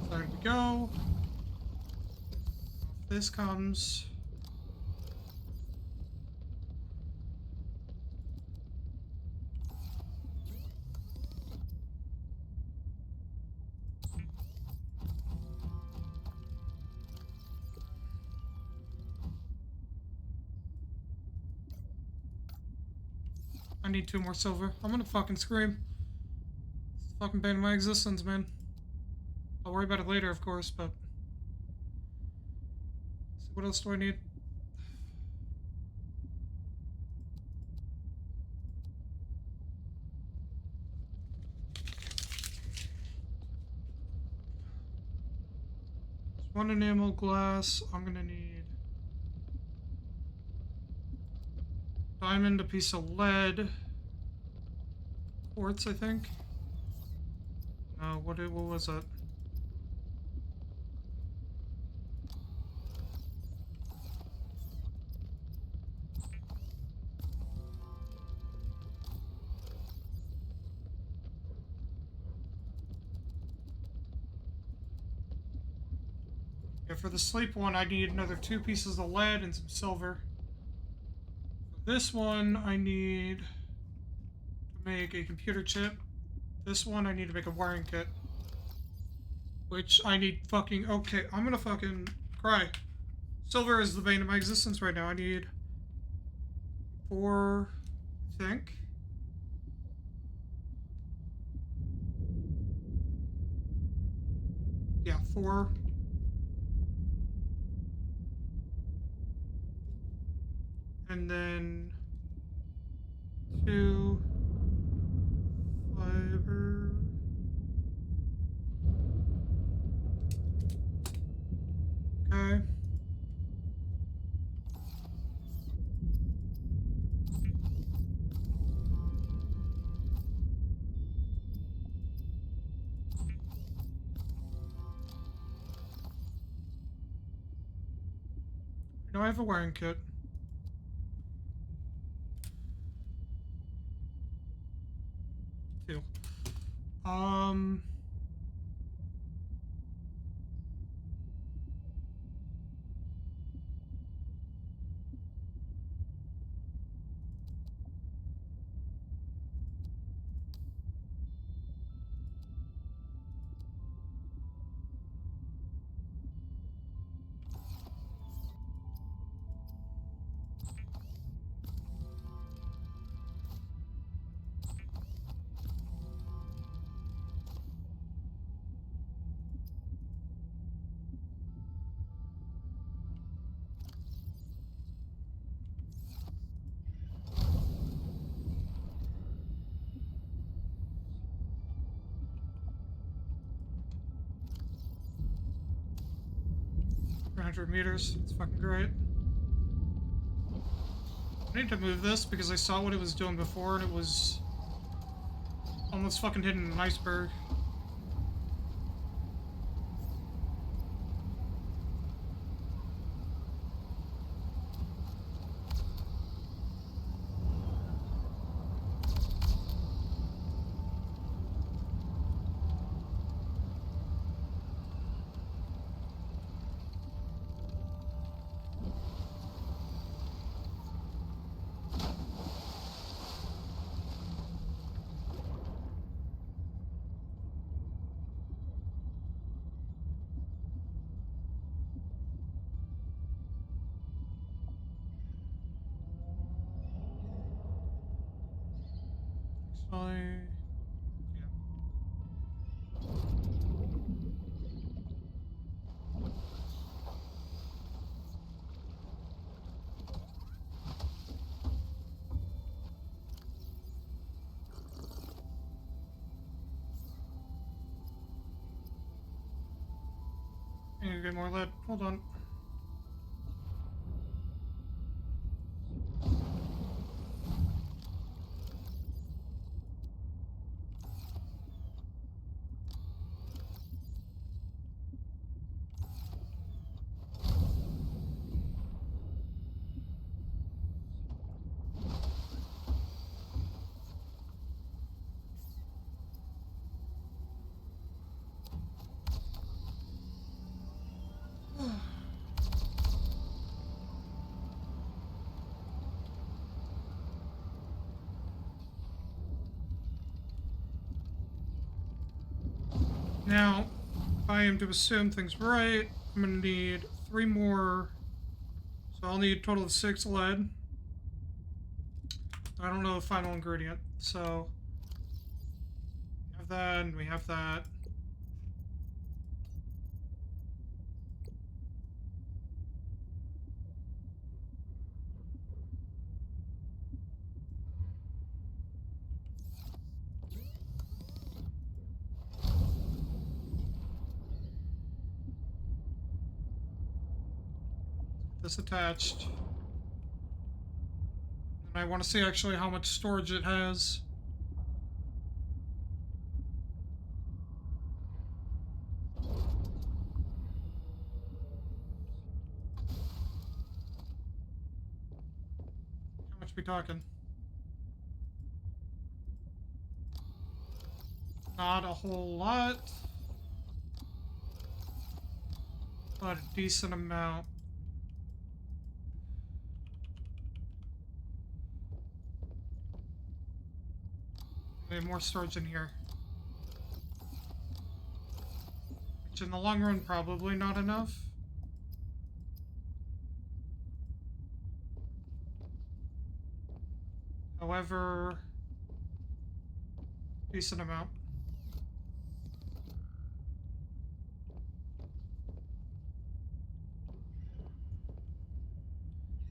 There we go. This comes. I need 2 more silver. I'm gonna fucking scream. It's the fucking bane of my existence, man. I'll worry about it later, of course, but... So what else do I need? There's 1 enamel glass. I'm gonna need... diamond, a piece of lead. Quartz, I think. No, what was that? Yeah, for the sleep one, I need another 2 pieces of lead and some silver. For this one, I need to make a computer chip. This one, I need to make a wiring kit. Which I need fucking... Okay, I'm gonna fucking cry. Silver is the bane of my existence right now. I need 4, I think. Yeah, 4. And then 2 fiber. Okay. Now I have a wiring kit. Um, meters. It's fucking great. I need to move this because I saw what it was doing before and it was almost fucking hitting an iceberg. Probably. Yeah. I need to get more lead. Hold on. Now, if I am to assume things right, I'm gonna need 3 more. So I'll need a total of 6 lead. I don't know the final ingredient, so we have that and we have that. This attached. And I want to see actually how much storage it has. How much we talking? Not a whole lot, but a decent amount. We have more storage in here. Which in the long run, probably not enough. However, decent amount.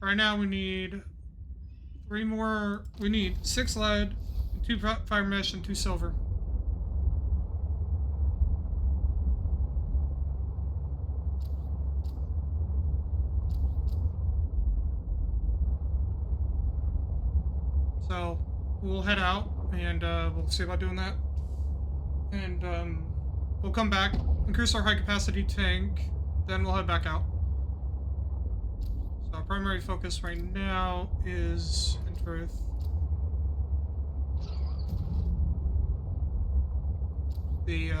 Right now we need 3 more, we need 6 lead, 2 fire mesh, and 2 silver. So we'll head out and we'll see about doing that. And we'll come back, increase our high capacity tank, then we'll head back out. So our primary focus right now is, in truth, the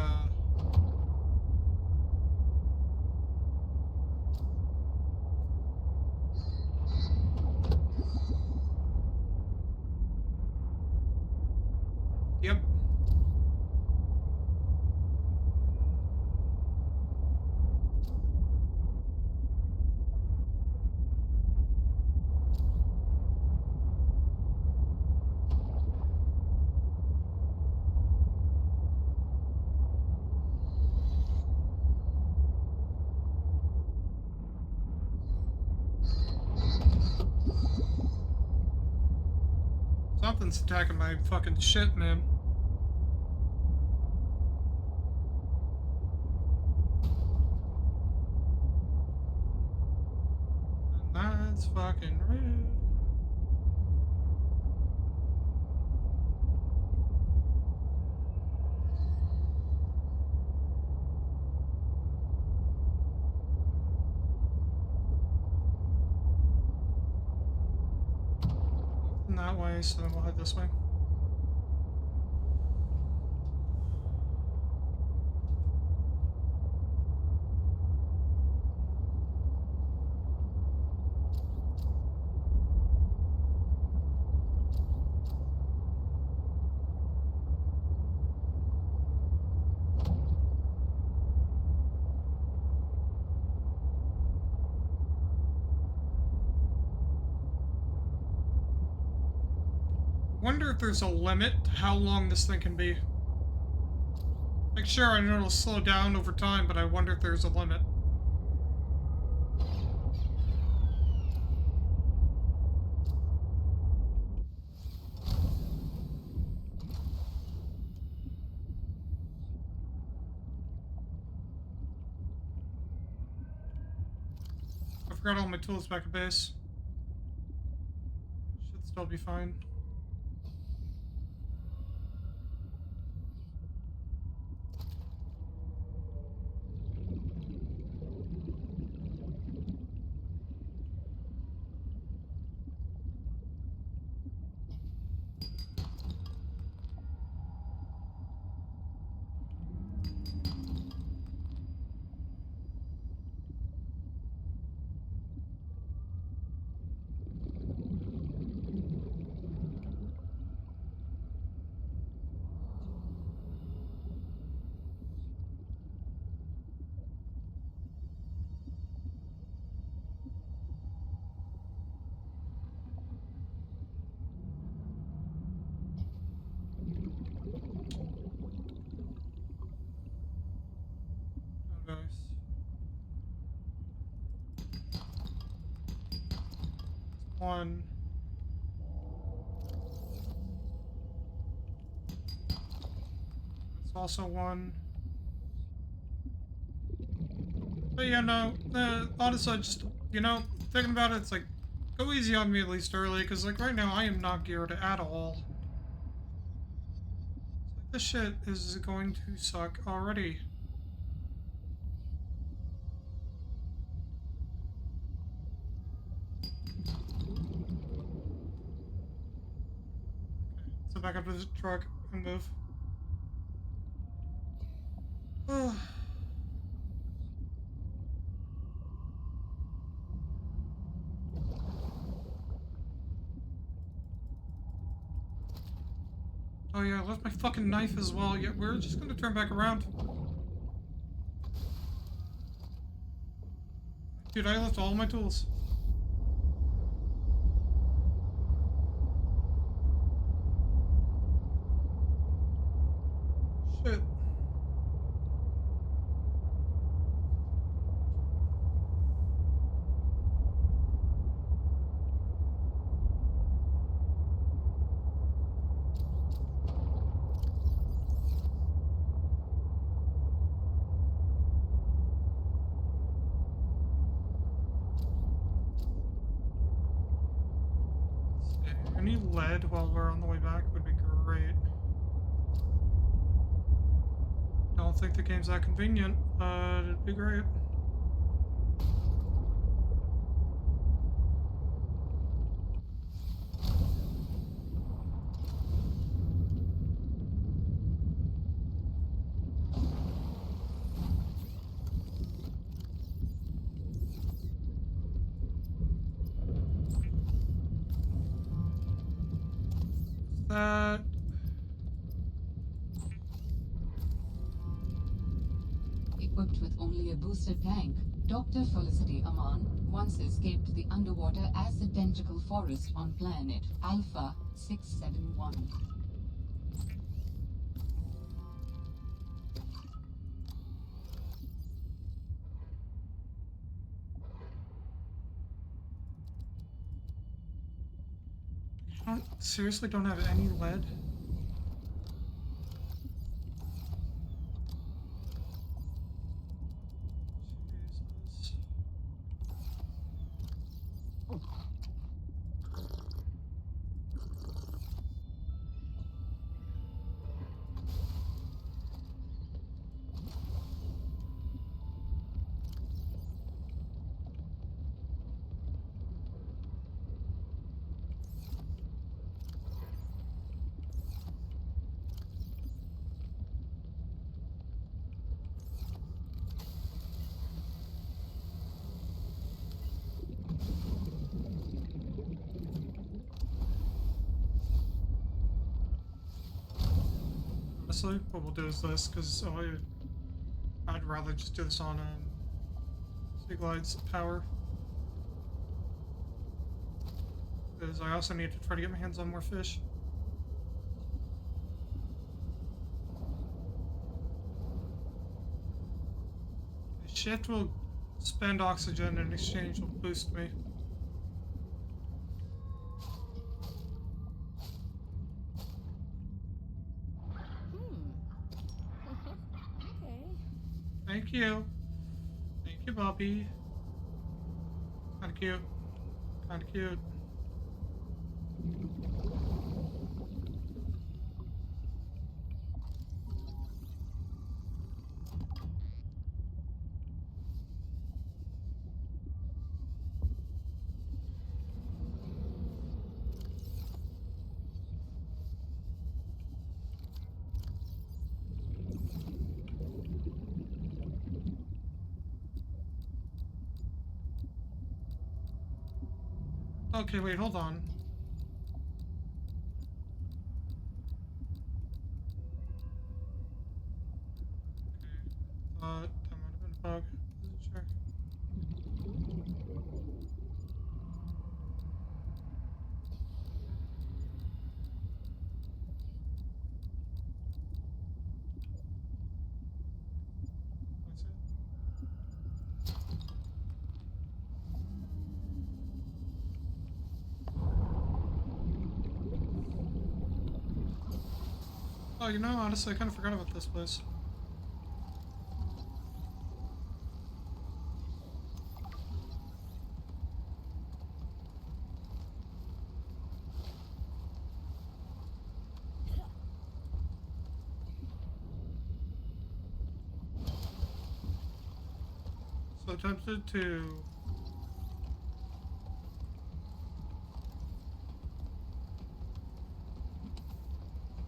yep. Something's attacking my fucking shit, man. And that's fucking rude. That way, so then we'll head this way. wonder if there's a limit to how long this thing can be. Like, sure, I know it'll slow down over time, but I wonder if there's a limit. I forgot all my tools back at base. Should still be fine. One. It's also one. But yeah, no, honestly, just, you know, thinking about it, it's like, go easy on me at least early, because, like, right now I am not geared at all. This shit is going to suck already. So back up to the truck and move. Oh yeah, I left my fucking knife as well. Yeah, we're just gonna turn back around. Dude, I left all my tools. Shit. Any lead while we're on the way back would be great. Don't think the game's that convenient, but it'd be great. That. Equipped with only a booster tank, Dr. Felicity Aman once escaped the underwater acid tentacle forest on planet Alpha 671. Seriously don't have any lead? Jesus. Honestly, what we'll do is this, because I'd rather just do this on Seaglide's power. Because I also need to try to get my hands on more fish. Shift will spend oxygen, and exchange will boost me. Okay. Thank you. Thank you, Bobby. Kinda cute. Kinda cute. Okay, wait, hold on. Okay, that might have been a bug. Wasn't sure. That's it. Oh, you know, honestly, I kind of forgot about this place. So tempted to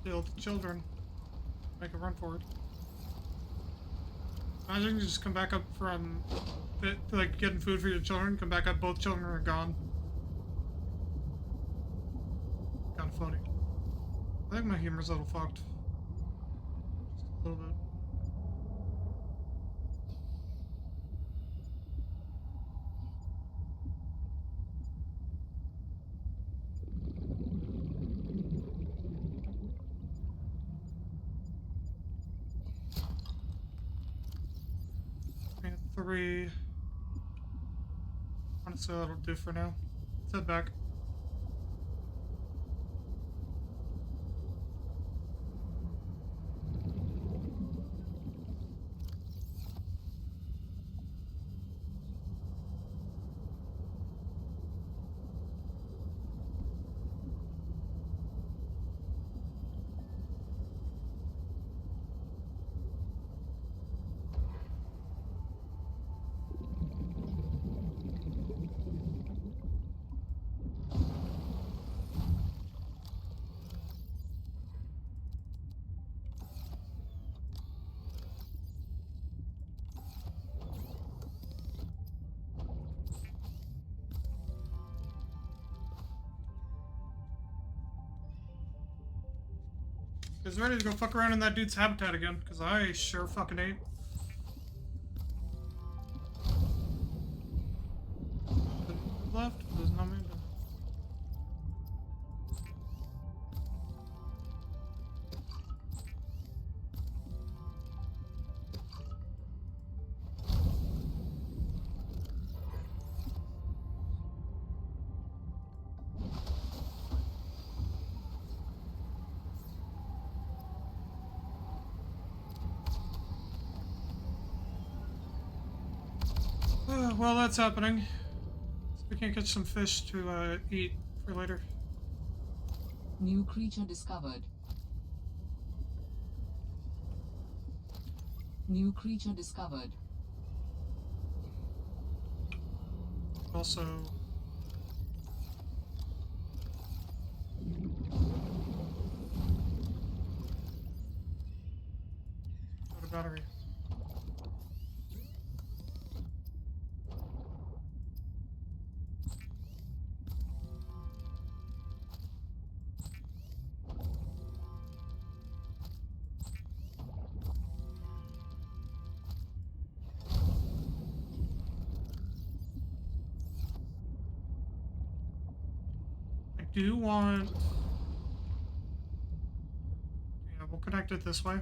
deal with the children. Make a run for it. Imagine you just come back up from like getting food for your children, come back up, both children are gone. Kinda funny. I think my humor's a little fucked. Just a little bit. And 3. Honestly, that'll do for now. Let's head back. Is ready to go fuck around in that dude's habitat again, because I sure fucking ain't. Left? There's no man. Well, that's happening. So we can catch some fish to eat for later. New creature discovered. New creature discovered. Also, got a battery. I do want... Yeah, we'll connect it this way.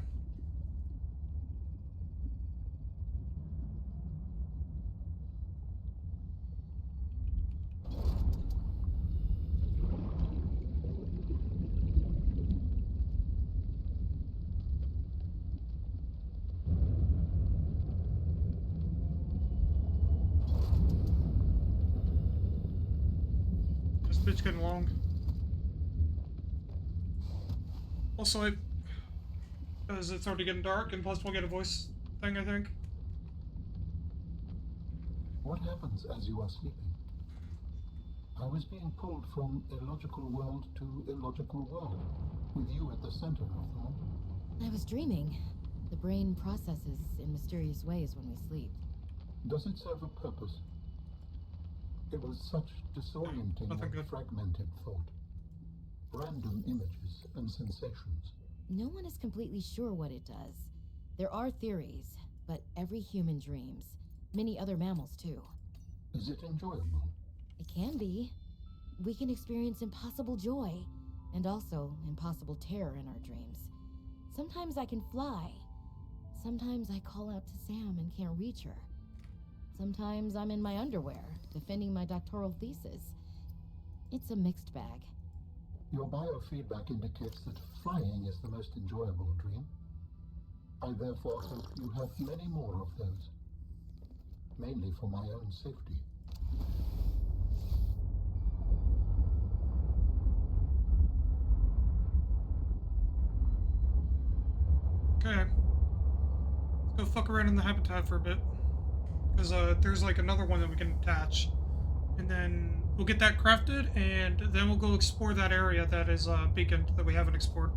bitch getting long. Also, as it's already getting dark, and plus we'll get a voice thing, I think. What happens as you are sleeping? I was being pulled from illogical world to illogical world, with you at the center of them all. I was dreaming. The brain processes in mysterious ways when we sleep. Does it serve a purpose? It was such disorienting Nothing and good. fragmented thought. Random images and sensations. No one is completely sure what it does. There are theories, but every human dreams. Many other mammals, too. Is it enjoyable? It can be. We can experience impossible joy, and also impossible terror in our dreams. Sometimes I can fly. Sometimes I call out to Sam and can't reach her. Sometimes I'm in my underwear, defending my doctoral thesis. It's a mixed bag. Your biofeedback indicates that flying is the most enjoyable dream. I therefore hope you have many more of those. Mainly for my own safety. Okay. Let's go fuck around in the habitat for a bit. Because there's like another one that we can attach. And then we'll get that crafted, and then we'll go explore that area that is beaconed that we haven't explored.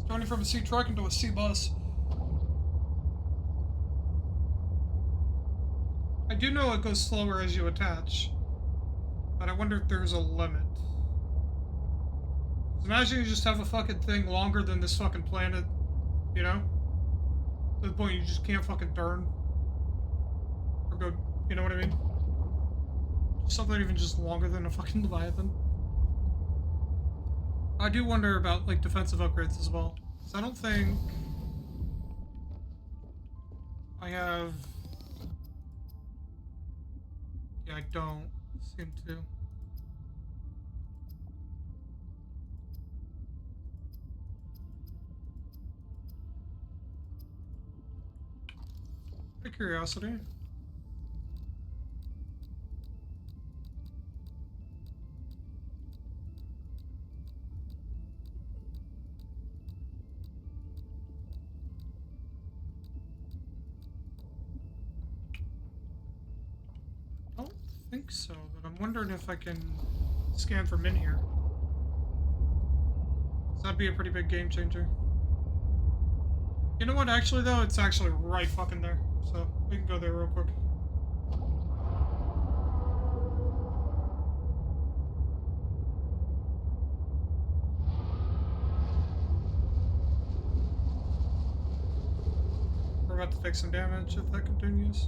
Starting from a C truck into a C bus. I do know it goes slower as you attach, but I wonder if there's a limit. Imagine you just have a fucking thing longer than this fucking planet, you know? To the point you just can't fucking turn. Or go, you know what I mean? Something even just longer than a fucking Leviathan. I do wonder about, like, defensive upgrades as well. So I don't think I have... Yeah, I don't seem to. Out of curiosity. I don't think so, but I'm wondering if I can scan from in here. So that'd be a pretty big game changer. You know what, actually though, it's actually right fucking there. So we can go there real quick. We're about to take some damage if that continues.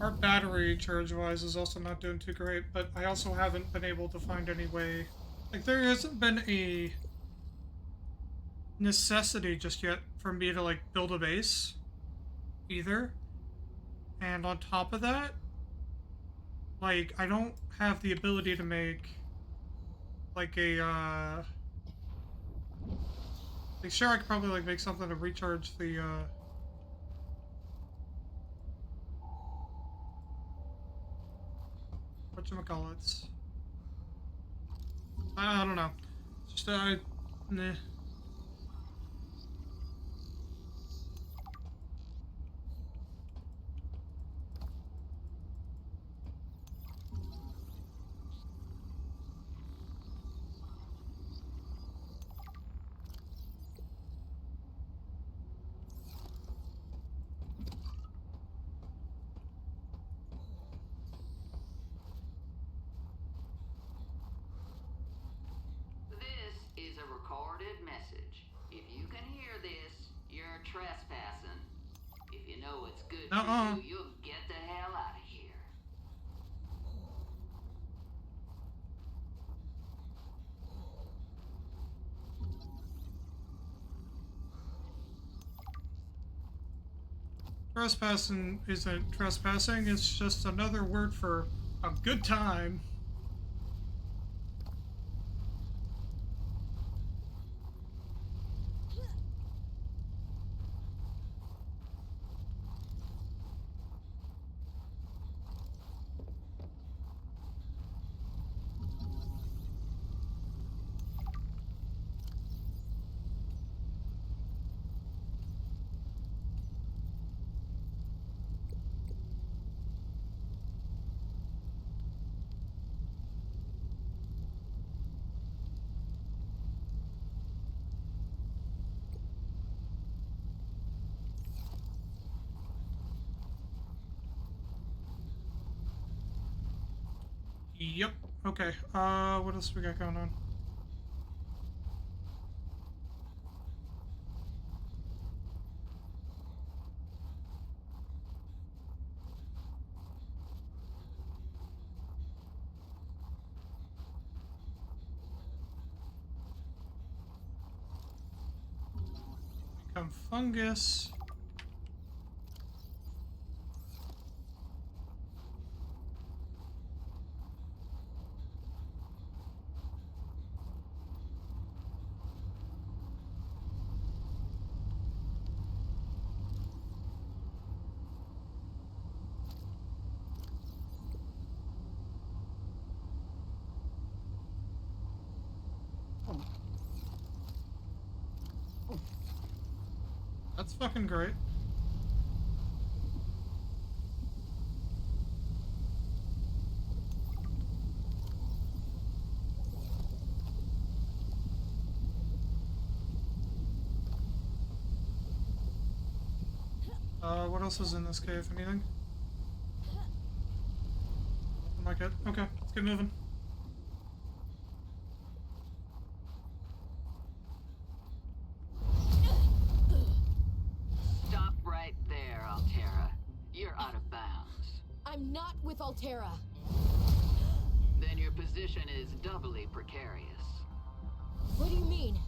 Our battery charge-wise is also not doing too great, but I also haven't been able to find any way. Like, there hasn't been a necessity just yet for me to, like, build a base, either. And on top of that, like, I don't have the ability to make, like, a, like, sure, I could probably, like, make something to recharge the, whatchamacallits. I don't know. Just, nah. Is a recorded message. If you can hear this, you're trespassing. If you know it's good for you, you'll get the hell out of here. Trespassing isn't trespassing, it's just another word for a good time. Yep. Okay. What else we got going on? Become fungus. That's fucking great. What else is in this cave? Anything? Nothing like it. Okay, let's get moving. Stop right there, Altera. You're out of bounds. I'm not with Altera. Then your position is doubly precarious. What do you mean?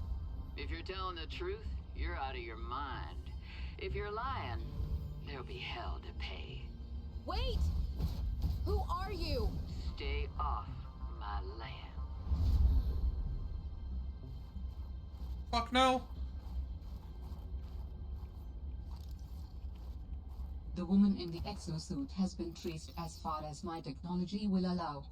If you're telling the truth, you're out of your mind. If you're lying, there'll be hell to pay. Wait! Who are you? Stay off my land. Fuck no. The woman in the exosuit has been traced as far as my technology will allow.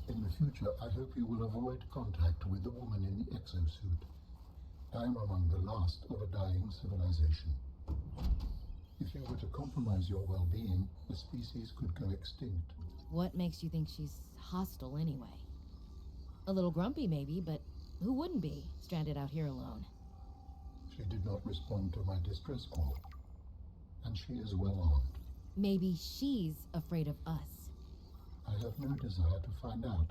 In the future, I hope you will avoid contact with the woman in the exosuit. I am among the last of a dying civilization. If you were to compromise your well-being, the species could go extinct. What makes you think she's hostile anyway? A little grumpy maybe, but who wouldn't be, stranded out here alone? She did not respond to my distress call, and she is well armed. Maybe she's afraid of us. I have no desire to find out.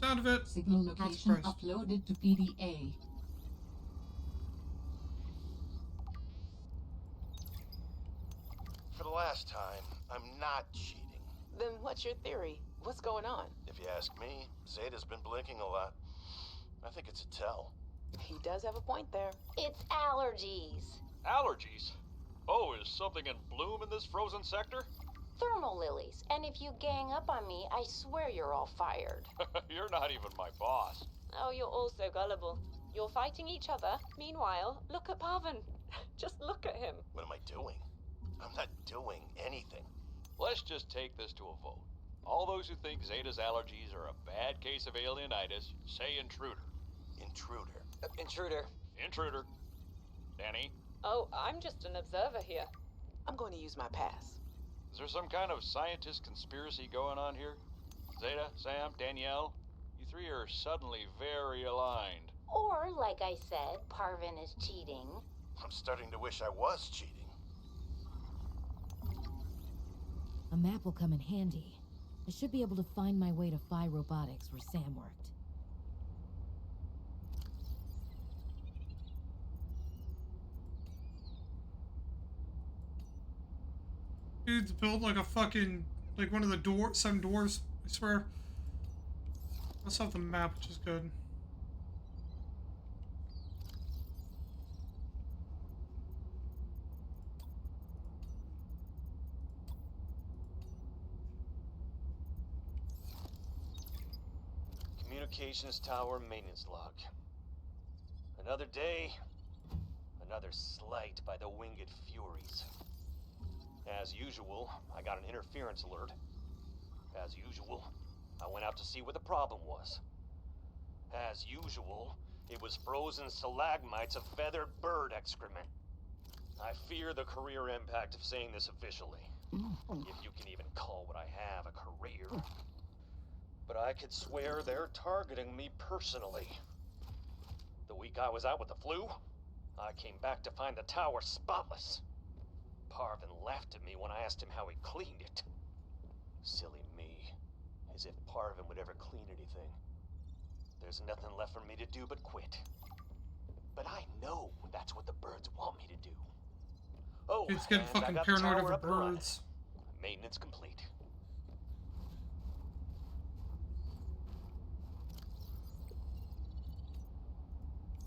Sound of it. Signal location uploaded to PDA. For the last time, I'm not cheating. Then what's your theory? What's going on? If you ask me, Zeta's been blinking a lot. I think it's a tell. He does have a point there. It's allergies. Allergies? Oh, is something in bloom in this frozen sector? Thermal lilies. And if you gang up on me, I swear you're all fired. You're not even my boss. Oh, you're all so gullible. You're fighting each other. Meanwhile, look at Parvin. Just look at him. What am I doing? I'm not doing anything. Let's just take this to a vote. All those who think Zeta's allergies are a bad case of alienitis, say intruder. Intruder. Intruder. Intruder. Danny? Oh, I'm just an observer here. I'm going to use my pass. Is there some kind of scientist conspiracy going on here? Zeta, Sam, Danielle? You three are suddenly very aligned. Or, like I said, Parvin is cheating. I'm starting to wish I was cheating. A map will come in handy. I should be able to find my way to Phi Robotics where Sam worked. Dude's built like a fucking, like one of the seven dwarves, I swear. Let's have the map, which is good. Communications tower maintenance log. Another day, another slight by the winged furies. As usual, I got an interference alert. As usual, I went out to see what the problem was. As usual, it was frozen stalagmites of feathered bird excrement. I fear the career impact of saying this officially, if you can even call what I have a career. But I could swear they're targeting me personally. The week I was out with the flu, I came back to find the tower spotless. Parvin laughed at me when I asked him how he cleaned it. Silly me. As if Parvin would ever clean anything. There's nothing left for me to do but quit. But I know that's what the birds want me to do. Oh, It's getting and I fucking got the paranoid tower over up and running. birds. Maintenance complete.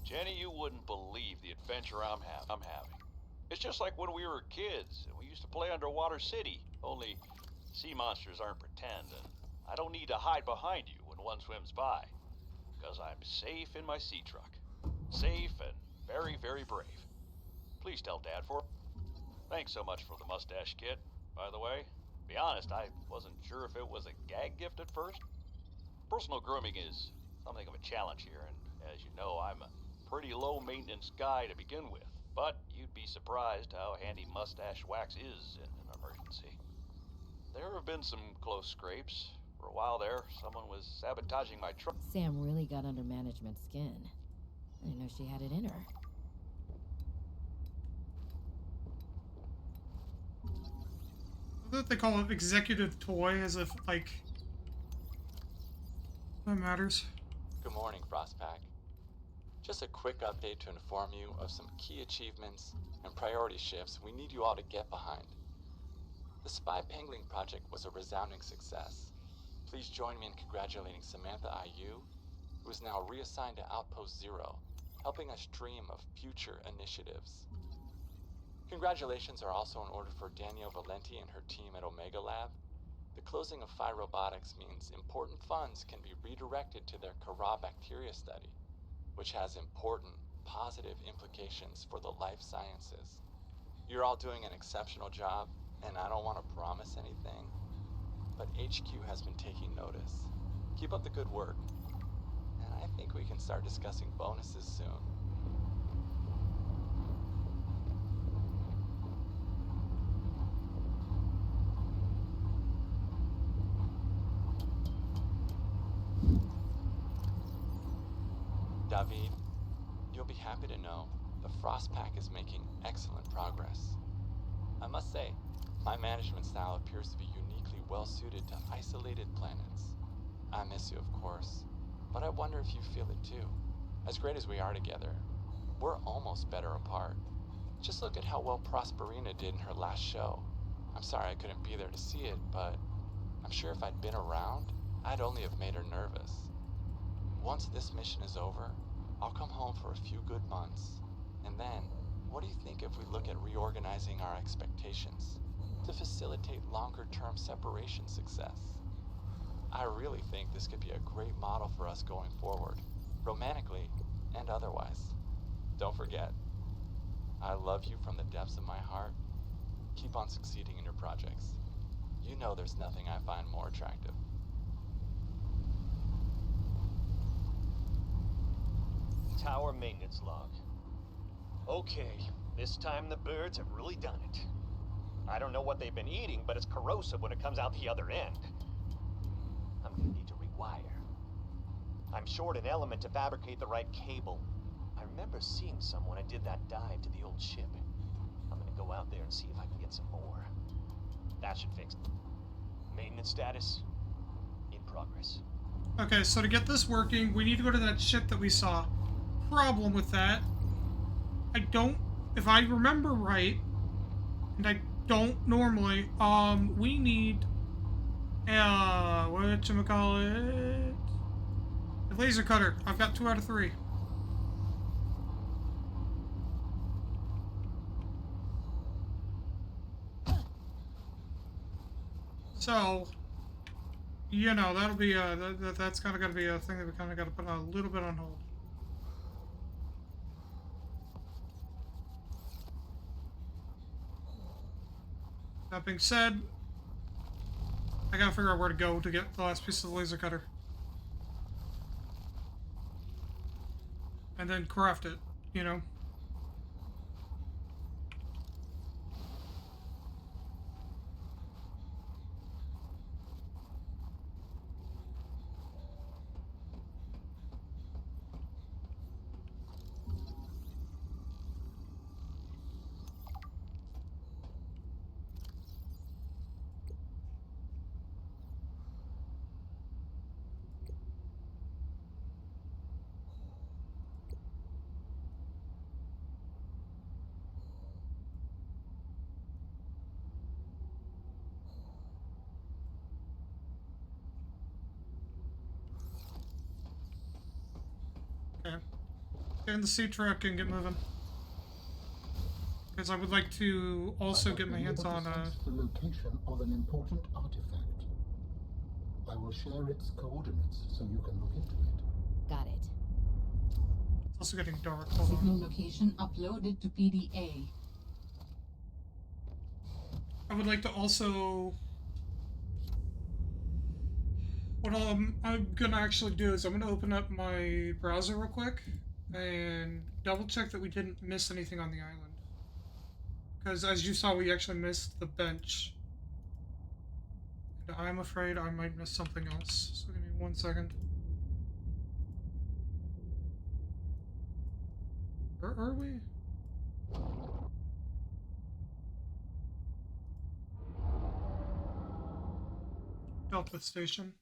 Jenny, you wouldn't believe the adventure I'm having. It's just like when we were kids and we used to play Underwater City, only sea monsters aren't pretend, and I don't need to hide behind you when one swims by, because I'm safe in my sea truck. Safe and very, very brave. Please tell Dad for. Thanks so much for the mustache kit, by the way. To be honest, I wasn't sure if it was a gag gift at first. Personal grooming is something of a challenge here, and as you know, I'm a pretty low maintenance guy to begin with, but you'd be surprised how handy mustache wax is in an emergency. There have been some close scrapes. For a while there, someone was sabotaging my truck. Sam really got under management's skin. I didn't know she had it in her. I thought they call it executive toy, as if, like, that matters. Good morning, Frostpack. Just a quick update to inform you of some key achievements and priority shifts we need you all to get behind. The Spy Pangling project was a resounding success. Please join me in congratulating Samantha IU, who is now reassigned to Outpost Zero, helping us dream of future initiatives. Congratulations are also in order for Danielle Valenti and her team at Omega Lab. The closing of Phi Robotics means important funds can be redirected to their Kara bacteria study, which has important, positive implications for the life sciences. You're all doing an exceptional job, and I don't want to promise anything, but HQ has been taking notice. Keep up the good work, and I think we can start discussing bonuses soon. David, you'll be happy to know the Frostpack is making excellent progress. I must say, my management style appears to be uniquely well-suited to isolated planets. I miss you, of course, but I wonder if you feel it too. As great as we are together, we're almost better apart. Just look at how well Prosperina did in her last show. I'm sorry I couldn't be there to see it, but I'm sure if I'd been around, I'd only have made her nervous. Once this mission is over, I'll come home for a few good months. And then, what do you think if we look at reorganizing our expectations to facilitate longer-term separation success? I really think this could be a great model for us going forward, romantically and otherwise. Don't forget, I love you from the depths of my heart. Keep on succeeding in your projects. You know there's nothing I find more attractive. Tower maintenance log. Okay, this time the birds have really done it. I don't know what they've been eating, but it's corrosive when it comes out the other end. I'm gonna need to rewire. I'm short an element to fabricate the right cable. I remember seeing some when I did that dive to the old ship. I'm gonna go out there and see if I can get some more. That should fix it. Maintenance status in progress. Okay, so to get this working, we need to go to that ship that we saw. Problem with that, I don't, if I remember right, and I don't normally, we need, whatchamacallit, a laser cutter. I've got 2 out of 3. So, you know, that'll be that's kind of got to be a thing that we kind of got to put a little bit on hold. That being said, I gotta figure out where to go to get the last piece of the laser cutter. And then craft it, you know? Okay. Get in the sea truck and get moving. Because I would like to also get my hands on the location of an important artifact. I will share its coordinates so you can look into it. Got it. It's also getting dark. Hold Signal on. location uploaded to PDA. I would like to also... What I'm gonna actually do is I'm gonna open up my browser real quick and double check that we didn't miss anything on the island. Because as you saw, we actually missed the bench. And I'm afraid I might miss something else. So give me 1 second. Where are we? Delta Station.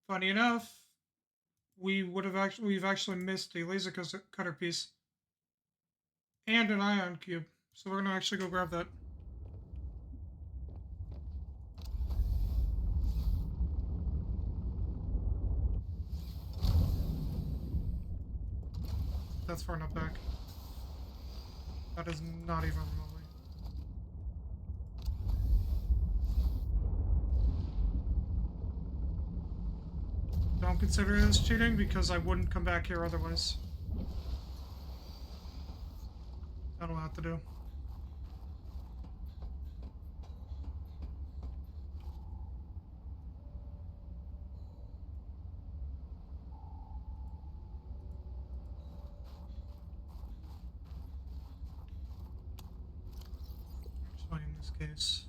Funny enough, we've actually missed a laser cutter piece and an ion cube, so we're gonna actually go grab that. That's far enough back. That is not even remotely. Don't consider this cheating because I wouldn't come back here otherwise. That'll have to do. Actually, in this case.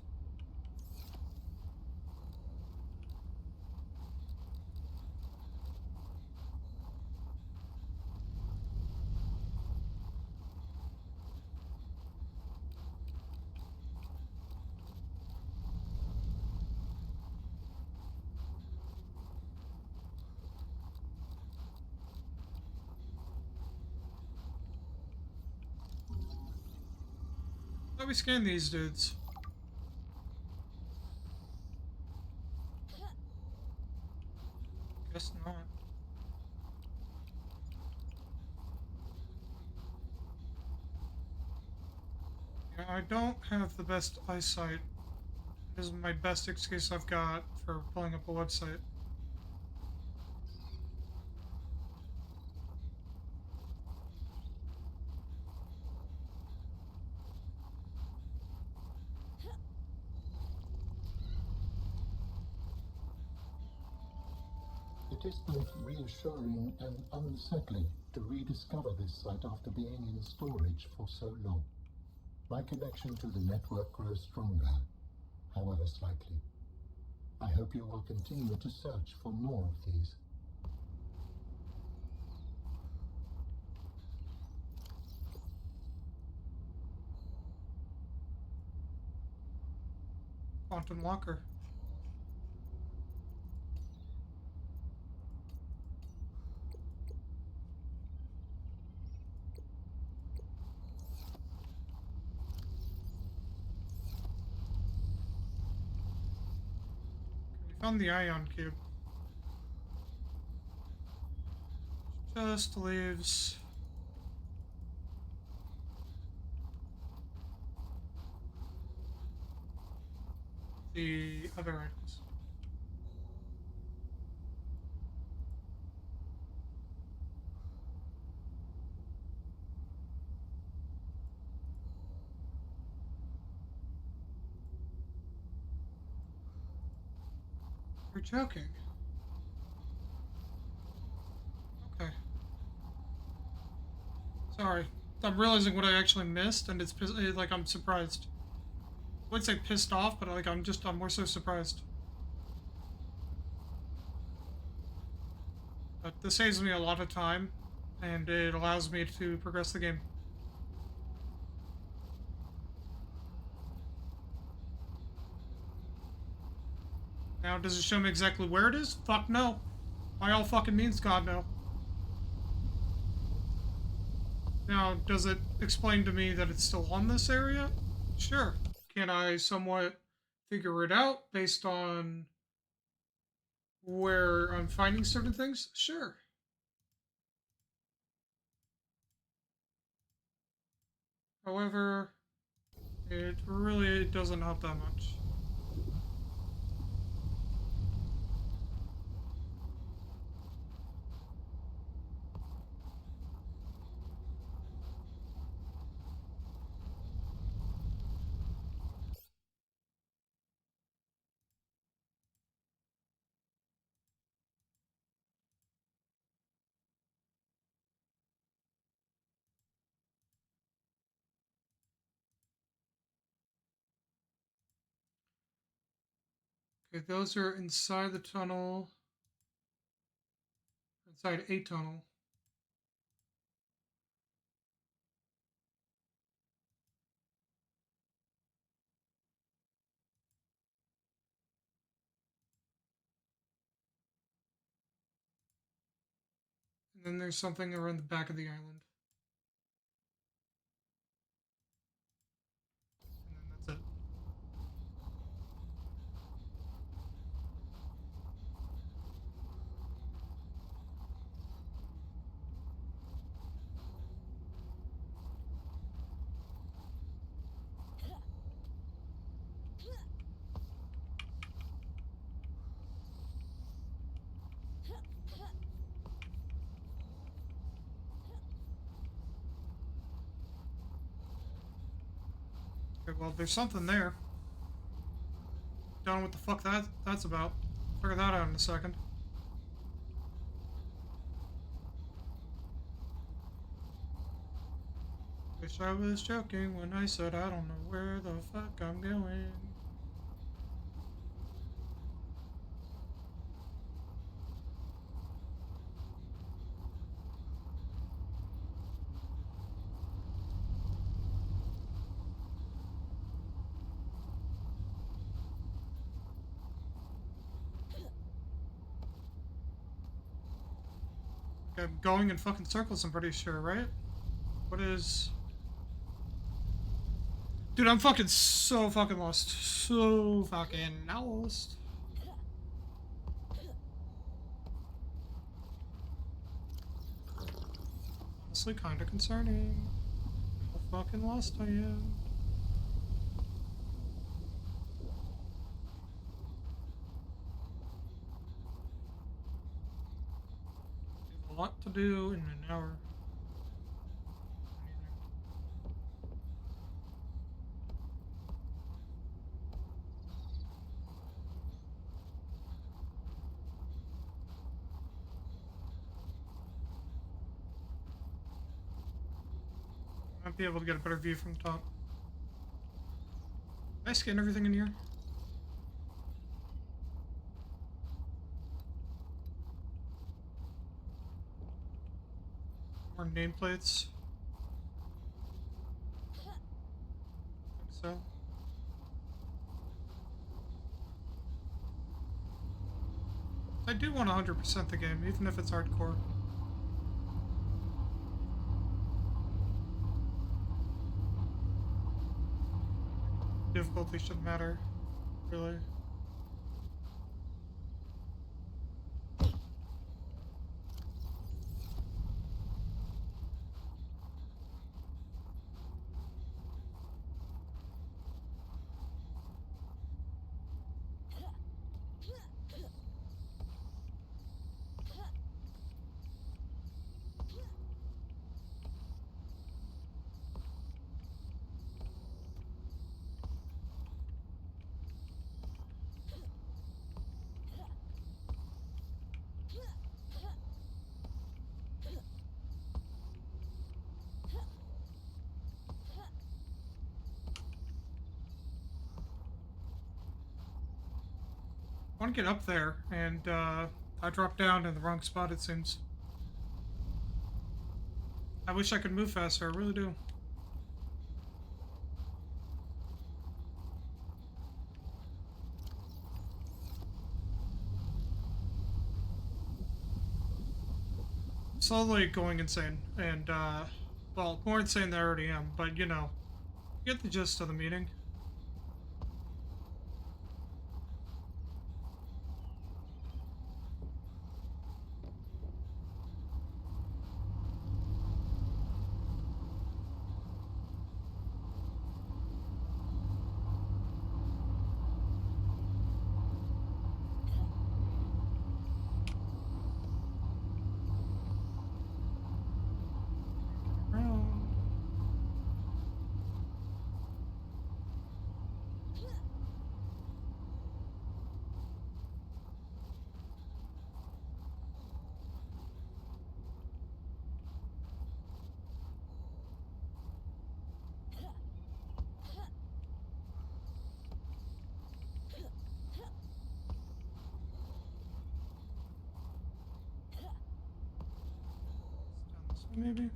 Let me scan these dudes. Guess not. Yeah, I don't have the best eyesight. This is my best excuse I've got for pulling up a website. It is both reassuring and unsettling to rediscover this site after being in storage for so long. My connection to the network grows stronger, however slightly. I hope you will continue to search for more of these. quantum locker. We found the ion cube. Just leaves the other items. You're joking. Okay. Sorry. I'm realizing what I actually missed, and it's like I'm surprised. I wouldn't say pissed off, but like I'm more so surprised. But this saves me a lot of time, and it allows me to progress the game. Now, does it show me exactly where it is? Fuck no. By all fucking means, God, no. Now, does it explain to me that it's still on this area? Sure. Can I somewhat figure it out based on where I'm finding certain things? Sure. However, it really doesn't help that much. Okay, those are inside the tunnel. Inside a tunnel. And then there's something around the back of the island. And then that's it. Okay, well, there's something there. Don't know what the fuck that's about. Figure that out in a second. Wish I was joking when I said I don't know where the fuck I'm going. I'm going in fucking circles, I'm pretty sure, right? What is... Dude, I'm fucking so fucking lost. So fucking lost. Honestly, kinda concerning how fucking lost I am. A lot to do in an hour. Might be able to get a better view from the top. Did I scan everything in here? More nameplates. I think so. I do want 100% the game, even if it's hardcore. Difficulty shouldn't matter, really. I want to get up there, and I dropped down in the wrong spot, it seems. I wish I could move faster, I really do. Slowly going insane, and, well, more insane than I already am, but, you know, get the gist of the meeting. Maybe? It is.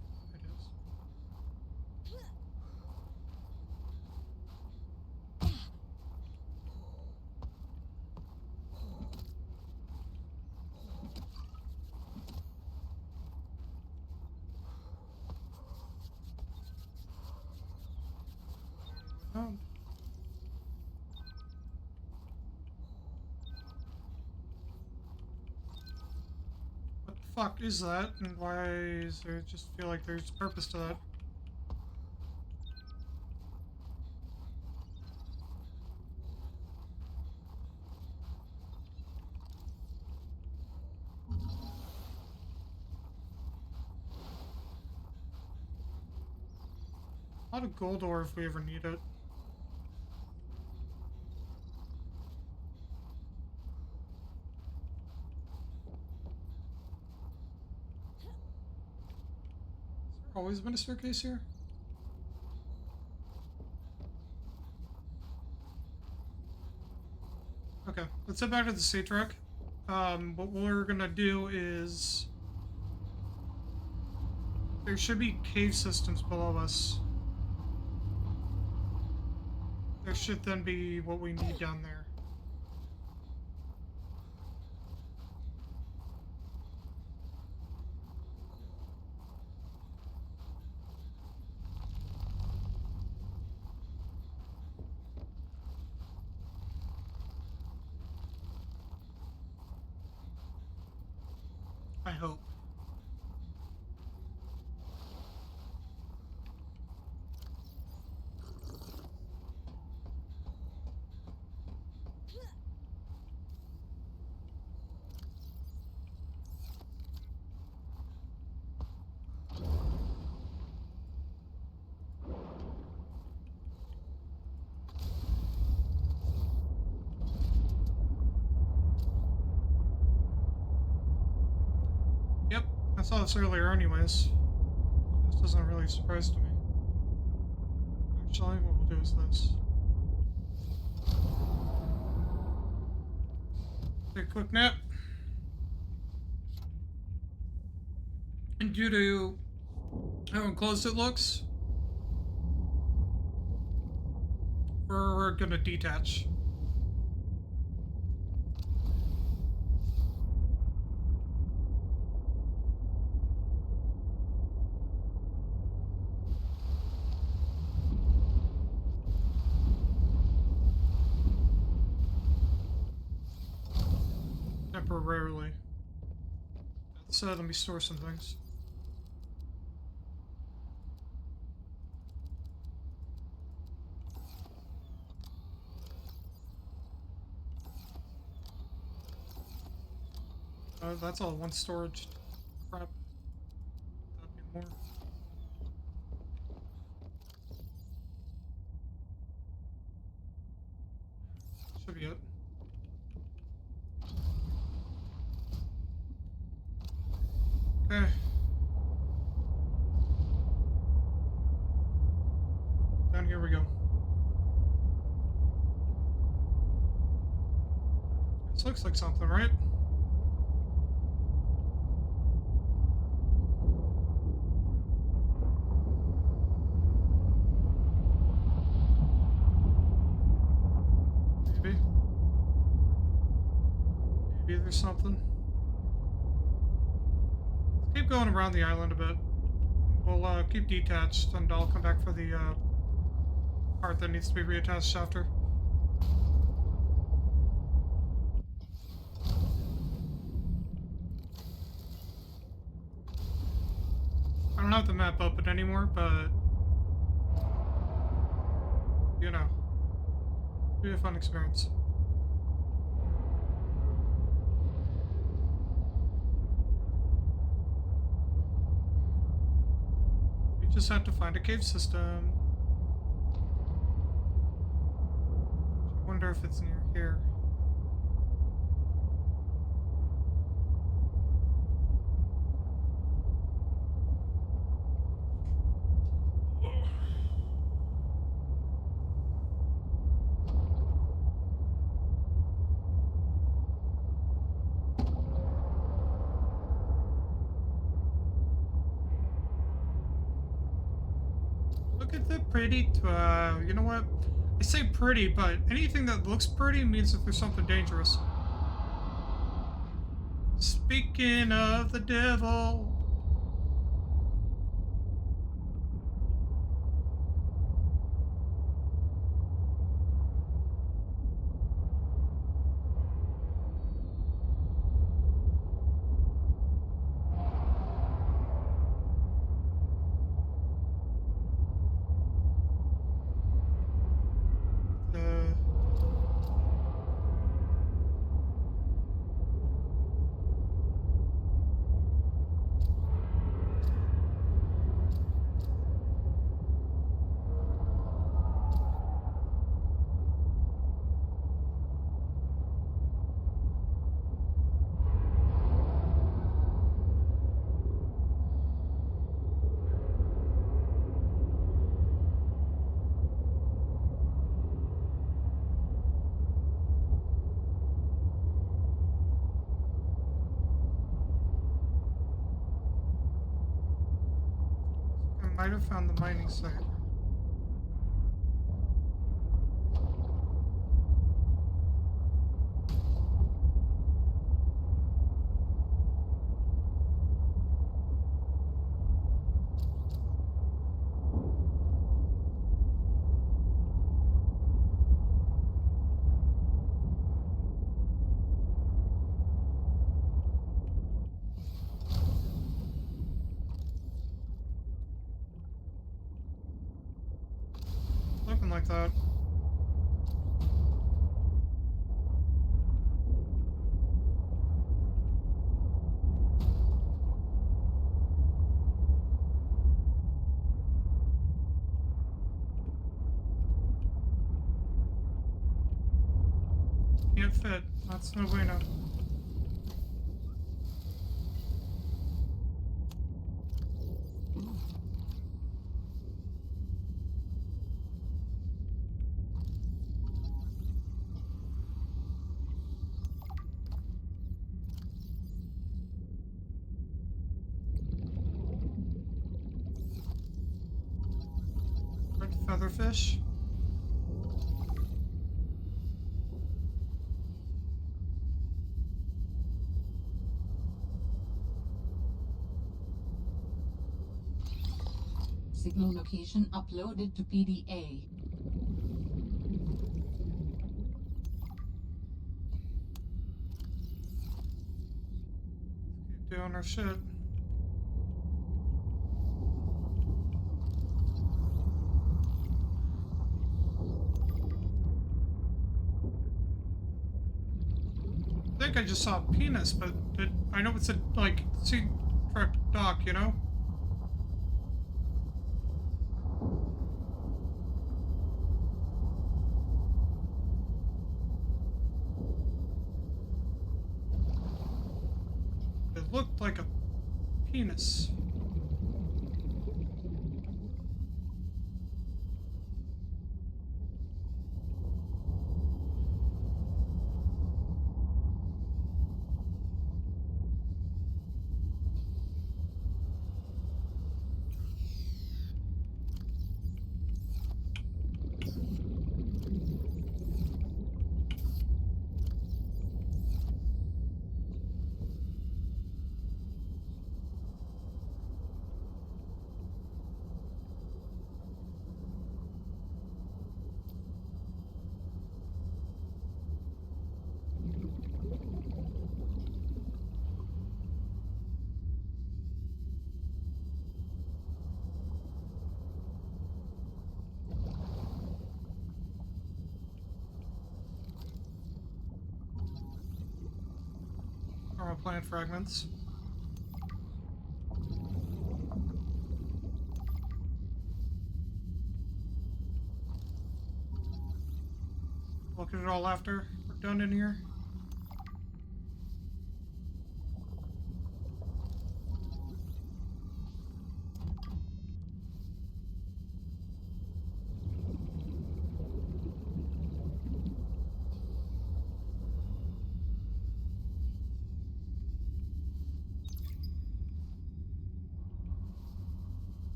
Oh. What the fuck is that, and why is there just feel like there's purpose to that? A lot of gold ore if we ever need it. Always been a staircase here? Okay, let's head back to the sea truck. What we're gonna do is... there should be cave systems below us. There should then be what we need down there. I hope. Yep, I saw this earlier anyways. This doesn't really surprise to me. Actually, what we'll do is this. Take a quick nap. And due to how enclosed it looks, we're gonna detach. rarely. So let me store some things. That's all one storage. Crap. That'd be more. Should be it. Okay. Down here we go. This looks like something, right? Maybe. Maybe there's something. Keep going around the island a bit. We'll keep detached, and I'll come back for the part that needs to be reattached after. I don't have the map open anymore, but you know, it'll be a fun experience. Just have to find a cave system. I wonder if it's near here. Look at the pretty, you know what? I say pretty, but anything that looks pretty means that there's something dangerous. Speaking of the devil. I might have found the mining site. Looking like that. Can't fit. That's no bueno. Red featherfish. Signal location uploaded to PDA. no shit. I think I just saw a penis, but I know it's a, like, sea truck dock, you know? It looked like a penis. Power plant fragments. Look at it all after we're done in here.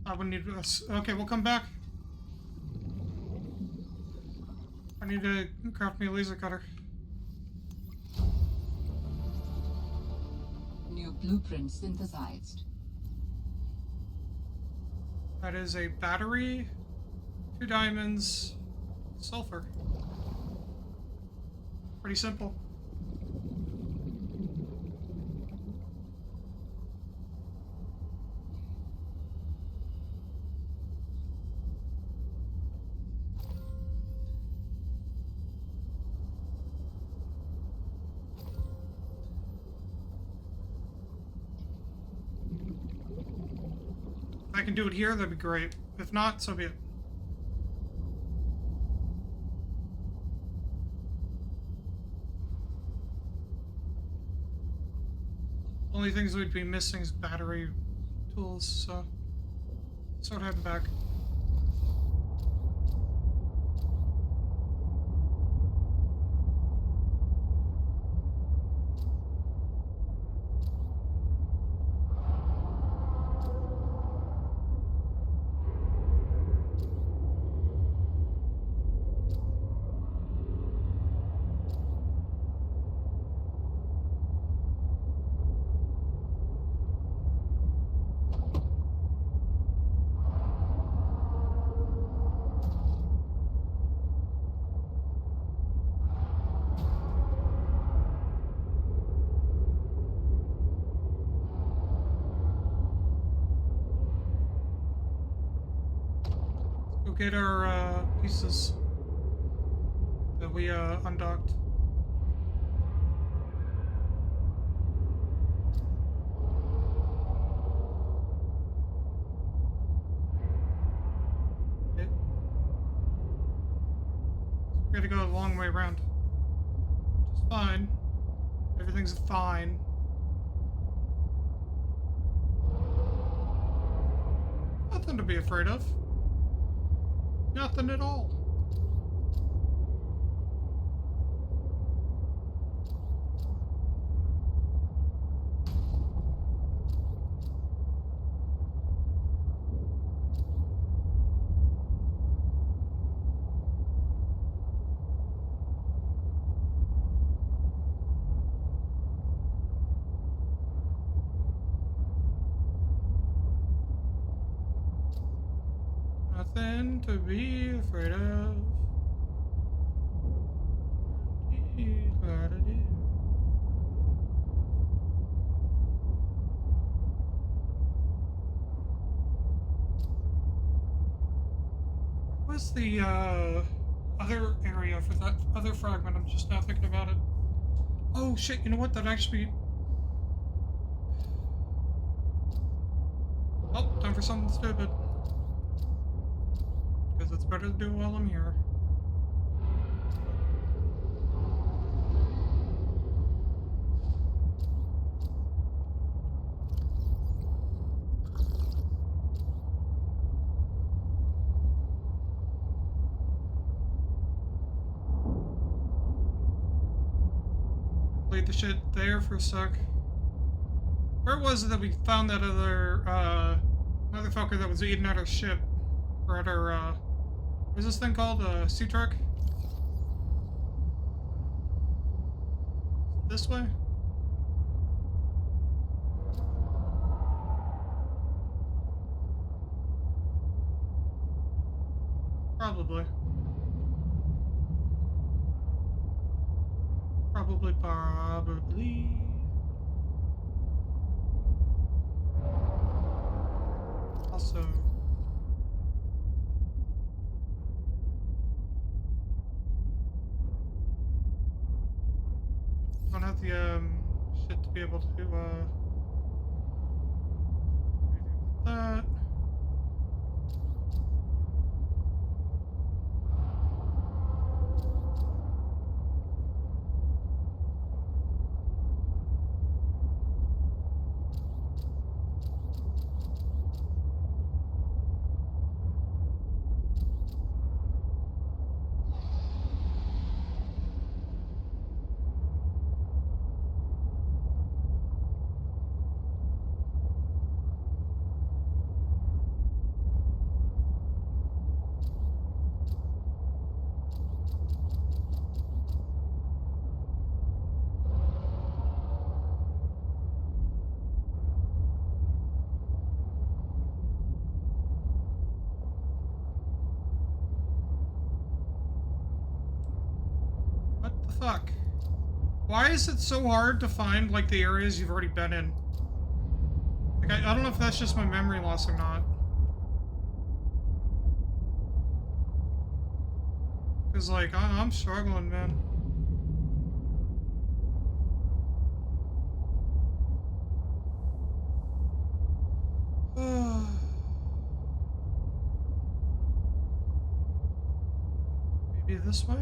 I would need this. Okay, we'll come back. I need to craft me a laser cutter. New blueprint synthesized. That is a battery, 2 diamonds, sulfur. Pretty simple. If I can do it here, that'd be great. If not, so be it. Only things we'd be missing is battery tools, so start heading back. Get our pieces that we undocked. Okay. We gotta go a long way around. Which is fine. Everything's fine. Nothing to be afraid of. Nothing at all. nothing to be afraid of. What's the other area for that other fragment? I'm just now thinking about it. Oh shit, you know what? That actually... Oh, time for something stupid. Because it's better to do while I'm here. Leave the shit there for a sec. Where was it that we found that other, motherfucker that was eating at our ship? Or at our, what is this thing called? Sea truck? This way? Probably. Probably. Also... don't have the, shit to be able to, anything with that. Fuck. Why is it so hard to find, like, the areas you've already been in? Like, I don't know if that's just my memory loss or not. Because, like, I'm struggling, man. Maybe this way?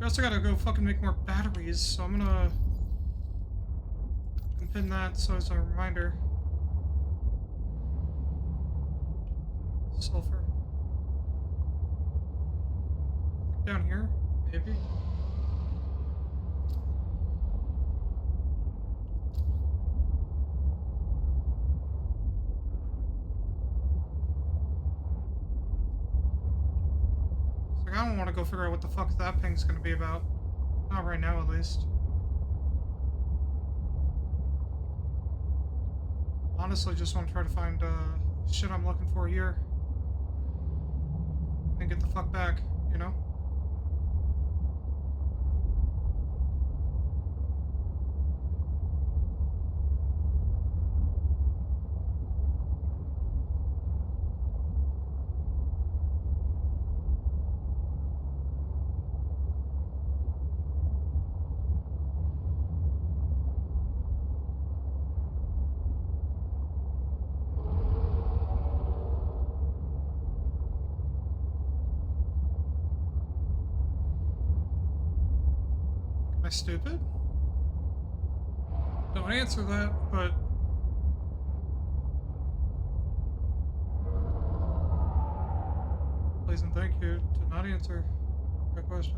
I also gotta go fucking make more batteries, so I'm gonna pin that so as a reminder. Sulfur. Down here, maybe. I don't want to go figure out what the fuck that ping's gonna be about. Not right now, at least. Honestly, just want to try to find, shit I'm looking for here. And get the fuck back, you know? Stupid? Don't answer that, but... Please and thank you to not answer that question.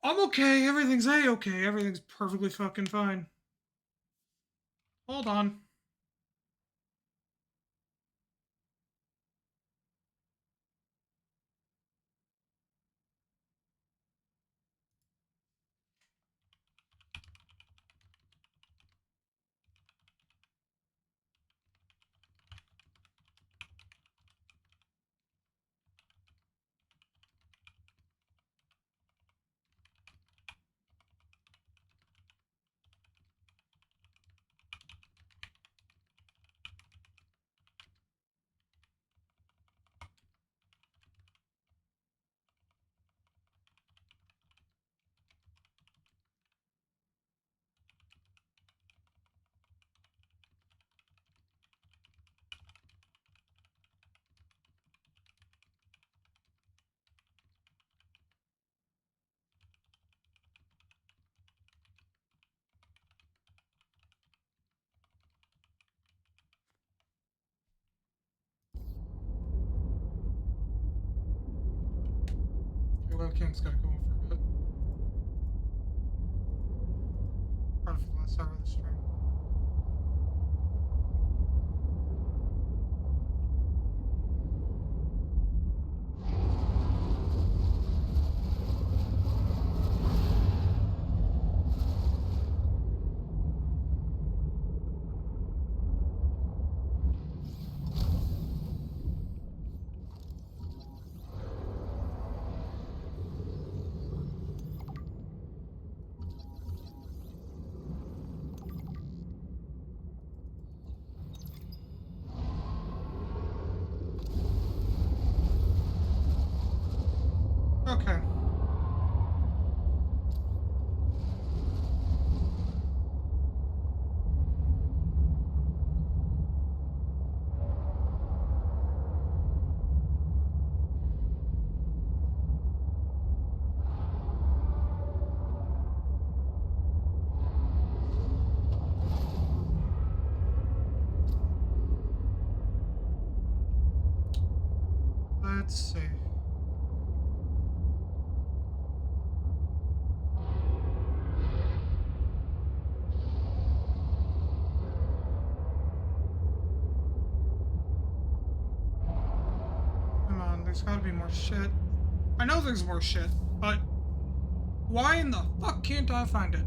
I'm okay. Everything's A-okay. Everything's perfectly fucking fine. Hold on. Little King's gotta go on for a bit. Probably for the last hour of the stream. Okay. Let's see. Come on, there's gotta be more shit. I know there's more shit, but why in the fuck can't I find it?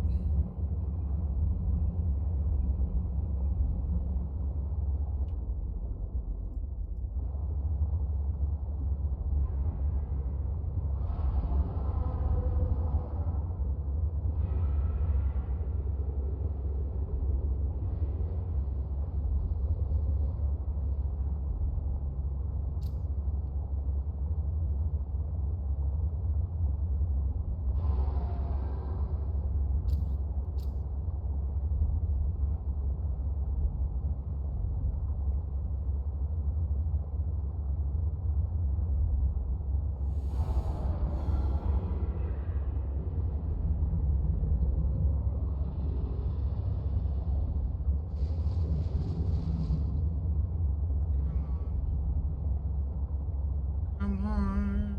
Come on.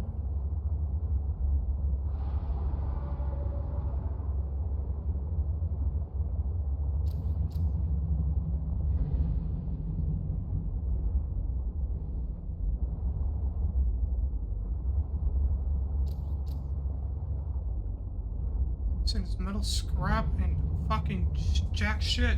It's metal scrap and fucking jack shit.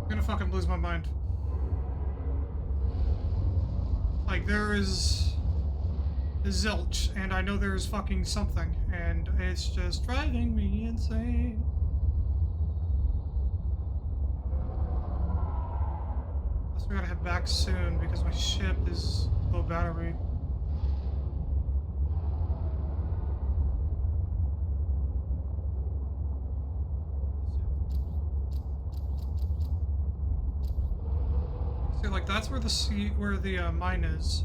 I'm gonna fucking lose my mind. Like, there is zilch, and I know there is fucking something, and it's just driving me insane. I gotta head back soon because my ship is low battery. See, like that's where the mine is.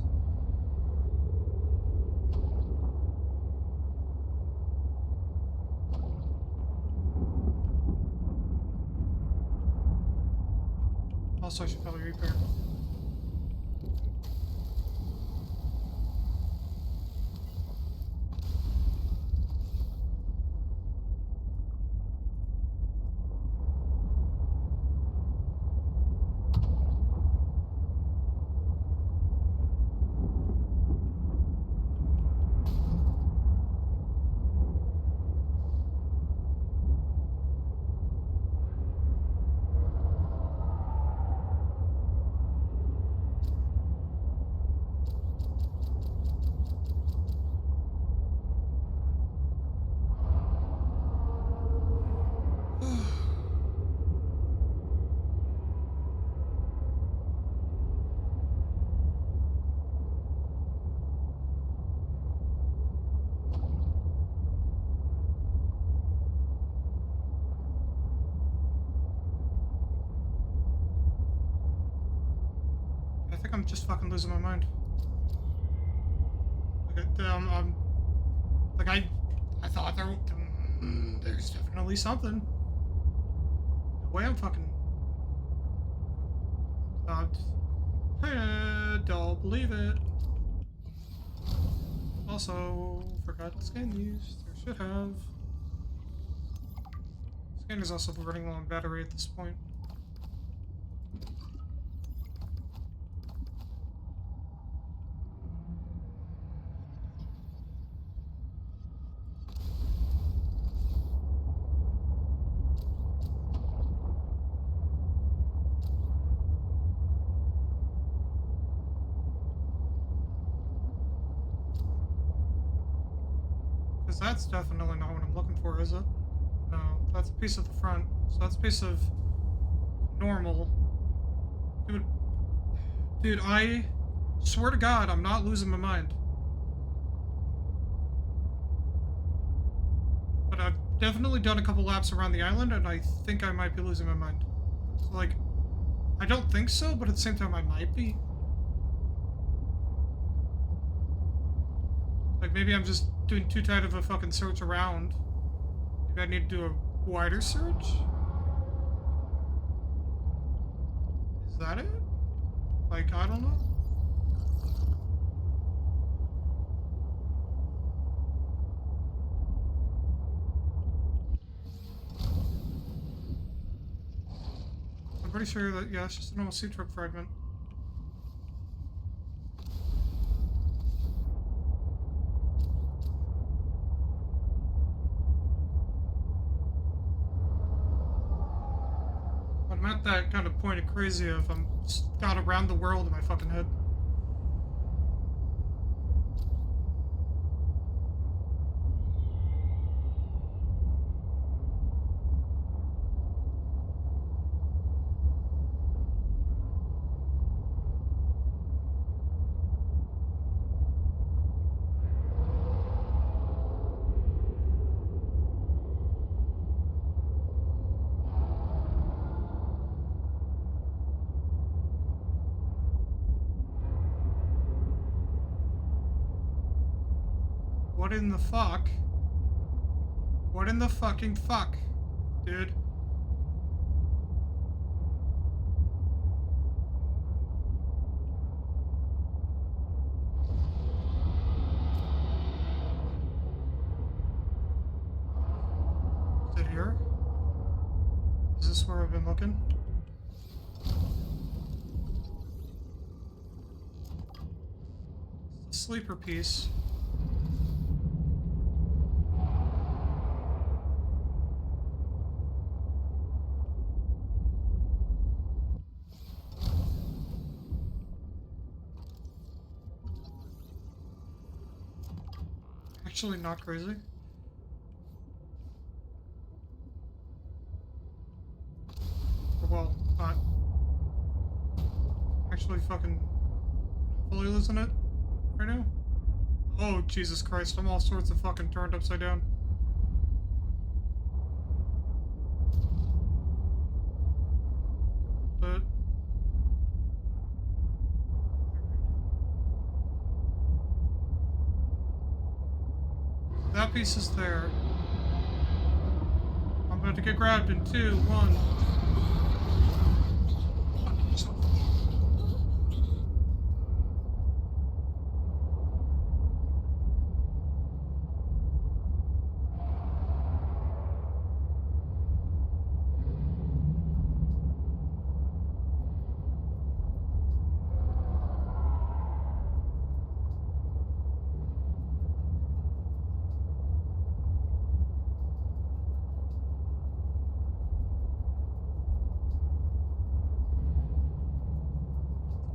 Also, I should probably repair. I think I'm just fucking losing my mind. Like I thought there's definitely something. The way I'm fucking. Don't believe it. Also, forgot to scan these. There should have. Scanner's also running low on battery at this point. That's definitely not what I'm looking for, is it? No, that's a piece of the front. So that's a piece of normal. Dude, I swear to God, I'm not losing my mind. But I've definitely done a couple laps around the island, and I think I might be losing my mind. So, like, I don't think so, but at the same time, I might be. Like, maybe I'm just doing too tight of a fucking search around. Maybe I need to do a wider search? Is that it? Like, I don't know. I'm pretty sure that, yeah, it's just a normal sea truck fragment. I'm at that kind of point of crazy of I'm got around the world in my fucking head. What in the fuck? What in the fucking fuck, dude? Is it here? Is this where I've been looking? It's the sleeper piece. Actually not crazy. Or well, not. fucking fully losing it right now. Oh, Jesus Christ, I'm all sorts of fucking turned upside down. But that piece is there. I'm about to get grabbed in 2, 1.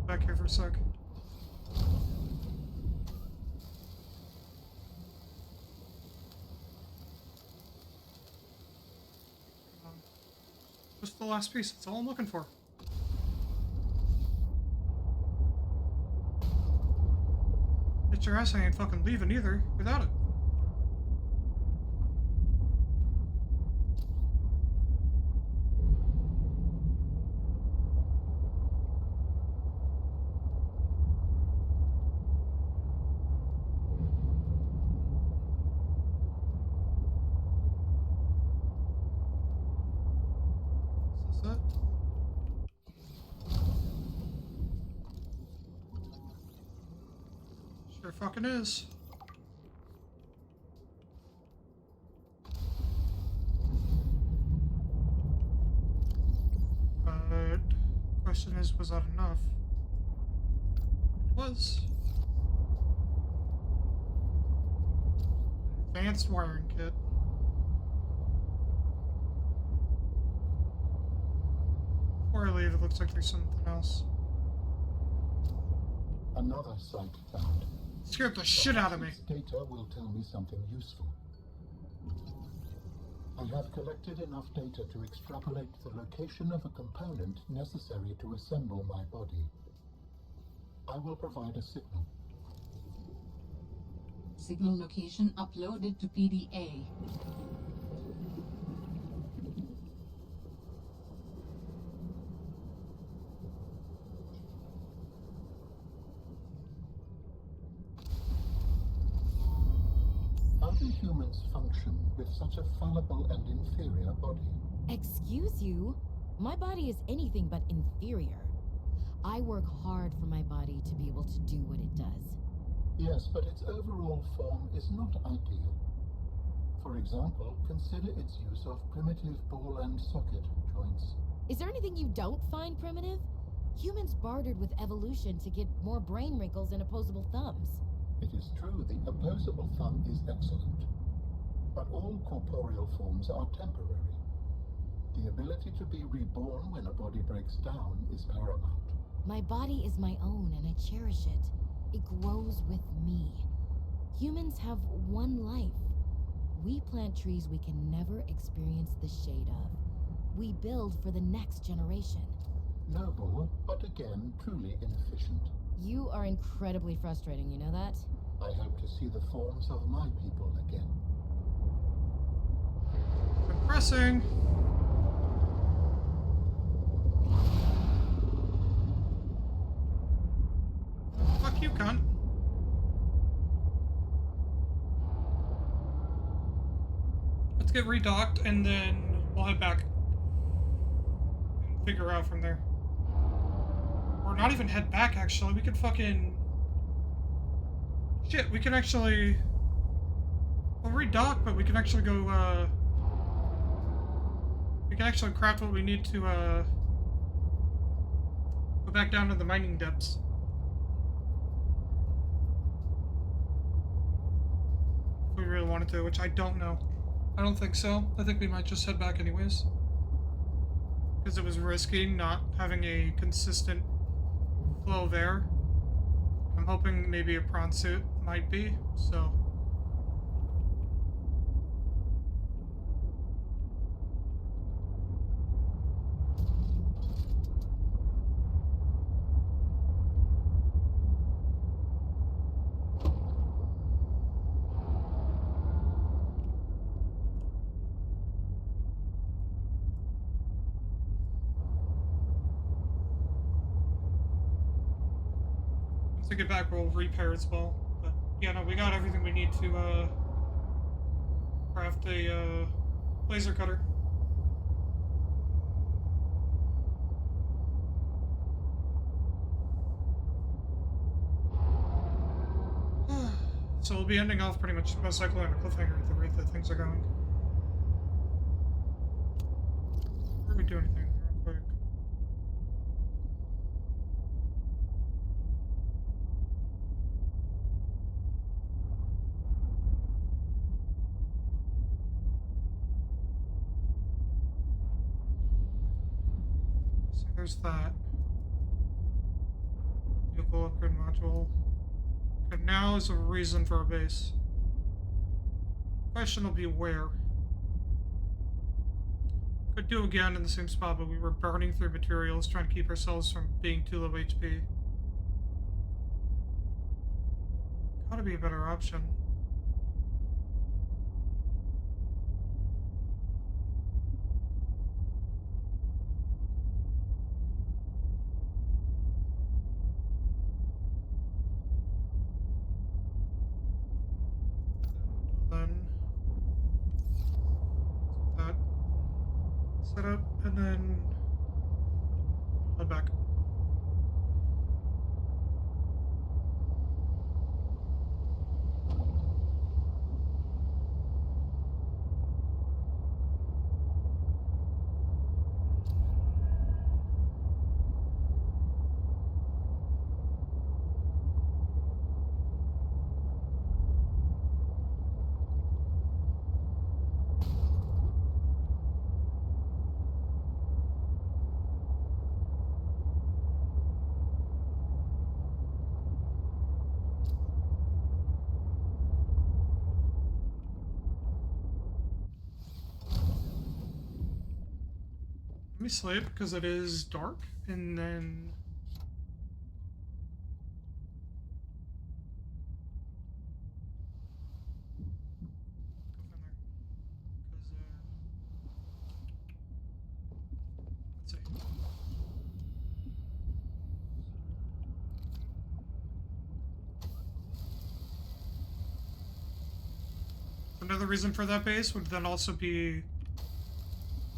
Back here for a sec. Just the last piece, that's all I'm looking for. Get your ass, I ain't fucking leaving either without it. Sure fucking is. But question is, was that enough? It was. Advanced wiring kit. Before I leave, it looks like there's something else. Another site found. Scared the shit out of me. This data will tell me something useful. I have collected enough data to extrapolate the location of a component necessary to assemble my body. I will provide a signal. Signal location uploaded to PDA. How do humans function with such a fallible and inferior body? Excuse you? My body is anything but inferior. I work hard for my body to be able to do what it does. Yes, but its overall form is not ideal. For example, consider its use of primitive ball and socket joints. Is there anything you don't find primitive? Humans bartered with evolution to get more brain wrinkles and opposable thumbs. It is true the opposable thumb is excellent, but all corporeal forms are temporary. The ability to be reborn when a body breaks down is paramount. My body is my own and I cherish it. It grows with me. Humans have one life. We plant trees we can never experience the shade of. We build for the next generation. Noble, but again, truly inefficient. You are incredibly frustrating, you know that? I hope to see the forms of my people again. Compressing. Fuck you, cunt. Let's get redocked and then we'll head back and figure out from there. Or not even head back, actually. We could fucking... Shit, we can actually... We'll redock, but we can actually go, we can actually craft what we need to, go back down to the mining depths. If we really wanted to, which I don't know. I don't think so. I think we might just head back anyways. Because it was risky not having a consistent flow there. I'm hoping maybe a prawn suit might be, so... to get back, we'll repair as well. But yeah, no, we got everything we need to craft a laser cutter. So we'll be ending off pretty much most likely on a cliffhanger at the rate that things are going. Where we do anything real quick? So there's that. Vehicle upgrade module. And now is a reason for a base. Question will be where. Could do again in the same spot, but we were burning through materials trying to keep ourselves from being too low HP. Gotta be a better option. Set up and then head back. Let me sleep because it is dark, and then let's see. Another reason for that base would then also be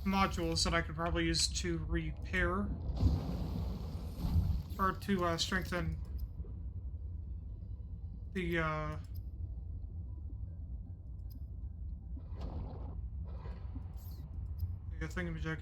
modules that I could probably use to repair or to strengthen the thingamajig.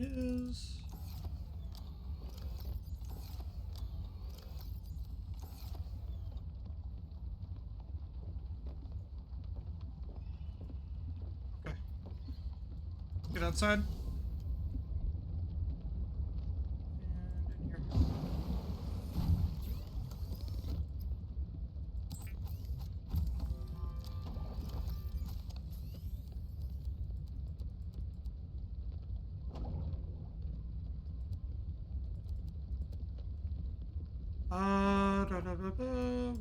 Is okay. Get outside. And in here.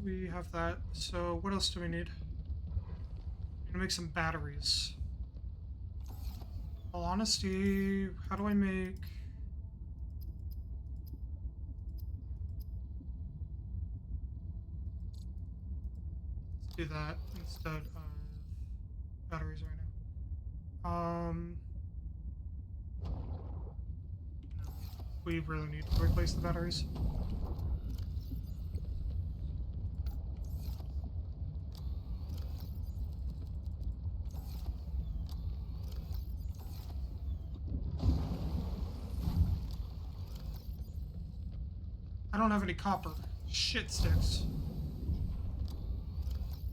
We have that. So what else do we need? I'm gonna make some batteries. All honesty, how do I make... Let's do that instead of batteries right now. We really need to replace the batteries. I don't have any copper. Shit sticks.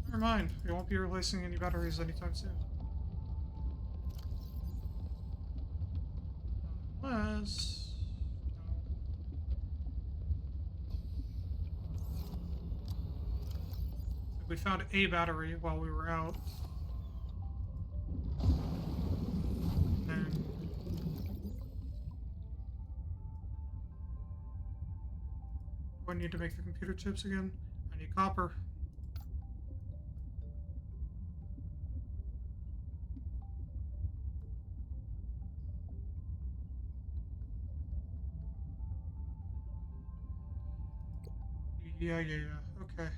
Never mind. I won't be replacing any batteries anytime soon. was. We found a battery while we were out. And do I need to make the computer chips again? I need copper. Yeah, okay.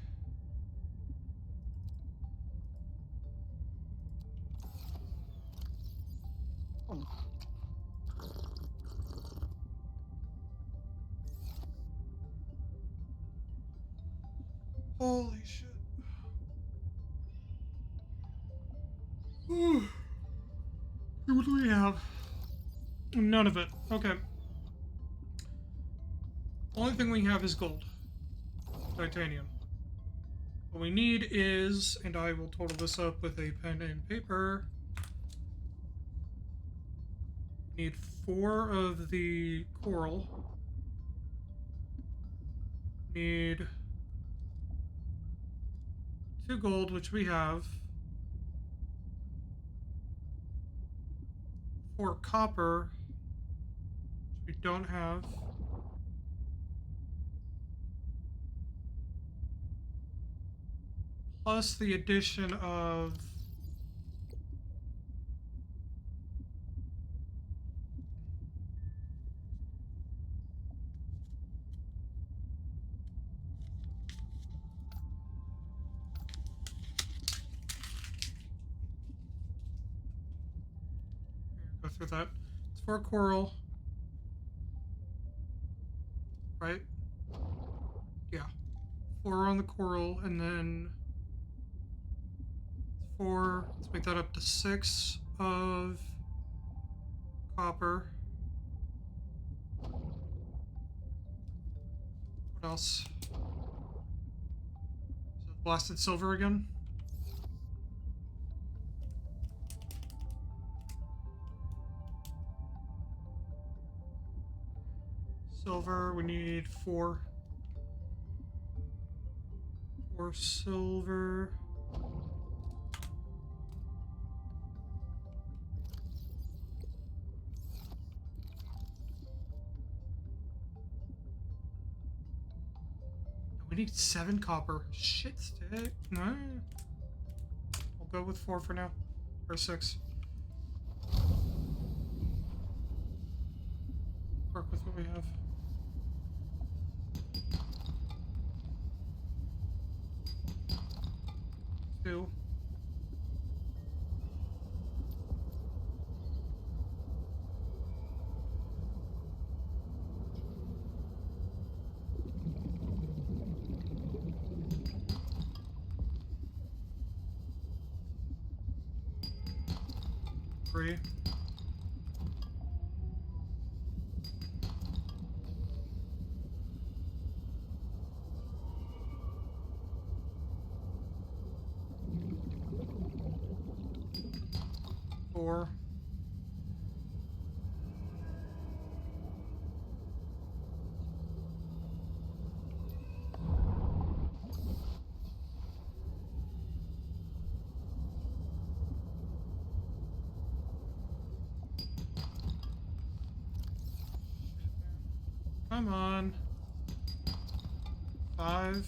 Holy shit. What do we have? None of it. Okay. Only thing we have is gold. Titanium. What we need is, and I will total this up with a pen and paper. Need 4 of the coral. Need 2 gold, which we have. 4 copper, which we don't have. Plus the addition of go through that. It's 4 coral. Right? Yeah. 4 on the coral, and then 4, let's make that up to 6 of copper. What else? Is it blasted silver again? Silver, we need 4. 4 silver. We need 7 copper. Shit stick. No. We'll go with 4 for now. Or 6. Work with what we have. Two. Three. Four. Come on. 5.